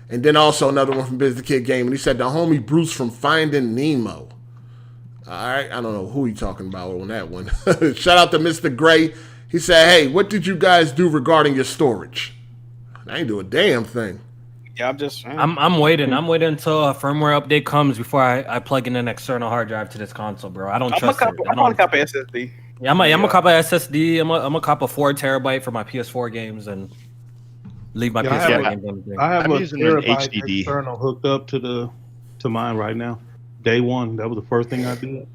And then also another one from Biz the Kid Gaming. He said the homie Bruce from Finding Nemo. All right. I don't know who he talking about on that one. Shout out to Mr. Gray. He said, hey, what did you guys do regarding your storage? I ain't do a damn thing. Yeah, I'm waiting. I'm waiting until a firmware update comes before I plug in an external hard drive to this console, bro. I don't trust it. I'm on a copy SSD. Yeah, I'm a copy SSD. I'm a copy 4 terabyte for my PS4 games and leave my PS4 games. I have I'm a using an terabyte HDD. external hooked up to mine right now. Day one, that was the first thing I did.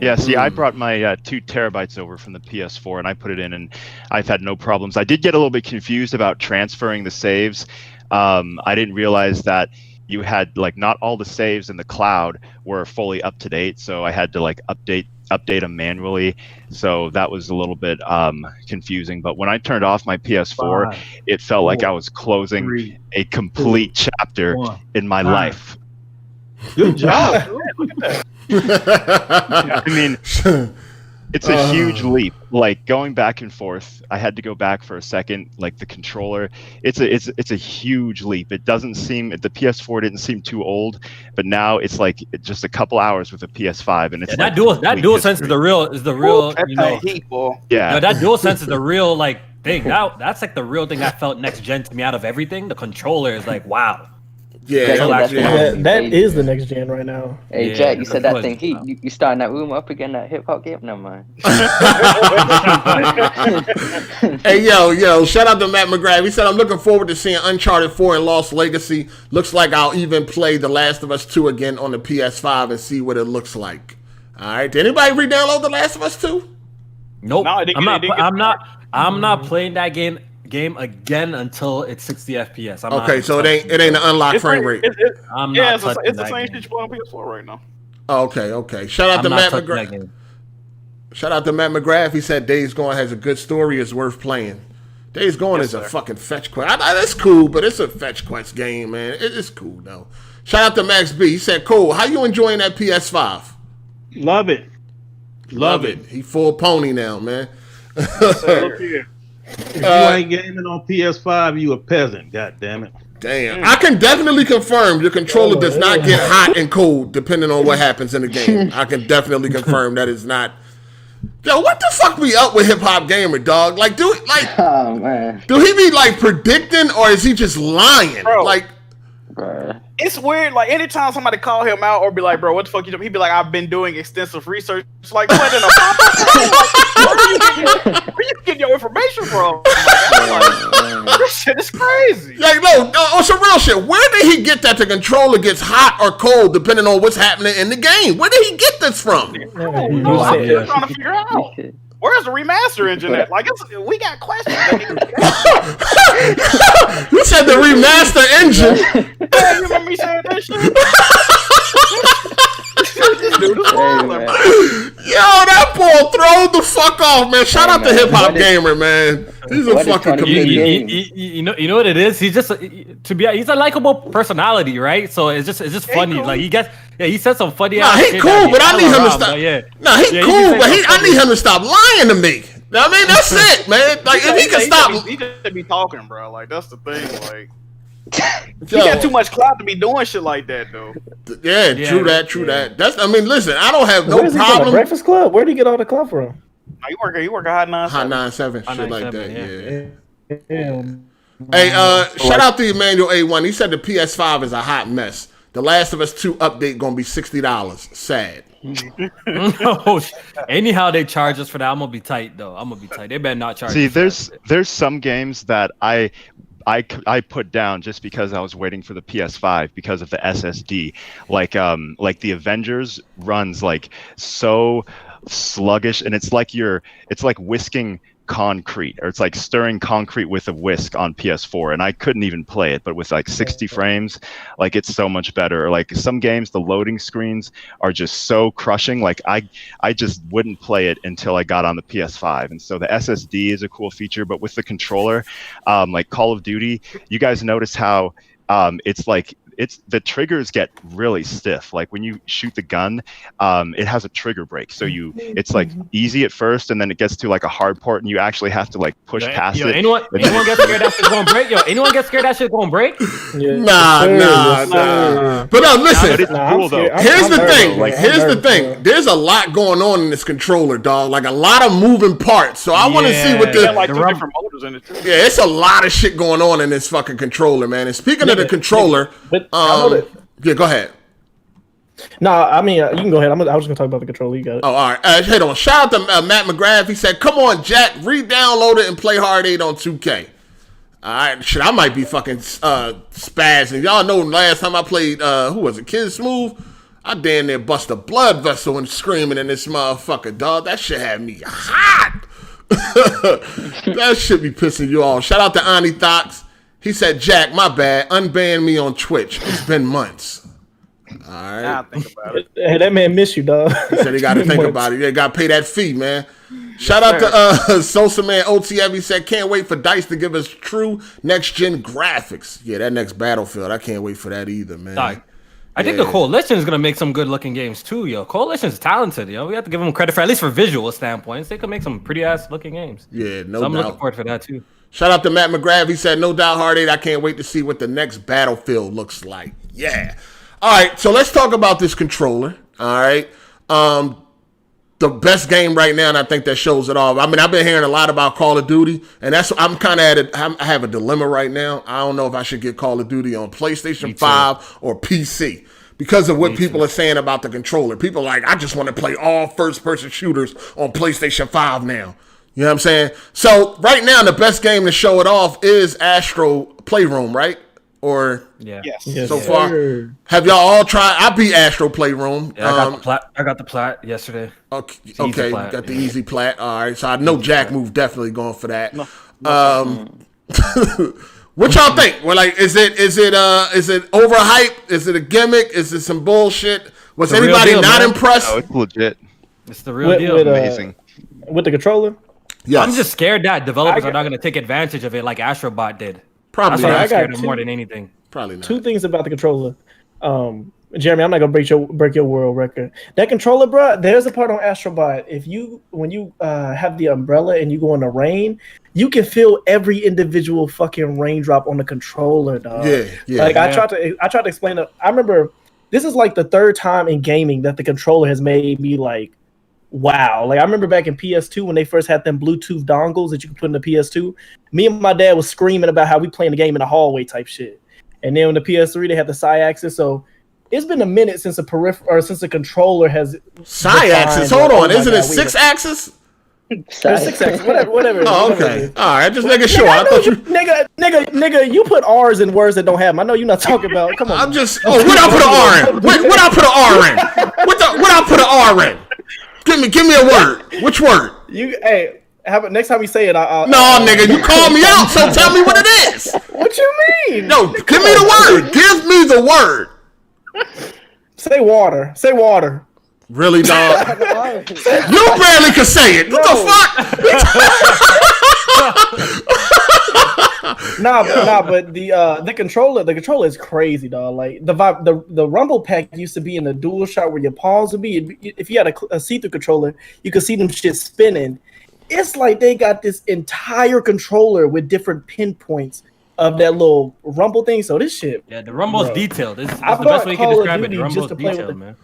Yeah, see, I brought my 2 terabytes over from the PS4 and I put it in, and I've had no problems. I did get a little bit confused about transferring the saves. I didn't realize that you had not all the saves in the cloud were fully up to date, so I had to update them manually. So that was a little bit confusing. But when I turned off my PS4, it felt like I was closing a complete chapter in my life. Good job. Look at that. I mean, it's a huge leap. Going back and forth, I had to go back for a second. The controller, it's a huge leap. It doesn't seem the PS4 didn't seem too old, but now it's just a couple hours with a PS5, and it's that dual sense is the real heat, boy. Yeah, that dual sense is the real thing. That's the real thing that felt next gen to me out of everything. The controller is wow. Yeah, that is the next gen right now. Hey, Jack, you said that thing heat. You starting that room up again, that hip hop game? Never mind. Hey, yo, shout out to Matt McGrath. He said, I'm looking forward to seeing Uncharted 4 and Lost Legacy. Looks like I'll even play The Last of Us 2 again on the PS5 and see what it looks like. All right. Did anybody re-download The Last of Us 2? Nope. No, I'm not playing that game again until it's 60 FPS. So it ain't an unlocked frame rate. It's the same shit you play on PS4 right now. Okay. Shout out to Matt McGrath. Shout out to Matt McGrath. He said Days Gone has a good story. It's worth playing. Days Gone is a fucking fetch quest. That's cool, but it's a fetch quest game, man. It's cool though. Shout out to Max B. He said, "Cool. How you enjoying that PS5?" Love it. He full pony now, man. Look here. If you ain't gaming on PS5, you a peasant. God damn it. Damn. I can definitely confirm your controller does not get hot and cold depending on what happens in the game. I can definitely confirm that is not. Yo, what the fuck be up with Hip Hop Gamer, dog? Oh, man. Do he be predicting or is he just lying? Bro. It's weird. Anytime somebody call him out or be like, "Bro, what the fuck you doing?" He'd be like, "I've been doing extensive research." It's what in where you getting your information from? This shit is crazy. No, some real shit. Where did he get that the controller gets hot or cold depending on what's happening in the game? Where did he get this from? I'm just trying to figure out. Where's the remaster engine at? We got questions. You said the remaster engine. Yeah, you remember me saying that shit? Yo, that boy throw the fuck off, man. Shout out to Hip Hop Gamer, man. He's a fucking comedian. You know what it is? He's just he's a likable personality, right? So it's just funny. Cool. He said some funny. He cool, but I need him to stop. He cool, but I need him to stop lying to me. I mean, that's it, man. If he can stop, he just be talking, bro. That's the thing. He got too much clout to be doing shit like that, though. Yeah, true that. Listen, I don't have no problem. Breakfast Club? Where did he get all the clout from? You work at Hot 97, shit like that. Yeah. Hey, shout out to Emmanuel A1. He said the PS5 is a hot mess. The Last of Us 2 update gonna be $60. Sad. Anyhow, they charge us for that. I'm gonna be tight though. They better not charge. See, there's some games that I put down just because I was waiting for the PS5 because of the SSD. Like the Avengers runs so sluggish, and it's like whisking concrete, or it's like stirring concrete with a whisk on PS4, and I couldn't even play it. But with like 60 frames, like it's so much better. Like some games, the loading screens are just so crushing. Like I just wouldn't play it until I got on the PS5. And so the SSD is a cool feature, but with the controller, like Call of Duty, you guys notice how it's like the triggers get really stiff. Like when you shoot the gun, it has a trigger break. So it's like easy at first, and then it gets to like a hard part, and you actually have to like push past it. Anyone get scared that shit's gonna break? Yo, anyone get scared that shit's gonna break? Nah. But no, listen. But it's cool though. Here's the thing. There's a lot going on in this controller, dog. Like a lot of moving parts. So I want to see what the like 2 different motors in it too. Yeah, it's a lot of shit going on in this fucking controller, man. And speaking of the controller, yeah, go ahead. No, I mean, you can go ahead. I was just gonna talk about the controller. You got it. Oh, all right. Hold on. Shout out to Matt McGrath. He said, "Come on, Jack, re-download it and play Hard 8 on 2K." All right, shit, I might be fucking spazzing. Y'all know last time I played, who was it, Kid Smooth? I damn near bust a blood vessel and screaming in this motherfucker, dog. That shit had me hot. That shit be pissing you off. Shout out to Ani Thox. He said, "Jack, my bad. Unban me on Twitch. It's been months." All right. Now think about it. Hey, that man miss you, dog. He said he got to think about it. Yeah, got to pay that fee, man. Shout out to Sosa Man OTF. He said, "Can't wait for DICE to give us true next-gen graphics." Yeah, that next Battlefield. I can't wait for that either, man. I think the Coalition is gonna make some good-looking games too, yo. Coalition's talented, yo. We have to give them credit for at least for visual standpoints. They could make some pretty-ass looking games. Yeah, no so I'm doubt. looking forward for that too. Shout out to Matt McGrath. He said, "No doubt, Hard 8. I can't wait to see what the next Battlefield looks like." Yeah. All right, so let's talk about this controller. All right. The best game right now, and I think that shows it all. I mean, I've been hearing a lot about Call of Duty, and I'm kind of I have a dilemma right now. I don't know if I should get Call of Duty on PlayStation 5 or PC because of what people are saying about the controller. People are like, I just want to play all first-person shooters on PlayStation 5 now. You know what I'm saying? So right now, the best game to show it off is Astro Playroom, right? Or yes. So far, have y'all all tried? I beat Astro Playroom. Yeah, I got the plat yesterday. Okay, got the easy plat. All right, so I know Jack Move definitely going for that. What y'all think? Well, like, is it overhyped? Is it a gimmick? Is it some bullshit? Was anybody not impressed? No, it's legit. It's the real deal. Amazing. With the controller. Yes. I'm just scared that developers are not going to take advantage of it like Astrobot did. Probably. That's why I'm scared of more than anything. Probably not. 2 things about the controller. Jeremy, I'm not gonna break your world record. That controller, bro. There's a part on Astrobot. When you have the umbrella and you go in the rain, you can feel every individual fucking raindrop on the controller, dog. Yeah. Like I tried to explain it. I remember this is like the 3rd time in gaming that the controller has made me like, wow. Like I remember back in PS2 when they first had them Bluetooth dongles that you could put in the PS2. Me and my dad was screaming about how we playing the game in the hallway type shit. And then when the PS3 they had the Sci-Axis, so it's been a minute since since the controller has Sci-Axis. Hold on, isn't it 6-axis? 6-axis, whatever. Oh, okay. All right, just making sure. I thought you, nigga, you put R's in words that don't have them. I know you're not talking about. Come on. I'm just. Oh, what I put an R in? What I put an R in? What I put an R in? Give me a word. Which word? Next time you say it, I'll nigga, you call me out, so tell me what it is. What you mean? No, give me the word. Give me the word. Say water. Say water. Really, dog? You barely could say it. What the fuck? Nah, but the controller is crazy, dog. Like the rumble pack used to be in the dual shot where your palms would be. If you had a see-through controller, you could see them shit spinning. It's like they got this entire controller with different pinpoints of that little rumble thing. So this shit. Yeah, the rumble's detailed. This is the best way you can describe it. The rumble's detailed, man.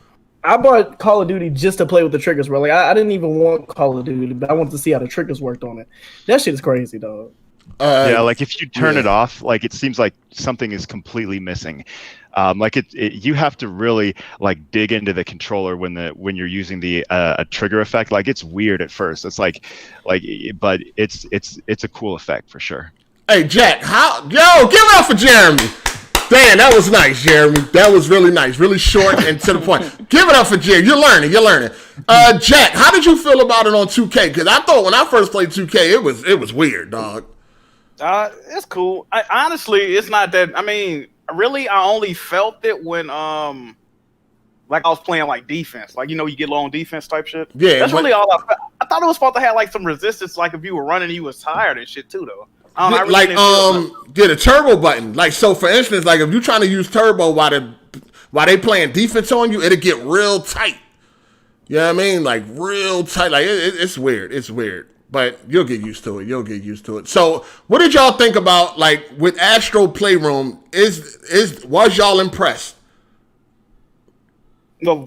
I bought Call of Duty just to play with the triggers, bro. Like I didn't even want Call of Duty, but I wanted to see how the triggers worked on it. That shit is crazy, dog. Yeah, like if you turn it off, like it seems like something is completely missing. Like you have to really like dig into the controller when you're using the a trigger effect. Like it's weird at first. It's but it's a cool effect for sure. Hey Jack, give it up for Jeremy. Damn, that was nice, Jeremy. That was really nice, really short and to the point. Give it up for Jeremy. You're learning. Jack, how did you feel about it on 2K? Because I thought when I first played 2K, it was weird, dog. It's cool. Honestly, it's not that. I mean, really, I only felt it when like I was playing like defense, like you get low on defense type shit. Yeah, that's really all I felt. I thought it was supposed to have like some resistance, like if you were running, you was tired and shit too, though. The turbo button. Like, so for instance, like if you're trying to use turbo while they playing defense on you, it'll get real tight. You know what I mean? Like real tight. Like it's weird. It's weird. But you'll get used to it. So what did y'all think about, like, with Astro Playroom? Was y'all impressed? No,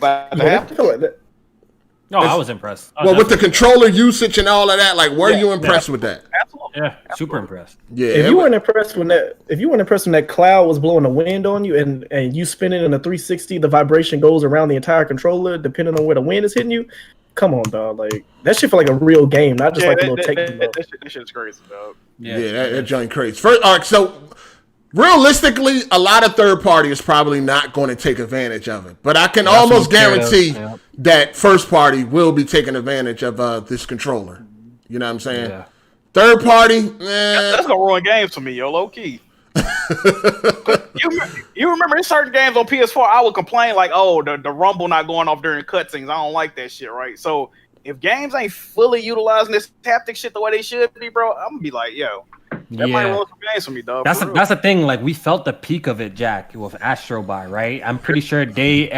I was impressed. With the controller usage and all of that, like, were you impressed with that? Yeah, super impressed. Yeah. If you weren't impressed when that cloud was blowing the wind on you and you spin it in a 360, the vibration goes around the entire controller depending on where the wind is hitting you. Come on, dog. Like, that shit feel like a real game, not just like a little tech demo. That shit's crazy, dog. Yeah, that joint crazy. First, all right, so realistically, a lot of third party is probably not going to take advantage of it. But I can almost guarantee that first party will be taking advantage of this controller. You know what I'm saying? Yeah. Third party, that's gonna ruin games for me, yo, low key. you remember in certain games on PS4, I would complain like, "Oh, the rumble not going off during cutscenes. I don't like that shit." Right? So if games ain't fully utilizing this haptic shit the way they should be, bro, I'm gonna be like, "Yo, that might ruin some games for me, dog." That's the thing. Like, we felt the peak of it, Jack, with Astro Bot, right? I'm pretty sure they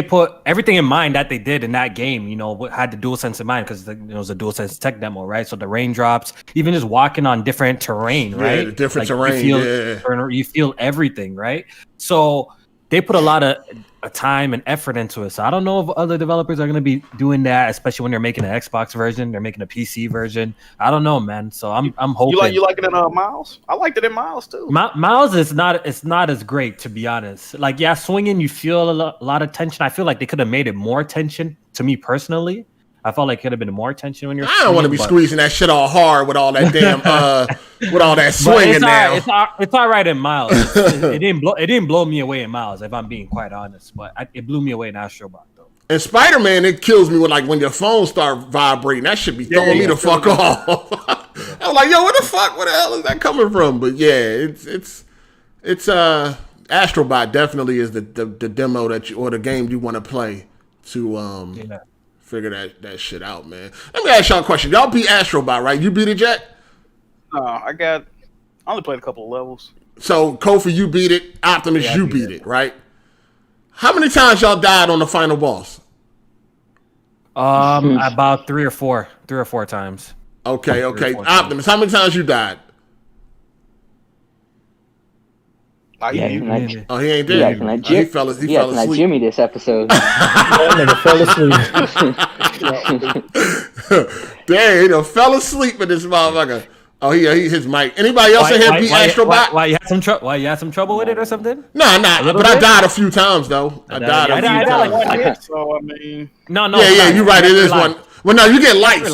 put everything in mind that they did in that game, had the DualSense in mind because it was a DualSense tech demo, right? So the raindrops, even just walking on different terrain, right? Yeah, the different terrain, you feel everything, right? So they put a lot of time and effort into it. So I don't know if other developers are going to be doing that, especially when they're making an Xbox version, they're making a PC version. I don't know, man. So I'm hoping. You like it in Miles? I liked it in Miles too. Miles is not as great, to be honest. Like, yeah, swinging, you feel a lot of tension. I feel like they could have made it more tension. To me personally, I felt like it could have been more tension when you're. I don't want to be squeezing that shit all hard with all that damn with all that swinging now. It's all right in Miles. It didn't blow me away in Miles, if I'm being quite honest. But it blew me away in Astrobot though. In Spider-Man, it kills me with, like, when your phone start vibrating. That should be throwing me the fuck off. I'm like, yo, where the hell is that coming from? But yeah, it's Astrobot definitely is the demo or the game you want to play to figure that shit out, man. Let me ask y'all a question. Y'all beat Astrobot, right? You beat it, Jack? No, I only played a couple of levels. So, Kofi, you beat it. Optimus, you beat it, right? How many times y'all died on the final boss? About three or four times. Okay. Optimus, how many times you died? He ain't there. He fell asleep. Like Jimmy this episode. That nigga fell asleep. Damn, he done fell asleep with this motherfucker. Oh, he his mic. Anybody else in here beat Astrobot? Why you had some trouble with it or something? No, but I died a few times though. I died a few times. Like, so I mean, no. Yeah, you're right. It is one. Well, no, you get lights.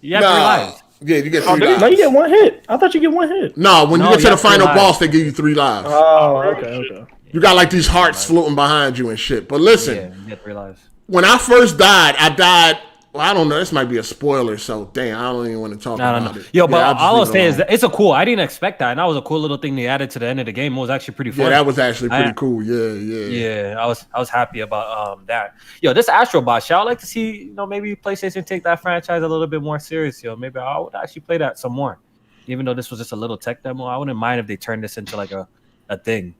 You have 3 lives. Yeah, you get 3 lives. No, you get 1 hit. I thought you get 1 hit. No, when you get to the final boss, they give you 3 lives. Oh, okay. You got like these hearts floating behind you and shit. But listen, you get 3 lives. When I first died, I died. Well, I don't know. This might be a spoiler, so damn, I don't even want to talk about it. Yo, but all I'll say is that it's I didn't expect that, and that was a cool little thing they added to the end of the game. It was actually pretty fun. Yeah, that was actually pretty cool. Yeah. Yeah, I was happy about that. Yo, this Astrobot, I would like to see, maybe PlayStation take that franchise a little bit more serious. Yo, maybe I would actually play that some more. Even though this was just a little tech demo, I wouldn't mind if they turned this into like a thing.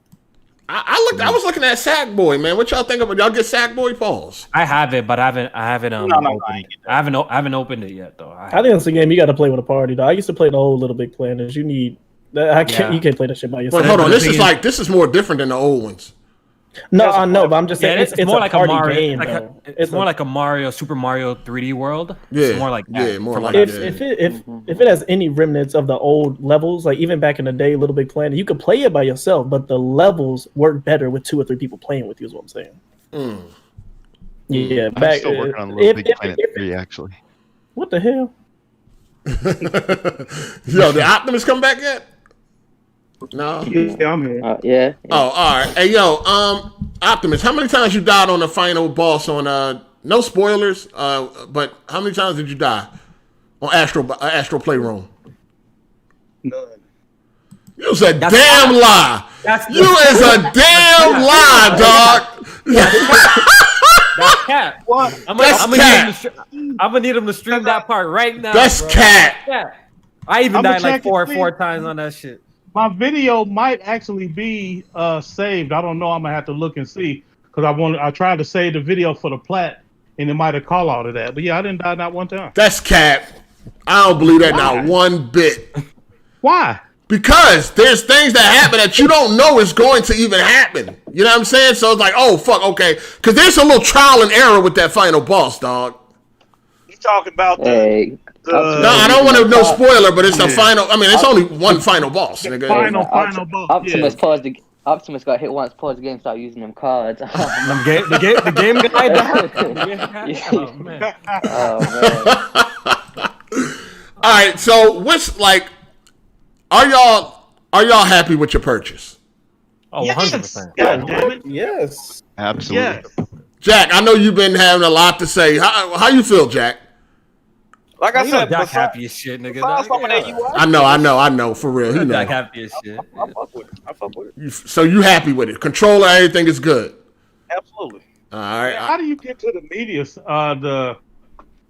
I was looking at Sackboy, man. What y'all think about? Y'all get Sackboy Falls? I have it, but I haven't opened it yet though. I think it's a game you got to play with a party though. I used to play the old Little Big Planet. You need you can't play that shit by yourself. But hold on, this is more different than the old ones. No, I know, but I'm just saying it's more like a Mario game. It's more like a Mario, Super Mario 3D World. Yeah, it's more like that. Yeah, more like if it has any remnants of the old levels, like even back in the day, Little Big Planet, you could play it by yourself, but the levels work better with 2 or 3 people playing with you. Is what I'm saying. Yeah, I'm still working on Little Big Planet 3 actually. What the hell? Yo, did Optimus come back yet? No. Yeah, I'm here. Yeah. Oh, all right. Hey, yo, Optimus, how many times you died on the final boss on no spoilers, but how many times did you die on Astro Playroom? None. You was a damn lie. You is a damn lie, dog. That's cat. What? I'm gonna need him to stream that part right now. That's bro. cat. I even died like check and see. four times on that shit. My video might actually be saved. I don't know. I'm gonna have to look and see because I tried to save the video for the plat, and it might have called out of that. But yeah, I didn't die not one time. That's cap. I don't believe that not one bit. Why? Because there's things that happen that you don't know is going to even happen. You know what I'm saying? So it's like, oh fuck, okay. Because there's a little trial and error with that final boss, dog. You talking about Hey, No, I don't want to no spoiler, but it's the final. I mean, it's only one final boss, nigga. Final boss. Optimus paused the. Optimus got hit once. Paused the game. Start using them cards. The game guy. Oh man. Oh man. All right, so what's like? Are y'all happy with your purchase? Oh, 100%. God damn it. Yes. Absolutely. Yes. Jack, I know you've been having a lot to say. How you feel, Jack? Like I said, Jack happy as shit, nigga. I know, for real. He know. Jack happy as shit. I fuck with it. So you happy with it? Controller, everything is good. Absolutely. All right. How do you get to the media, the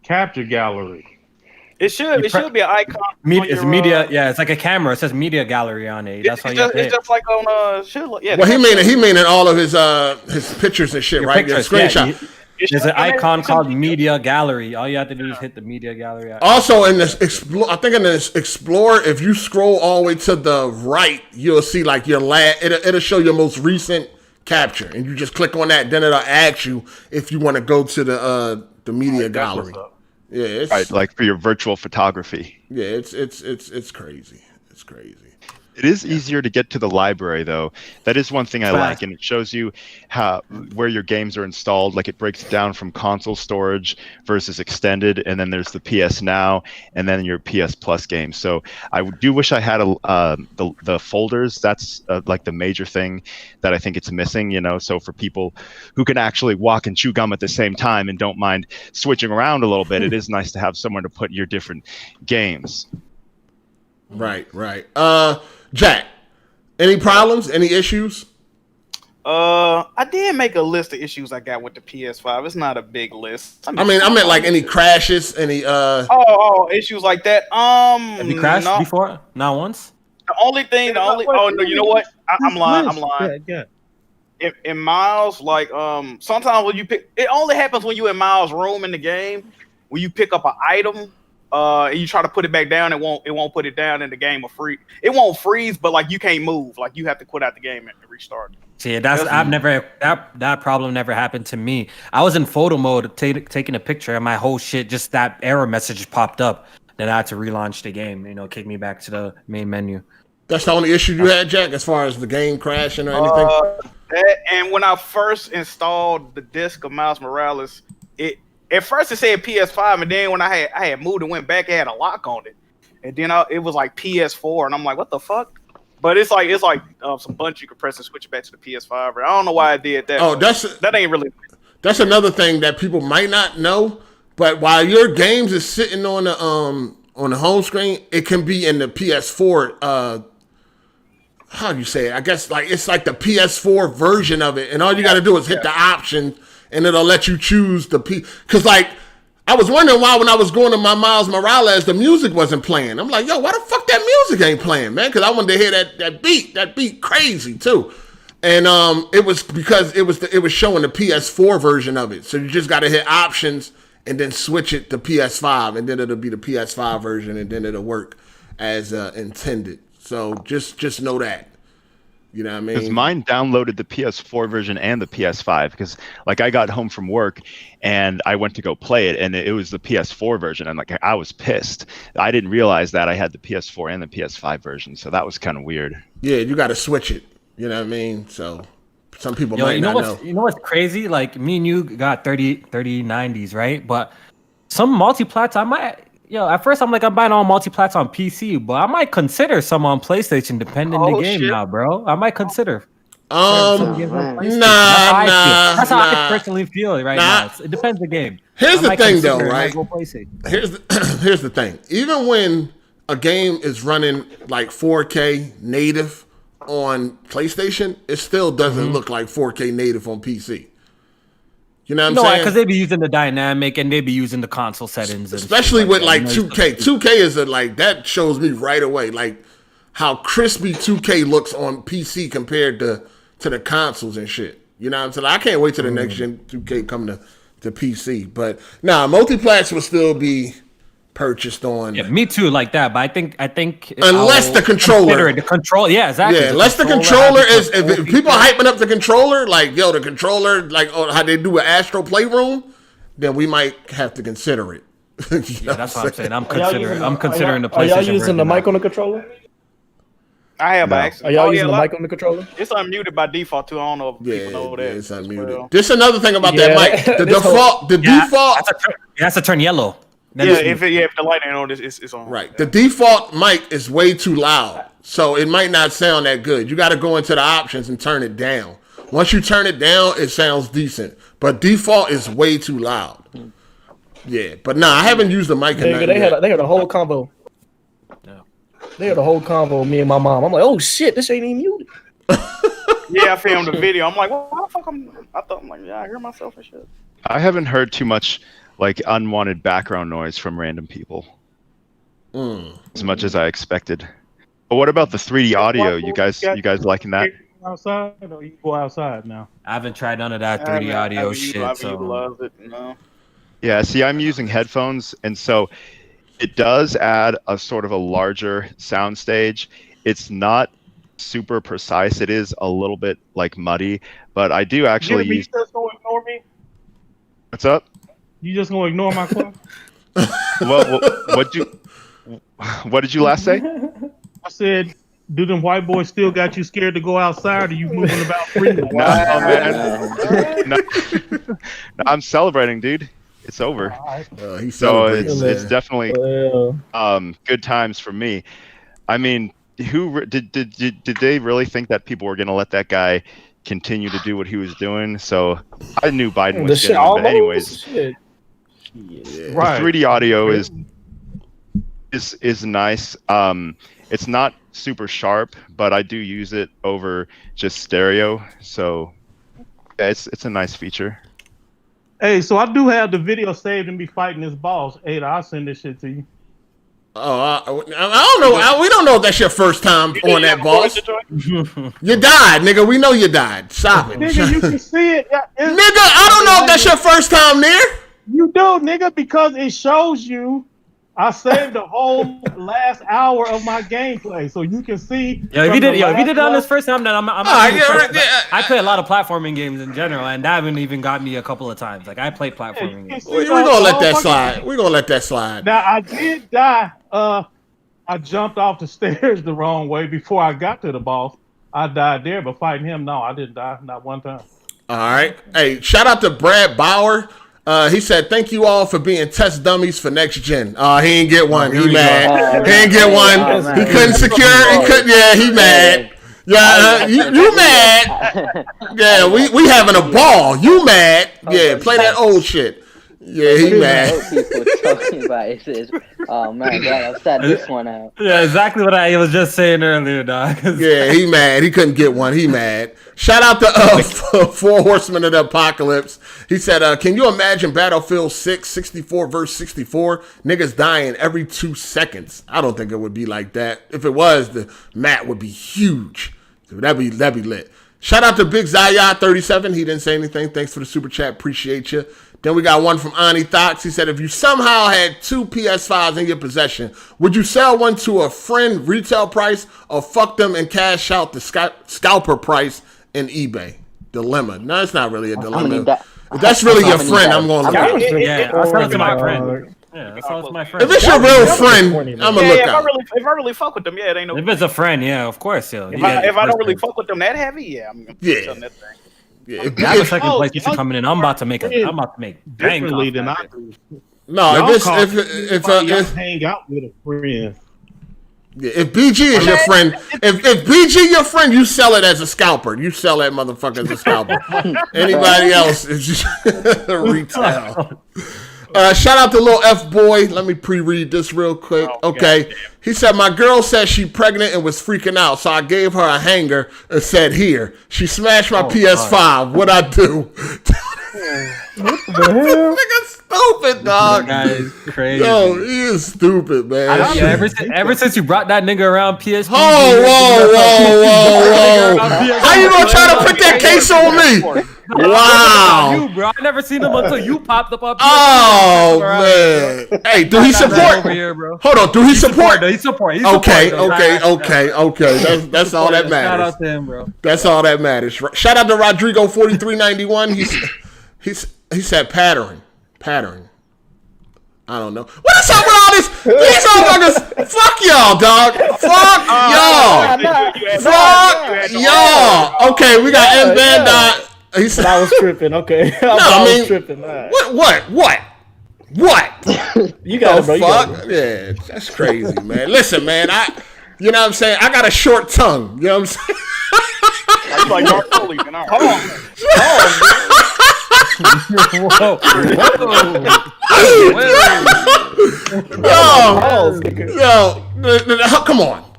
capture gallery? It should be an icon. It's media. Yeah, it's like a camera. It says media gallery on it. That's why you have to hit. It's just like on yeah. Well, he mean in all of his pictures and shit, Your right? pictures, Screenshot. There's an icon called media gallery. All you have to do is hit the media gallery. Also, in this Explore, if you scroll all the way to the right, you'll see like your it'll show your most recent capture, and you just click on that. Then it'll ask you if you want to go to the media gallery. Yeah, it's Right, like for your virtual photography. Yeah, it's crazy. It's crazy. It is easier to get to the library, though. That is one thing I like, and it shows you where your games are installed. Like it breaks it down from console storage versus extended, and then there's the PS Now, and then your PS Plus games. So I do wish I had the folders. That's like the major thing that I think it's missing. You know, so for people who can actually walk and chew gum at the same time and don't mind switching around a little bit, it is nice to have somewhere to put your different games. Right. Jack, any problems? Any issues? I did make a list of issues I got with the PS5. It's not a big list. I meant like any crashes, any issues like that. Have you crashed before? Not once? You know what? I'm lying. Yeah. In Miles, like sometimes when you pick, it only happens when you in Miles' room in the game. When you pick up an item, and you try to put it back down, it won't put it down, and the game will freeze. It won't freeze, but like you can't move. Like you have to quit out the game and restart. See, that problem never happened to me. I was in photo mode, taking a picture, and my whole shit, just that error message popped up. Then I had to relaunch the game. Kick me back to the main menu. That's the only issue you had, Jack, as far as the game crashing or anything. And when I first installed the disc of Miles Morales, at first it said PS5, and then when I had moved and went back, it had a lock on it, and then it was like PS4, and I'm like, what the fuck? But it's like some buttons you can press and switch it back to the PS5. I don't know why I did that. Oh, that ain't really. That's another thing that people might not know. But while your games is sitting on the home screen, it can be in the PS4. How do you say it? I guess like it's like the PS4 version of it, and all you got to do is hit the option. And it'll let you choose because like I was wondering why when I was going to my Miles Morales the music wasn't playing. I'm like, yo, why the fuck that music ain't playing, man? Because I wanted to hear that beat crazy too. And it was because it was showing the PS4 version of it. So you just got to hit options and then switch it to PS5, and then it'll be the PS5 version, and then it'll work as intended. So just know that. You know what I mean? Because mine downloaded the PS4 version and the PS5 because like I got home from work and I went to go play it and it was the PS4 version. And like I was pissed. I didn't realize that I had the PS4 and the PS5 version. So that was kind of weird. Yeah, you got to switch it. You know what I mean? So some people might not know. You know what's crazy? Like me and you got 3090s, right? But some multi-plats, Yo, at first I'm like, I'm buying all multiplats on PC, but I might consider some on PlayStation depending on the game now, bro. I might consider. That's how I personally feel right now. It depends the game. Here's the thing, though, right? Here's the thing. Even when a game is running like 4K native on PlayStation, it still doesn't look like 4K native on PC. You know what I'm saying? Because they be using the dynamic and they be using the console settings, especially with like 2K. 2K is like that shows me right away like how crispy 2K looks on PC compared to the consoles and shit. You know what I'm saying? I can't wait till the next gen 2K come to PC. But multiplats will still be purchased on. Yeah, me too, like that. But I think unless the controller, exactly. Yeah, unless the controller is. If people hyping up the controller, like the controller, like how they do an Astro Playroom, then we might have to consider it. That's what I'm saying. I'm considering the PlayStation. Are y'all using the mic on the controller? I have Are y'all using the mic on the controller? It's unmuted by default too. I don't know if people know that. It's unmuted. This another thing about that mic. The default. It has to turn yellow. If the light ain't on, it's on. Right. The default mic is way too loud, so it might not sound that good. You got to go into the options and turn it down. Once you turn it down, it sounds decent. But default is way too loud. Yeah, but I haven't used the mic. They had a whole combo. They had a whole convo with me and my mom. I'm like, oh shit, this ain't even muted. Yeah, I filmed the video. I'm like, well, why the fuck I hear myself and shit. I haven't heard too much like unwanted background noise from random people. As much as I expected. But what about the 3D audio? You guys liking that? Outside or you go outside now? I haven't tried none of that 3D audio shit. Love it, no. Yeah, see, I'm using headphones, and so it does add a sort of a larger sound stage. It's not super precise. It is a little bit like muddy, but I do actually use. You just gonna ignore me? What's up? You just gonna ignore my question? What did you last say? I said, do them white boys still got you scared to go outside? Or you moving about freely? No, man. No, I'm celebrating, dude. It's over. So it's definitely good times for me. I mean, who did they really think that people were going to let that guy continue to do what he was doing? So I knew Biden was getting him, but anyways. Right. 3D audio is nice. It's not super sharp, but I do use it over just stereo. So yeah, it's a nice feature. Hey, so I do have the video saved and me fighting this boss. Ada, I'll send this shit to you. Oh, I don't know. We don't know if that's your first time on that boss. You died, nigga. We know you died. Stop it. Nigga, you can see it. Nigga, I don't know if that's your first time there. You do, nigga, because it shows you. I saved the whole last hour of my gameplay, so you can see. If you did it on this first time, then I play a lot of platforming games in general, and that haven't even got me a couple of times. Like I play platforming games. We're gonna let that slide. We're gonna let that slide. Now I did die. I jumped off the stairs the wrong way before I got to the boss. I died there, but fighting him, no, I didn't die, not one time. All right. Hey, shout out to Brad Bauer. He said, thank you all for being test dummies for next gen. He ain't get one. He mad. He ain't get one. He couldn't secure. He couldn't. Yeah, he mad. Yeah, you mad. Yeah, we having a ball. You mad. Yeah, play that old shit. Yeah, he mad. People talking about it. Oh man, God, I'll start this one out. Yeah, exactly what I was just saying earlier, dog. Yeah, he mad. He couldn't get one. He mad. Shout out to 4 Horsemen of the Apocalypse. He said, can you imagine Battlefield 6, 64 versus 64? Niggas dying every 2 seconds. I don't think it would be like that. If it was, the map would be huge. So that'd be lit. Shout out to Big Zayat 37. He didn't say anything. Thanks for the super chat. Appreciate you. Then we got one from Ani Thox. He said, if you somehow had 2 PS5s in your possession, would you sell one to a friend retail price or fuck them and cash out the scalper price in eBay? Dilemma. No, it's not really a dilemma. If that's really your friend, I'm going to look at it. Yeah, I'll sell it to my friend. Yeah, that's all it's my friend. If it's your real friend, I'm going to look out. If I really fuck with them, it ain't no. If it's a friend, yeah, of course, yo. If I don't really fuck with them that heavy, I'm going to sell that thing. Yeah, that's the second place you should come in. I'm about to make bang. Than I do. No, if hang out with a friend. If BG is your friend, if BG your friend, you sell it as a scalper. You sell that motherfucker as a scalper. Anybody else is just retail. Shout out to Lil F Boy. Let me pre-read this real quick. Okay. He said, my girl said she pregnant and was freaking out, so I gave her a hanger and said, here. She smashed my PS5. What'd I do? What the hell? Nigga stupid, dog. That guy is crazy. Yo, he is stupid, man. Ever since you brought that nigga around PSP. Whoa. How you gonna try to put that case on me? Wow. You, bro. I never seen him until you popped up on PSP. Oh, man. Hey, do he support? Over here, bro. Hold on. Do he support? He support. Okay. That's all that matters. Shout out to him, bro. That's all that matters. Shout out to Rodrigo 4391. He said pattern. I don't know. What is up with all this? These motherfuckers. Fuck y'all, dog. Fuck y'all. Okay, we got M Bandai. He said I was tripping. Okay. I was tripping. Right. What? You got it, bro. Fuck? Yeah, that's crazy, man. Listen, man, you know what I'm saying? I got a short tongue. You know what I'm saying? That's like Dark Holy. Hold on.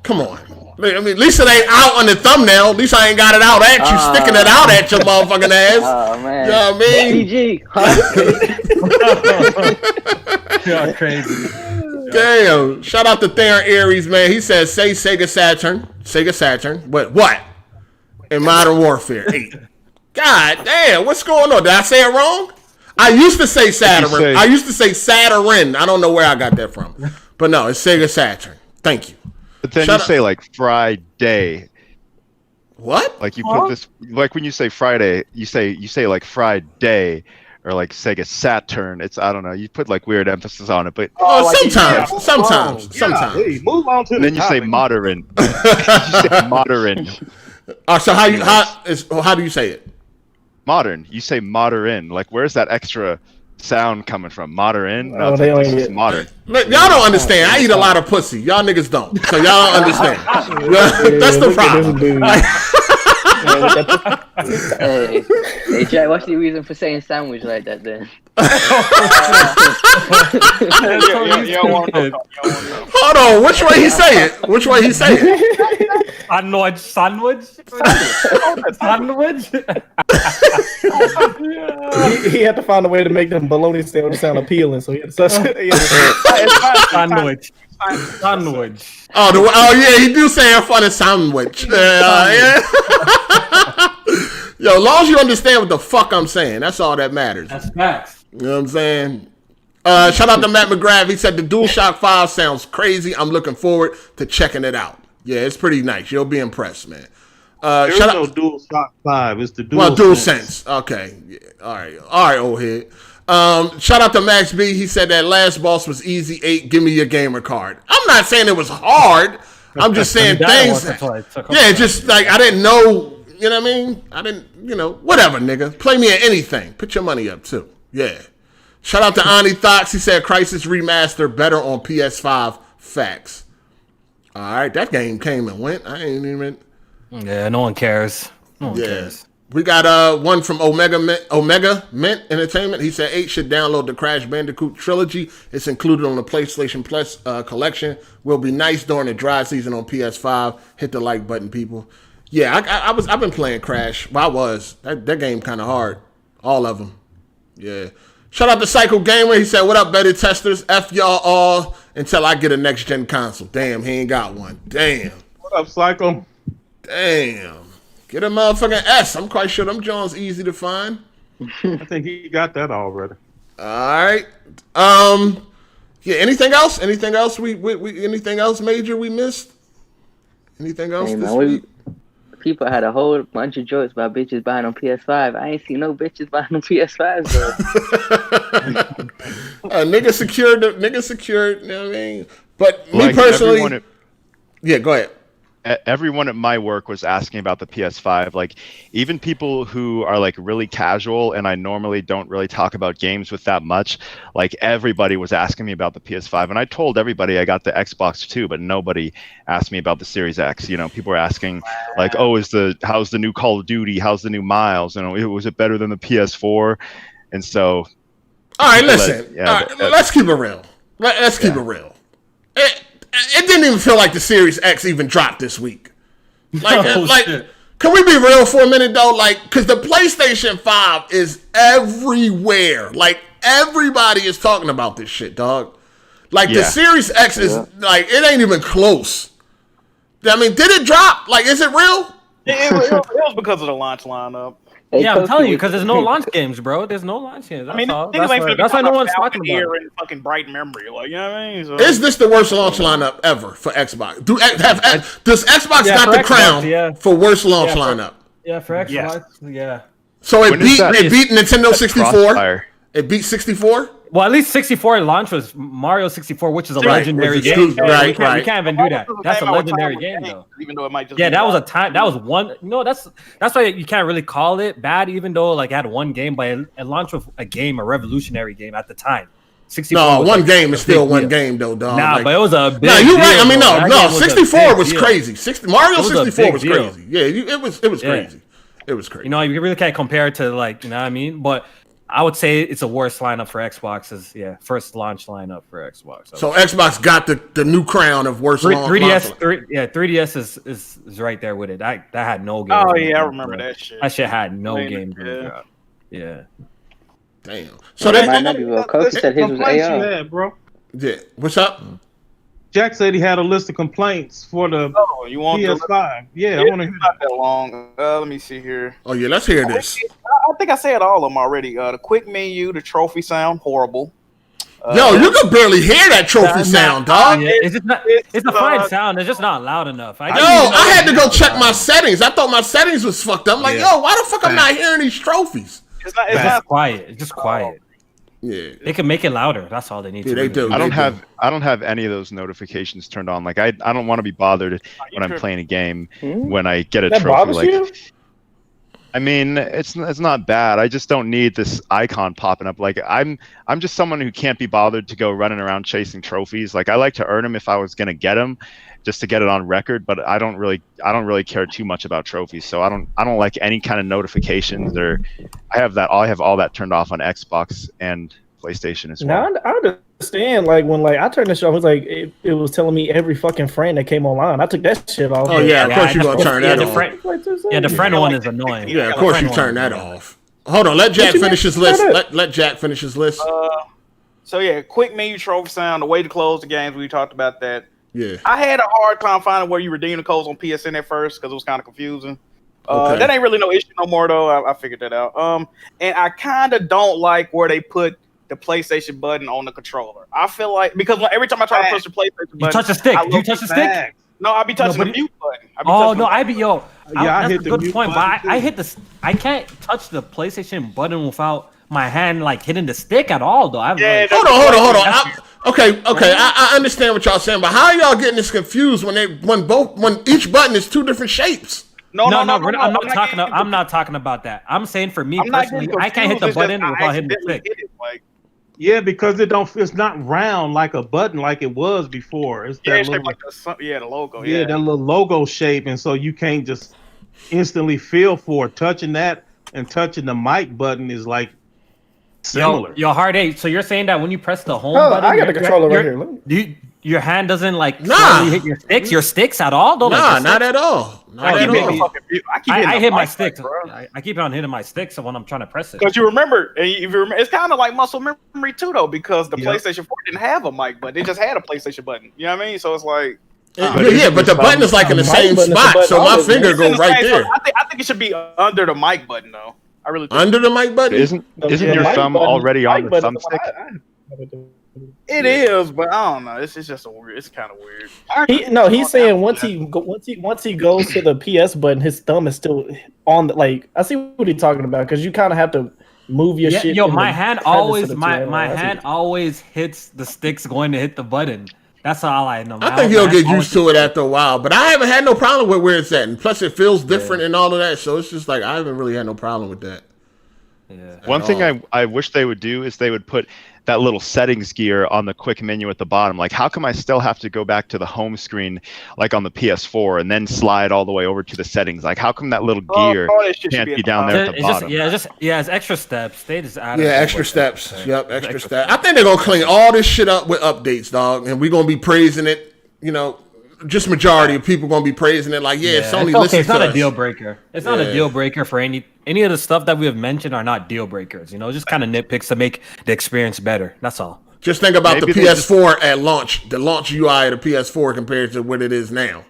Come on. I mean, at least it ain't out on the thumbnail. At least I ain't got it out at you, sticking it out at your motherfucking ass. Oh man, you know what I mean? You're crazy. Damn! Shout out to Theron Aries, man. He says, "Say Sega Saturn. What? In Modern Warfare 8." God damn, what's going on? Did I say it wrong? I used to say Saturn. I used to say Saturn. I don't know where I got that from. But no, it's Sega Saturn. Thank you. But then you say like Friday. What? Like you put this, like when you say Friday, you say like Friday or like Sega Saturn. It's, I don't know, you put like weird emphasis on it, but sometimes. Hey, move on to and then you say modern. You say modern. So how do you say it? Modern. You say modern. Like, where's that extra sound coming from? Modern? No, it's it's modern. Look, y'all don't understand. I eat a lot of pussy. Y'all niggas don't. So y'all don't understand. That's the problem. Hey, Jack, what's the reason for saying sandwich like that then? Hold on, which way he say it? Sandwich? He had to find a way to make them bologna sandwich sound appealing, so he had to sandwich. Oh yeah, he do say a funny sandwich. Yeah. Yo, as long as you understand what the fuck I'm saying, that's all that matters. That's facts. You know what I'm saying? Shout out to Matt McGrath. He said the DualShock 5 sounds crazy. I'm looking forward to checking it out. Yeah, it's pretty nice. You'll be impressed, man. There's no DualShock 5. It's the DualSense. Okay. Yeah. All right, old head. Shout out to Max B. He said that last boss was easy 8. Give me your gamer card. I'm not saying it was hard. I'm just saying things. Yeah, just like I didn't know. You know what I mean? I didn't, whatever, nigga. Play me at anything. Put your money up, too. Yeah. Shout out to Ani Thox. He said Crysis Remaster better on PS5. Facts. All right, that game came and went. I ain't even... Yeah, no one cares. No one cares. We got one from Omega Mint Entertainment. He said 8 should download the Crash Bandicoot trilogy. It's included on the PlayStation Plus collection. Will be nice during the dry season on PS5. Hit the like button, people. Yeah, I've been playing Crash. Well, that game kind of hard. All of them. Yeah. Shout out to Psycho Gamer. He said, "What up, beta testers? F y'all all until I get a next gen console." Damn, he ain't got one. Damn. What up, Psycho? Damn. Get a motherfucking S. I'm quite sure them Jones easy to find. I think he got that already. All right. Yeah. Anything else? Anything else? Anything else major we missed? Anything else this week? People had a whole bunch of jokes about bitches buying on PS5. I ain't seen no bitches buying on PS5 though. Nigga secured. You know what I mean? But me personally, yeah. Go ahead. everyone at my work was asking about the PS5. Like, even people who are like really casual, and I normally don't really talk about games with that much. Like, everybody was asking me about the PS5, and I told everybody I got the Xbox too, but nobody asked me about the Series X. You know, people were asking like, "Oh, how's the new Call of Duty? How's the new Miles? You know, was it better than the PS4?" And so, all right, listen. Let's keep it real. Let's keep it real. It didn't even feel like the Series X even dropped this week. Like, can we be real for a minute though? Like, because the PlayStation 5 is everywhere. Like, everybody is talking about this shit, dog. Like, the Series X is like, it ain't even close. I mean, did it drop? Like, is it real? It was because of the launch lineup. Yeah, I'm telling you, because there's no launch games, bro. There's no launch games. That's all. That's why no one's talking about it. And fucking bright memory, like, you know what I mean? So, is this the worst launch lineup ever for Xbox? Does Xbox got the crown for worst launch lineup? Yeah, for Xbox, yeah. So it beat Nintendo 64. It beat 64. Well, at least 64 launch was Mario 64, which is a legendary game. Right. We can't even do that. That's a legendary game, though. Even though it might just that was a time. That was one. No, that's why you can't really call it bad, even though like it had one game, but it launched with a revolutionary game at the time. 64. No, one game is still one game, though, dog. Nah, but it was a big. No, you're right. I mean, no. 64 was crazy. Mario 64 was crazy. Yeah, it was crazy. It was crazy. You know, you really can't compare it to like, you know what I mean, but. I would say it's a worse lineup for Xbox. First launch lineup for Xbox. So Xbox got the new crown of worst launch. 3DS is right there with it. That had no game. Oh yeah, I remember that shit. That shit had no game. Yeah. Damn. So that might not be well. Coach said his was AR. Bro. Yeah. What's up? Jack said he had a list of complaints for the you want PS5. Yeah, I want to hear not that long. Let me see here. Oh yeah, let's hear this. I think I said all of them already. The quick menu, the trophy sound, horrible. Yo, you can barely hear that trophy sound, dog. Yeah, it's a fine sound. It's just not loud enough. I had to go check my settings. I thought my settings was fucked up. I'm like, yo, why the fuck I'm not hearing these trophies? It's not quiet. It's just quiet. Yeah, they can make it louder. That's all they need to. They do. I don't have any of those notifications turned on. Like I don't want to be bothered when I'm playing a game when I get a trophy. Like, you? I mean, it's not bad. I just don't need this icon popping up. Like I'm just someone who can't be bothered to go running around chasing trophies. Like I like to earn them if I was gonna get them, just to get it on record. But I don't really care too much about trophies. So I don't like any kind of notifications. Or I have all that turned off on Xbox and PlayStation as well. Now I understand. Like when I turned this off, it was like it was telling me every fucking friend that came online. I took that shit off. Oh yeah, of course you're gonna turn that off. The friend one is annoying. Yeah, of course you turn that off. Hold on, let Jack finish his list. Let Jack finish his list. So yeah, quick menu, trophy sound, the way to close the games. We talked about that. Yeah, I had a hard time finding where you redeem the codes on PSN at first because it was kind of confusing. That ain't really no issue no more though. I figured that out. And I kind of don't like where they put the PlayStation button on the controller. I feel like because every time I try to push the PlayStation button, you touch the stick. Do you touch the stick? No, I be touching the mute button. That's a good point. But I can't touch the PlayStation button without my hand like hitting the stick at all though. Hold on. Okay. I understand what y'all saying, but how are y'all getting this confused when each button is two different shapes? No, I'm not talking about that. I'm saying for me personally, I can't hit the button without hitting the stick. Yeah, because it's not round like a button like it was before. It's that little, the logo. Yeah, that little logo shape, and so you can't just instantly feel for it. Touching that and touching the mic button is like similar. Yo, Hard8. So you're saying that when you press the home button, I got the controller right here. Your hand doesn't slowly hit your sticks at all? Not at all. I hit my sticks. I keep on hitting my sticks when I'm trying to press it. Because you remember, it's kind of like muscle memory too, though, because the PlayStation 4 didn't have a mic button. It just had a PlayStation button. You know what I mean? So it's like... but the button is like in the same spot, so my finger goes right there. I think it should be under the mic button, though. I really think. Under the mic button? Isn't your thumb already on the thumbstick? It is, but I don't know. It's just it's kind of weird. He's saying once he goes to the PS button, his thumb is still on the I see what he's talking about because you kind of have to move your shit. Yo, my hand always hits the sticks going to hit the button. That's all I know. I think he'll get used to it after a while, but I haven't had no problem with where it's at, and plus it feels different and all of that. So it's just like I haven't really had no problem with that. Yeah. One thing I wish they would do is they would put that little settings gear on the quick menu at the bottom. Like, how come I still have to go back to the home screen, like on the PS4, and then slide all the way over to the settings? Like, how come that little gear can't be down there at the bottom? It's extra steps. They just added extra steps. Yep, extra steps. I think they're gonna clean all this shit up with updates, dog, and we're gonna be praising it. You know, just majority of people gonna be praising it. Like, Sony listens it's not to a us. deal breaker. It's not a deal breaker for any of the stuff that we have mentioned are not deal breakers. You know, just kind of nitpicks to make the experience better. That's all. Just think about the PS4 at launch, the launch UI of the PS4 compared to what it is now.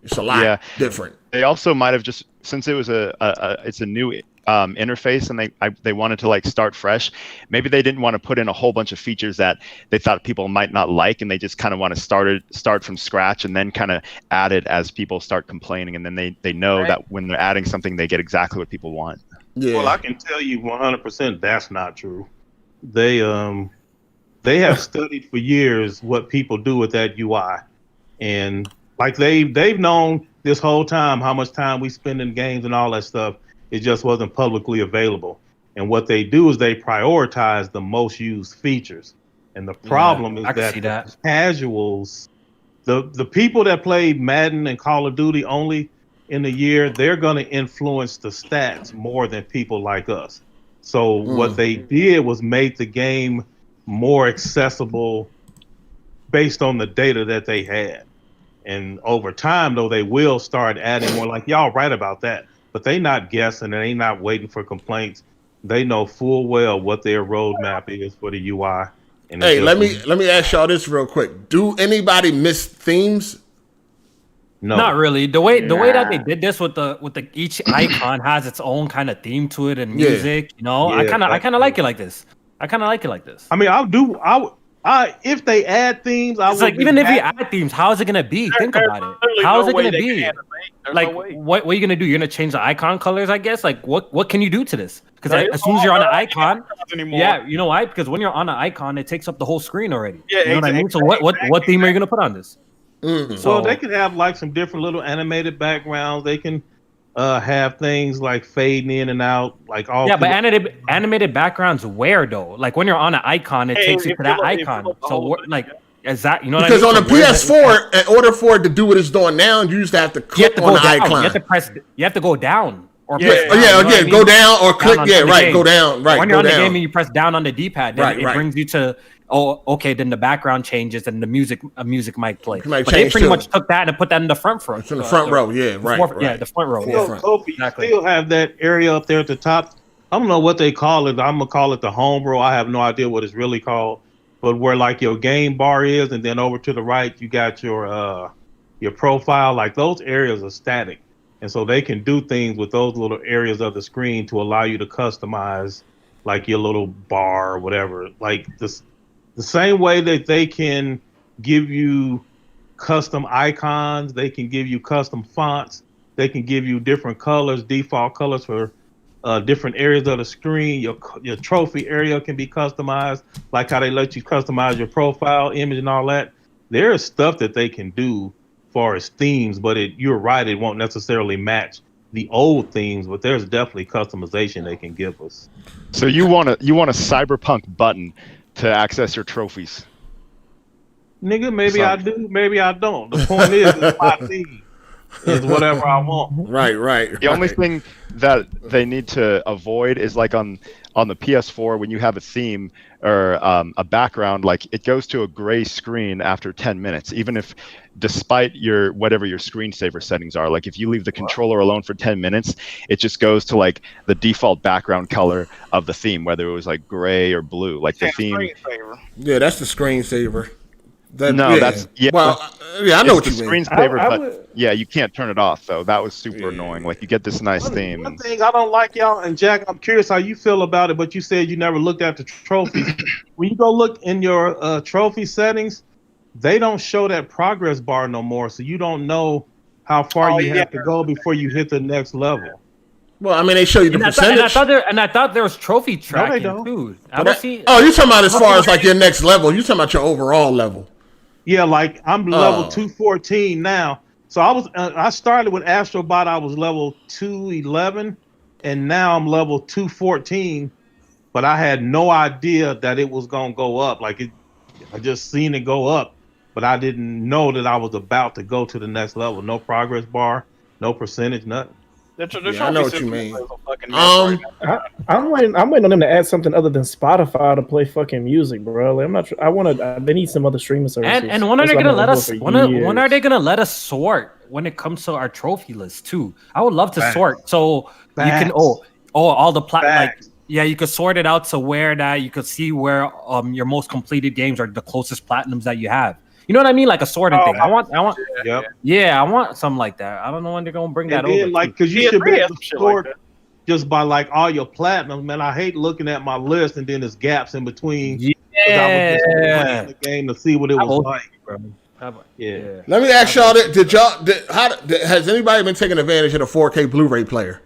It's a lot different. They also might have just, since it was it's a new interface and they wanted to like start fresh, maybe they didn't want to put in a whole bunch of features that they thought people might not like, and they just kind of want to start from scratch and then kind of add it as people start complaining, and then they know that when they're adding something, they get exactly what people want. Yeah. Well, I can tell you 100% that's not true. They have studied for years what people do with that UI, and like they've known this whole time how much time we spend in games and all that stuff. It just wasn't publicly available. And what they do is they prioritize the most used features. And the problem is that casuals, the people that play Madden and Call of Duty only in the year, they're going to influence the stats more than people like us. So what they did was make the game more accessible based on the data that they had. And over time, though, they will start adding more. Like, y'all right about that. But they not guessing and they not waiting for complaints. They know full well what their roadmap is for the UI. And hey, let me ask y'all this real quick. Do anybody miss themes? No, not really. The way that they did this with the each icon has its own kind of theme to it and music. You know, I kind of like it like this. I mean, if they add themes, it's like even if you add themes, how is it gonna be? Think about it. How is it gonna be? Like, what are you gonna do? You're gonna change the icon colors, I guess. Like, what can you do to this? Because as soon as you're on an icon, you know why? Because when you're on an icon, it takes up the whole screen already. Yeah, you know what I mean. So what theme are you gonna put on this? So they could have like some different little animated backgrounds. They can have things like fading in and out, like all. Yeah, but animated backgrounds where though? Like when you're on an icon, it takes you to that icon. So like, is that you know? Because what I mean? on the PS4, in order for it to do what it's doing now, you used to have to click on the icon. You have to press. You have to go down. Or go down or click. Go down. Right. When you're on the game and you press down on the D-pad, then it brings you to. Oh, okay. Then the background changes and the music might play. But they pretty much took that and put that in the front row. It's in the front row. Yeah, right. Yeah, the front row. You still have that area up there at the top. I don't know what they call it. I'm gonna call it the home row. I have no idea what it's really called. But where like your game bar is, and then over to the right, you got your profile. Like those areas are static, and so they can do things with those little areas of the screen to allow you to customize like your little bar or whatever. Like this. The same way that they can give you custom icons, they can give you custom fonts, they can give you different colors, default colors for different areas of the screen. Your trophy area can be customized, like how they let you customize your profile image and all that. There is stuff that they can do as far as themes, but you're right, it won't necessarily match the old themes, but there's definitely customization they can give us. So you want a cyberpunk button to access your trophies? Nigga, maybe I do, maybe I don't. The point is, it's my theme. It's whatever I want. Right. The only thing that they need to avoid is like on the PS4, when you have a theme or a background, like it goes to a gray screen after 10 minutes, even if despite whatever your screensaver settings are. Like if you leave the controller alone for 10 minutes, it just goes to like the default background color of the theme, whether it was like gray or blue. Like the theme. Yeah, that's the screensaver. I know what you mean. Screensaver, but you can't turn it off though. That was super annoying. Like you get this nice theme. One thing I don't like, y'all, and Jack, I'm curious how you feel about it, but you said you never looked at the trophies. When you go look in your trophy settings, they don't show that progress bar no more, so you don't know how far you have to go before you hit the next level. Well, I mean, they show you the percentage. I thought there was trophy tracking too. You're talking about as far as like your next level. You're talking about your overall level. Yeah, like I'm level 214 now. So I started with Astrobot. I was level 211, and now I'm level 214. But I had no idea that it was gonna go up. I just seen it go up, but I didn't know that I was about to go to the next level. No progress bar, no percentage, nothing. I know what you mean. I'm waiting on them to add something other than Spotify to play fucking music, bro. Like, I'm not. I want to. They need some other streaming services. And when are they gonna let us? When are they gonna let us sort when it comes to our trophy list too? I would love to sort so you can all the like. Yeah, you could sort it out to where that you could see where your most completed games are the closest platinums that you have. You know what I mean? Like a sorting thing. I want. Yeah, I want something like that. I don't know when they're gonna bring that over. Like, because you should be able to sort just by like all your platinum. Man, I hate looking at my list and then there's gaps in between. Yeah, I was just playing the game to see what it was like. Yeah. Let me ask y'all: has anybody been taking advantage of the 4K Blu-ray player?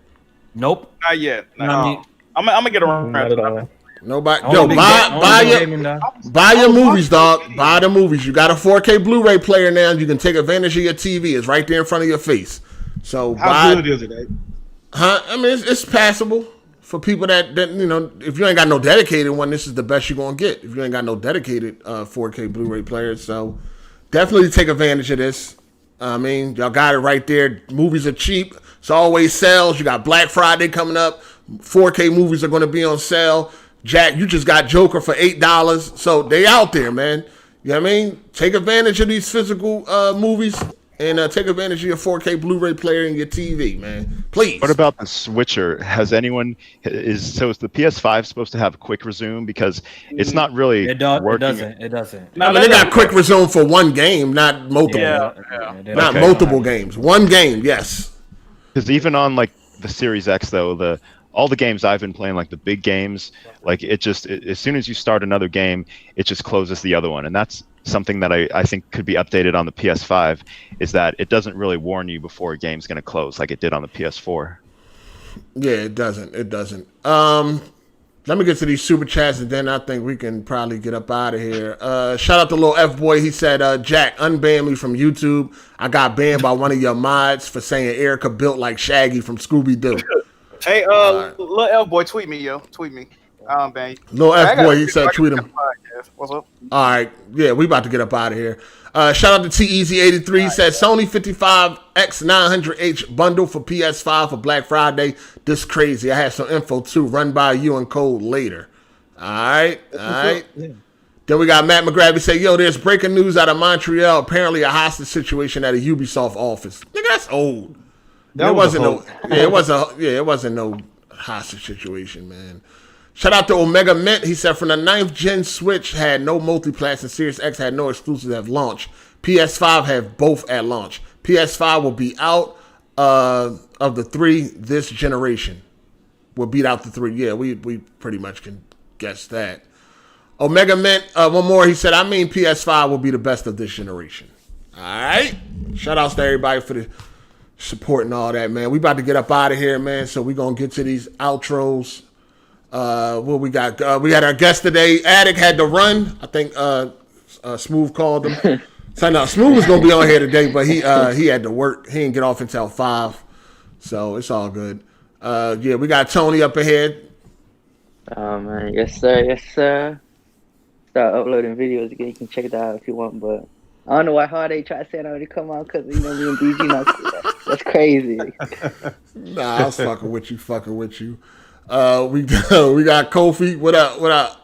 Nope, not yet. No. I'm gonna get around. Not at all. Nobody. Yo, buy your movies, dog. Buy the movies. You got a 4K Blu-ray player now. You can take advantage of your TV. It's right there in front of your face. So how good is it, Dave? I mean, it's passable for people that you know. If you ain't got no dedicated one, this is the best you're gonna get. If you ain't got no dedicated 4K Blu-ray player, so definitely take advantage of this. I mean, y'all got it right there. Movies are cheap. It's always sales. You got Black Friday coming up. 4K movies are going to be on sale. Jack, you just got Joker for $8. So they out there, man. You know what I mean? Take advantage of these physical movies and take advantage of your 4K Blu-ray player and your TV, man. Please. What about the switcher? Has anyone is the PS5 supposed to have quick resume because it's not really working? It doesn't. No, they got quick resume for one game, not multiple. Not multiple games. One game, yes. Because even on like the Series X though, all the games I've been playing, like the big games, like as soon as you start another game, it just closes the other one. And that's something that I think could be updated on the PS5, is that it doesn't really warn you before a game's going to close like it did on the PS4. Yeah, it doesn't. Let me get to these super chats and then I think we can probably get up out of here. Shout out to Lil F Boy. He said, Jack, unban me from YouTube. I got banned by one of your mods for saying Erica built like Shaggy from Scooby-Doo. Hey, Lil F Boy, tweet me, yo. Tweet me. Man. Lil F Boy, he said tweet him. What's up? All right. Yeah, we about to get up out of here. Shout out to T-Easy83. He said Sony 55X900H bundle for PS5 for Black Friday. This crazy. I had some info too. Run by you and code later. All right. Then we got Matt McGrath. He said, yo, there's breaking news out of Montreal. Apparently a hostage situation at a Ubisoft office. Nigga, that's old. It wasn't no hostage situation, man. Shout out to Omega Mint. He said from the 9th gen Switch had no multiplats and Series X had no exclusives at launch. PS5 have both at launch. PS5 will be out of the 3 this generation. Will beat out the 3. Yeah, we pretty much can guess that. Omega Mint, one more. He said, I mean PS5 will be the best of this generation. All right. Shout outs to everybody for the support and all that, man. We about to get up out of here, man. So we gonna get to these outros. What we got? We had our guest today. Attic had to run. I think Smooth called him. So no, Smooth was gonna be on here today, but he had to work. He didn't get off until 5. So it's all good. Yeah, we got Tony up ahead. Oh man, yes sir. Start uploading videos again. You can check it out if you want, but I don't know why Hard8 tried to say it already come out because me and BG not that's crazy. Nah, I was fucking with you. We got Kofi. What up?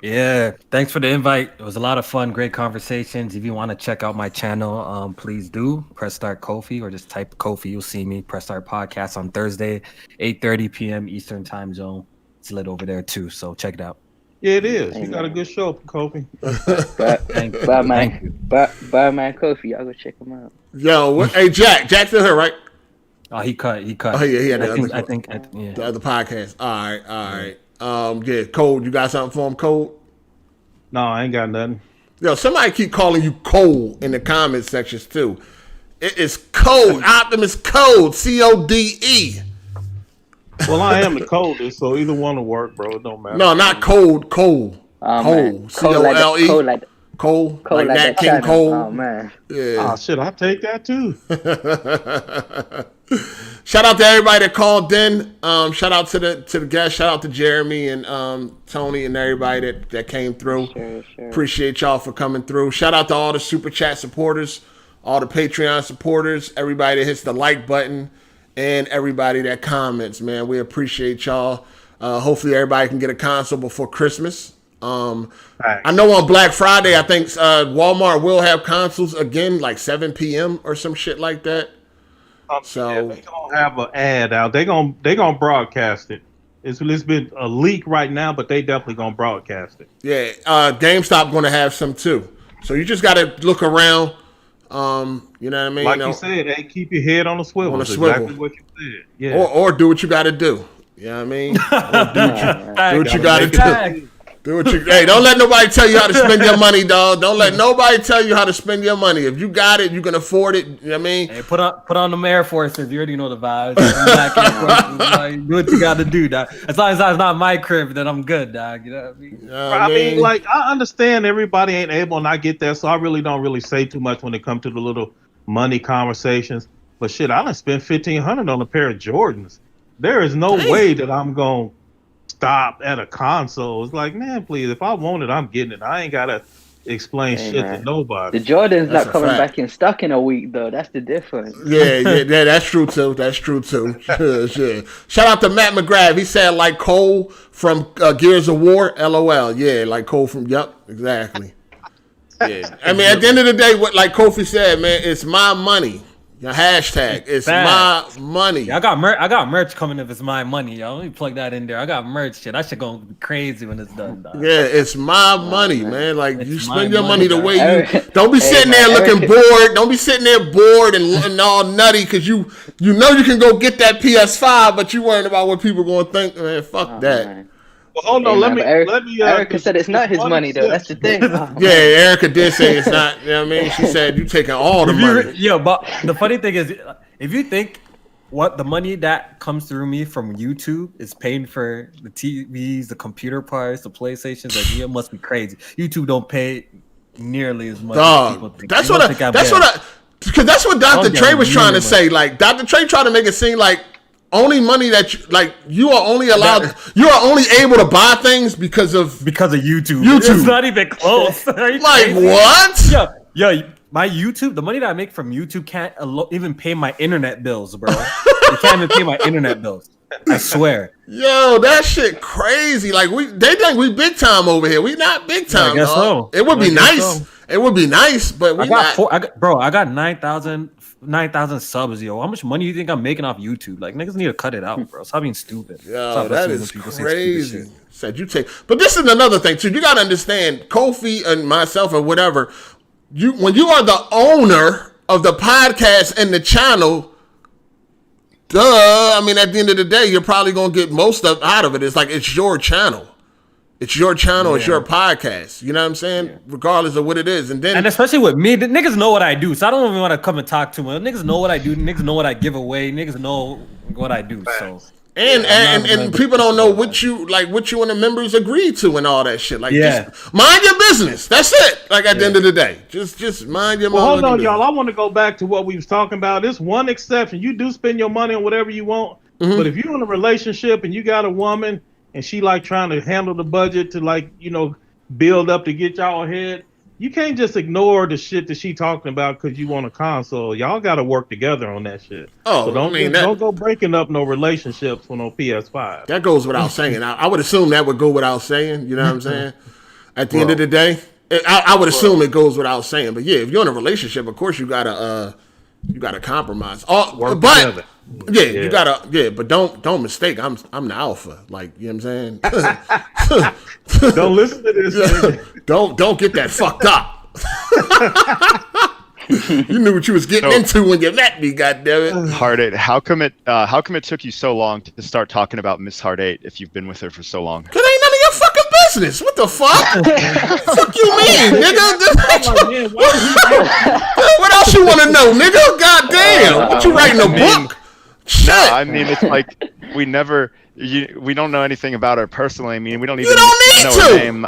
Yeah, thanks for the invite. It was a lot of fun, great conversations. If you want to check out my channel, please do. Press start Kofi or just type Kofi. You'll see me. Press start podcast on Thursday, 8:30 p.m. Eastern time zone. It's lit over there too, so check it out. Yeah, it is. You got a good show, Kofi. Bye, man, Kofi. Y'all go check him out. Yo, hey, Jack's still here, right? Oh, he cut. Oh, yeah, he had the other podcast. All right. Yeah, Cole, you got something for him, Cole? No, I ain't got nothing. Yo, somebody keep calling you Cole in the comment sections too. It is Code. Optimus Code. CODE. Well, I am the coldest, so either one will work, bro. It don't matter. No, not cold. Cole. Cole. COLE. Cole, Cole like like Nat that King channel. Cole. Oh man. Yeah. Oh shit, I'll take that too. Shout out to everybody that called in. Shout out to the guests. Shout out to Jeremy and Tony and everybody that came through. Sure. Appreciate y'all for coming through. Shout out to all the Super Chat supporters, all the Patreon supporters, everybody that hits the like button, and everybody that comments, man. We appreciate y'all. Hopefully everybody can get a console before Christmas. I know on Black Friday, I think Walmart will have consoles again, like 7 p.m. or some shit like that. So they gonna have an ad out. They gonna broadcast it. It's been a leak right now, but they definitely gonna broadcast it. yeah, GameStop gonna have some too. So you just gotta look around. You know what I mean? Like you said, hey, keep your head on a swivel. On a That's swivel. exactly what you said. Yeah. Or do what you gotta do. You know what I mean? Or do what you gotta do. Hey, don't let nobody tell you how to spend your money, dog. Don't let nobody tell you how to spend your money. If you got it, you can afford it. You know what I mean? Hey, put on the Air Forces. You already know the vibes. Black Air Forces, like, do what you got to do, dog. As long as that's not my crib, then I'm good, dog. You know what I mean? I mean, like, I understand everybody ain't able, and I get that, so I really don't say too much when it comes to the little money conversations. But shit, I done spent $1,500 on a pair of Jordans. There is no way that I'm going to stop at a console. It's like, man, please, if I want it, I'm getting it. I ain't gotta explain shit to nobody. The Jordan's not coming back in stock in a week though. That's the difference. Yeah, that's true too. That's true too. Yeah. Shout out to Matt McGrath. He said like Cole from Gears of War. LOL. Yeah, like Cole from. Yup, exactly. Yeah. I mean, at the end of the day, what like Kofi said, man, it's my money. Your hashtag, it's my money. Yeah, I got merch coming if it's my money, yo. Let me plug that in there. I got merch shit. That shit gonna be crazy when it's done, dog. Yeah, it's my money, man. Like you spend your money the way you. Don't be sitting there looking bored. Don't be sitting there bored and all nutty because you know you can go get that PS5, but you worrying about what people gonna think. Man, fuck that. Man. Well, hold on, let me. Erica said it's not his money though. That's the thing. Yeah, Erica did say it's not. You know what I mean? She said you taking all the money. Yeah, but the funny thing is, if you think what the money that comes through me from YouTube is paying for the TVs, the computer parts, the PlayStations, like it must be crazy. YouTube don't pay nearly as much. As people think. That's what because that's what Dr. Trey was trying to say. Like Dr. Trey trying to make it seem like only money that you are only allowed, you are only able to buy things because of YouTube. It's not even close. Like what? Yo, my YouTube, the money that I make from YouTube can't even pay my internet bills, bro. It can't even pay my internet bills. I swear. Yo, that shit crazy. Like they think we big time over here. We not big time. I guess so. It would be nice. So. It would be nice, but we not. I got 9,000 subs, yo. How much money do you think I'm making off YouTube? Like niggas need to cut it out, bro. Stop being stupid. Yo, that is crazy. Said you take, but this is another thing too. You gotta understand, Kofi and myself or whatever. When you are the owner of the podcast and the channel, duh. I mean, at the end of the day, you're probably gonna get most out of it. It's like it's your channel. It's your channel. Yeah. It's your podcast. You know what I'm saying? Yeah. Regardless of what it is. And especially with me, the niggas know what I do. So I don't even want to come and talk to them. Niggas know what I do. Niggas know what I give away. Niggas know what I do. So and people don't know what you and the members agreed to and all that shit. Like just mind your business. That's it. Like at the end of the day. Just mind your hold on, y'all. I want to go back to what we was talking about. There's one exception. You do spend your money on whatever you want. Mm-hmm. But if you're in a relationship and you got a woman and she like trying to handle the budget to build up to get y'all ahead, you can't just ignore the shit that she talking about because you want a console. Y'all got to work together on that shit. Oh, so don't go breaking up no relationships on PS5. That goes without saying. I would assume that would go without saying. You know what I'm saying? At the end of the day, I would assume it goes without saying. But yeah, if you're in a relationship, of course you gotta compromise. Work together. You gotta but don't mistake. I'm the alpha. Like, you know what I'm saying? Don't listen to this. Don't get that fucked up. You knew what you was getting into when you met me, goddammit. Hard8, how come it took you so long to start talking about Miss Hard8 if you've been with her for so long? Cause ain't none of your fucking business. What the fuck? Fuck you mean, nigga? What else you want to know, nigga? Goddamn. What you writing a book? Shit. No, I mean it's like we don't know anything about her personally. I mean we don't even know her name.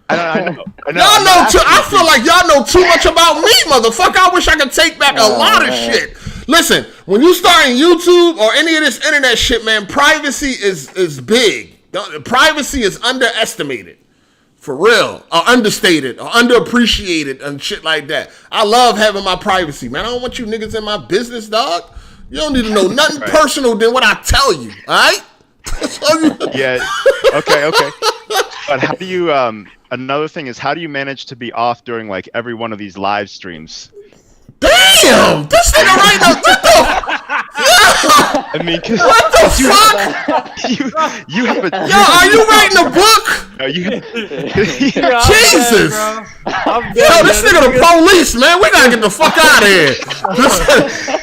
I know. Y'all know too. I feel like y'all know too much about me, motherfucker. I wish I could take back a lot of shit. Listen, when you start in YouTube or any of this internet shit, man, privacy is big. Privacy is underestimated. For real, or understated, or underappreciated, and shit like that. I love having my privacy, man. I don't want you niggas in my business, dog. You don't need to know nothing personal than what I tell you, all right? Yeah. Okay. But how do you? Another thing is, how do you manage to be off during like every one of these live streams? Damn! This nigga right now, I mean, cause what the fuck? You have a. Yo, are you writing a book? No, Jesus! Yo, this nigga the police, man. We gotta get the fuck out of here.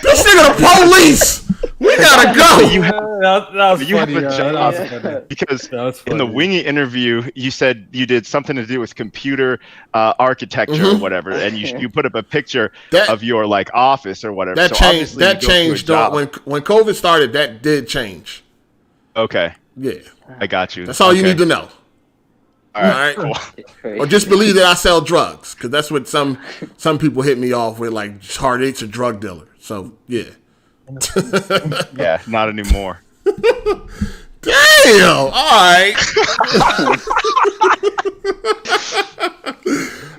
This nigga the police. We gotta go. You have a job because in the Wingy interview, you said you did something to do with computer architecture or whatever, and you put up a picture of your like office or whatever. That changed. That changed when COVID started. That did change. Okay. Yeah. I got you. That's all you need to know. All right. Cool. Or just believe that I sell drugs, because that's what some people hit me off with, like Hard8's a drug dealer. So yeah. Yeah, not anymore. Damn. All right.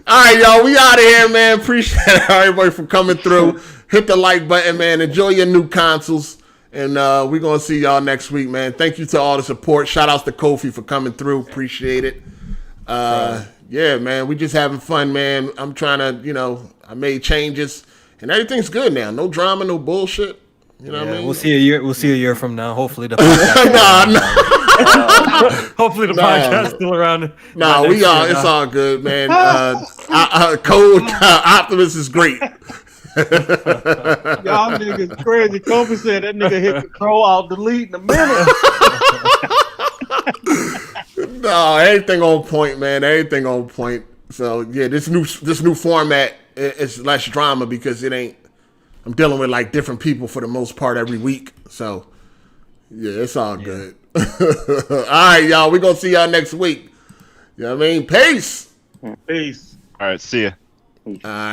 All right, y'all. We out of here, man. Appreciate everybody for coming through. Hit the like button, man. Enjoy your new consoles. And we're going to see y'all next week, man. Thank you to all the support. Shout outs to Kofi for coming through. Appreciate it. Yeah, man. We just having fun, man. I'm trying to, I made changes. And everything's good now. No drama, no bullshit. You know what I mean? We'll see a year from now. Hopefully the podcast hopefully the podcast is still around. No, we are. It's all good, man. Code Optimus is great. Y'all niggas crazy. Kobe said that nigga hit control alt delete in a minute. No, everything on point, man. Everything on point. So yeah, this new format is less drama because I'm dealing with like different people for the most part every week. So yeah, it's all good. All right, y'all. We're gonna see y'all next week. You know what I mean? Peace. Peace. All right, see ya. All right.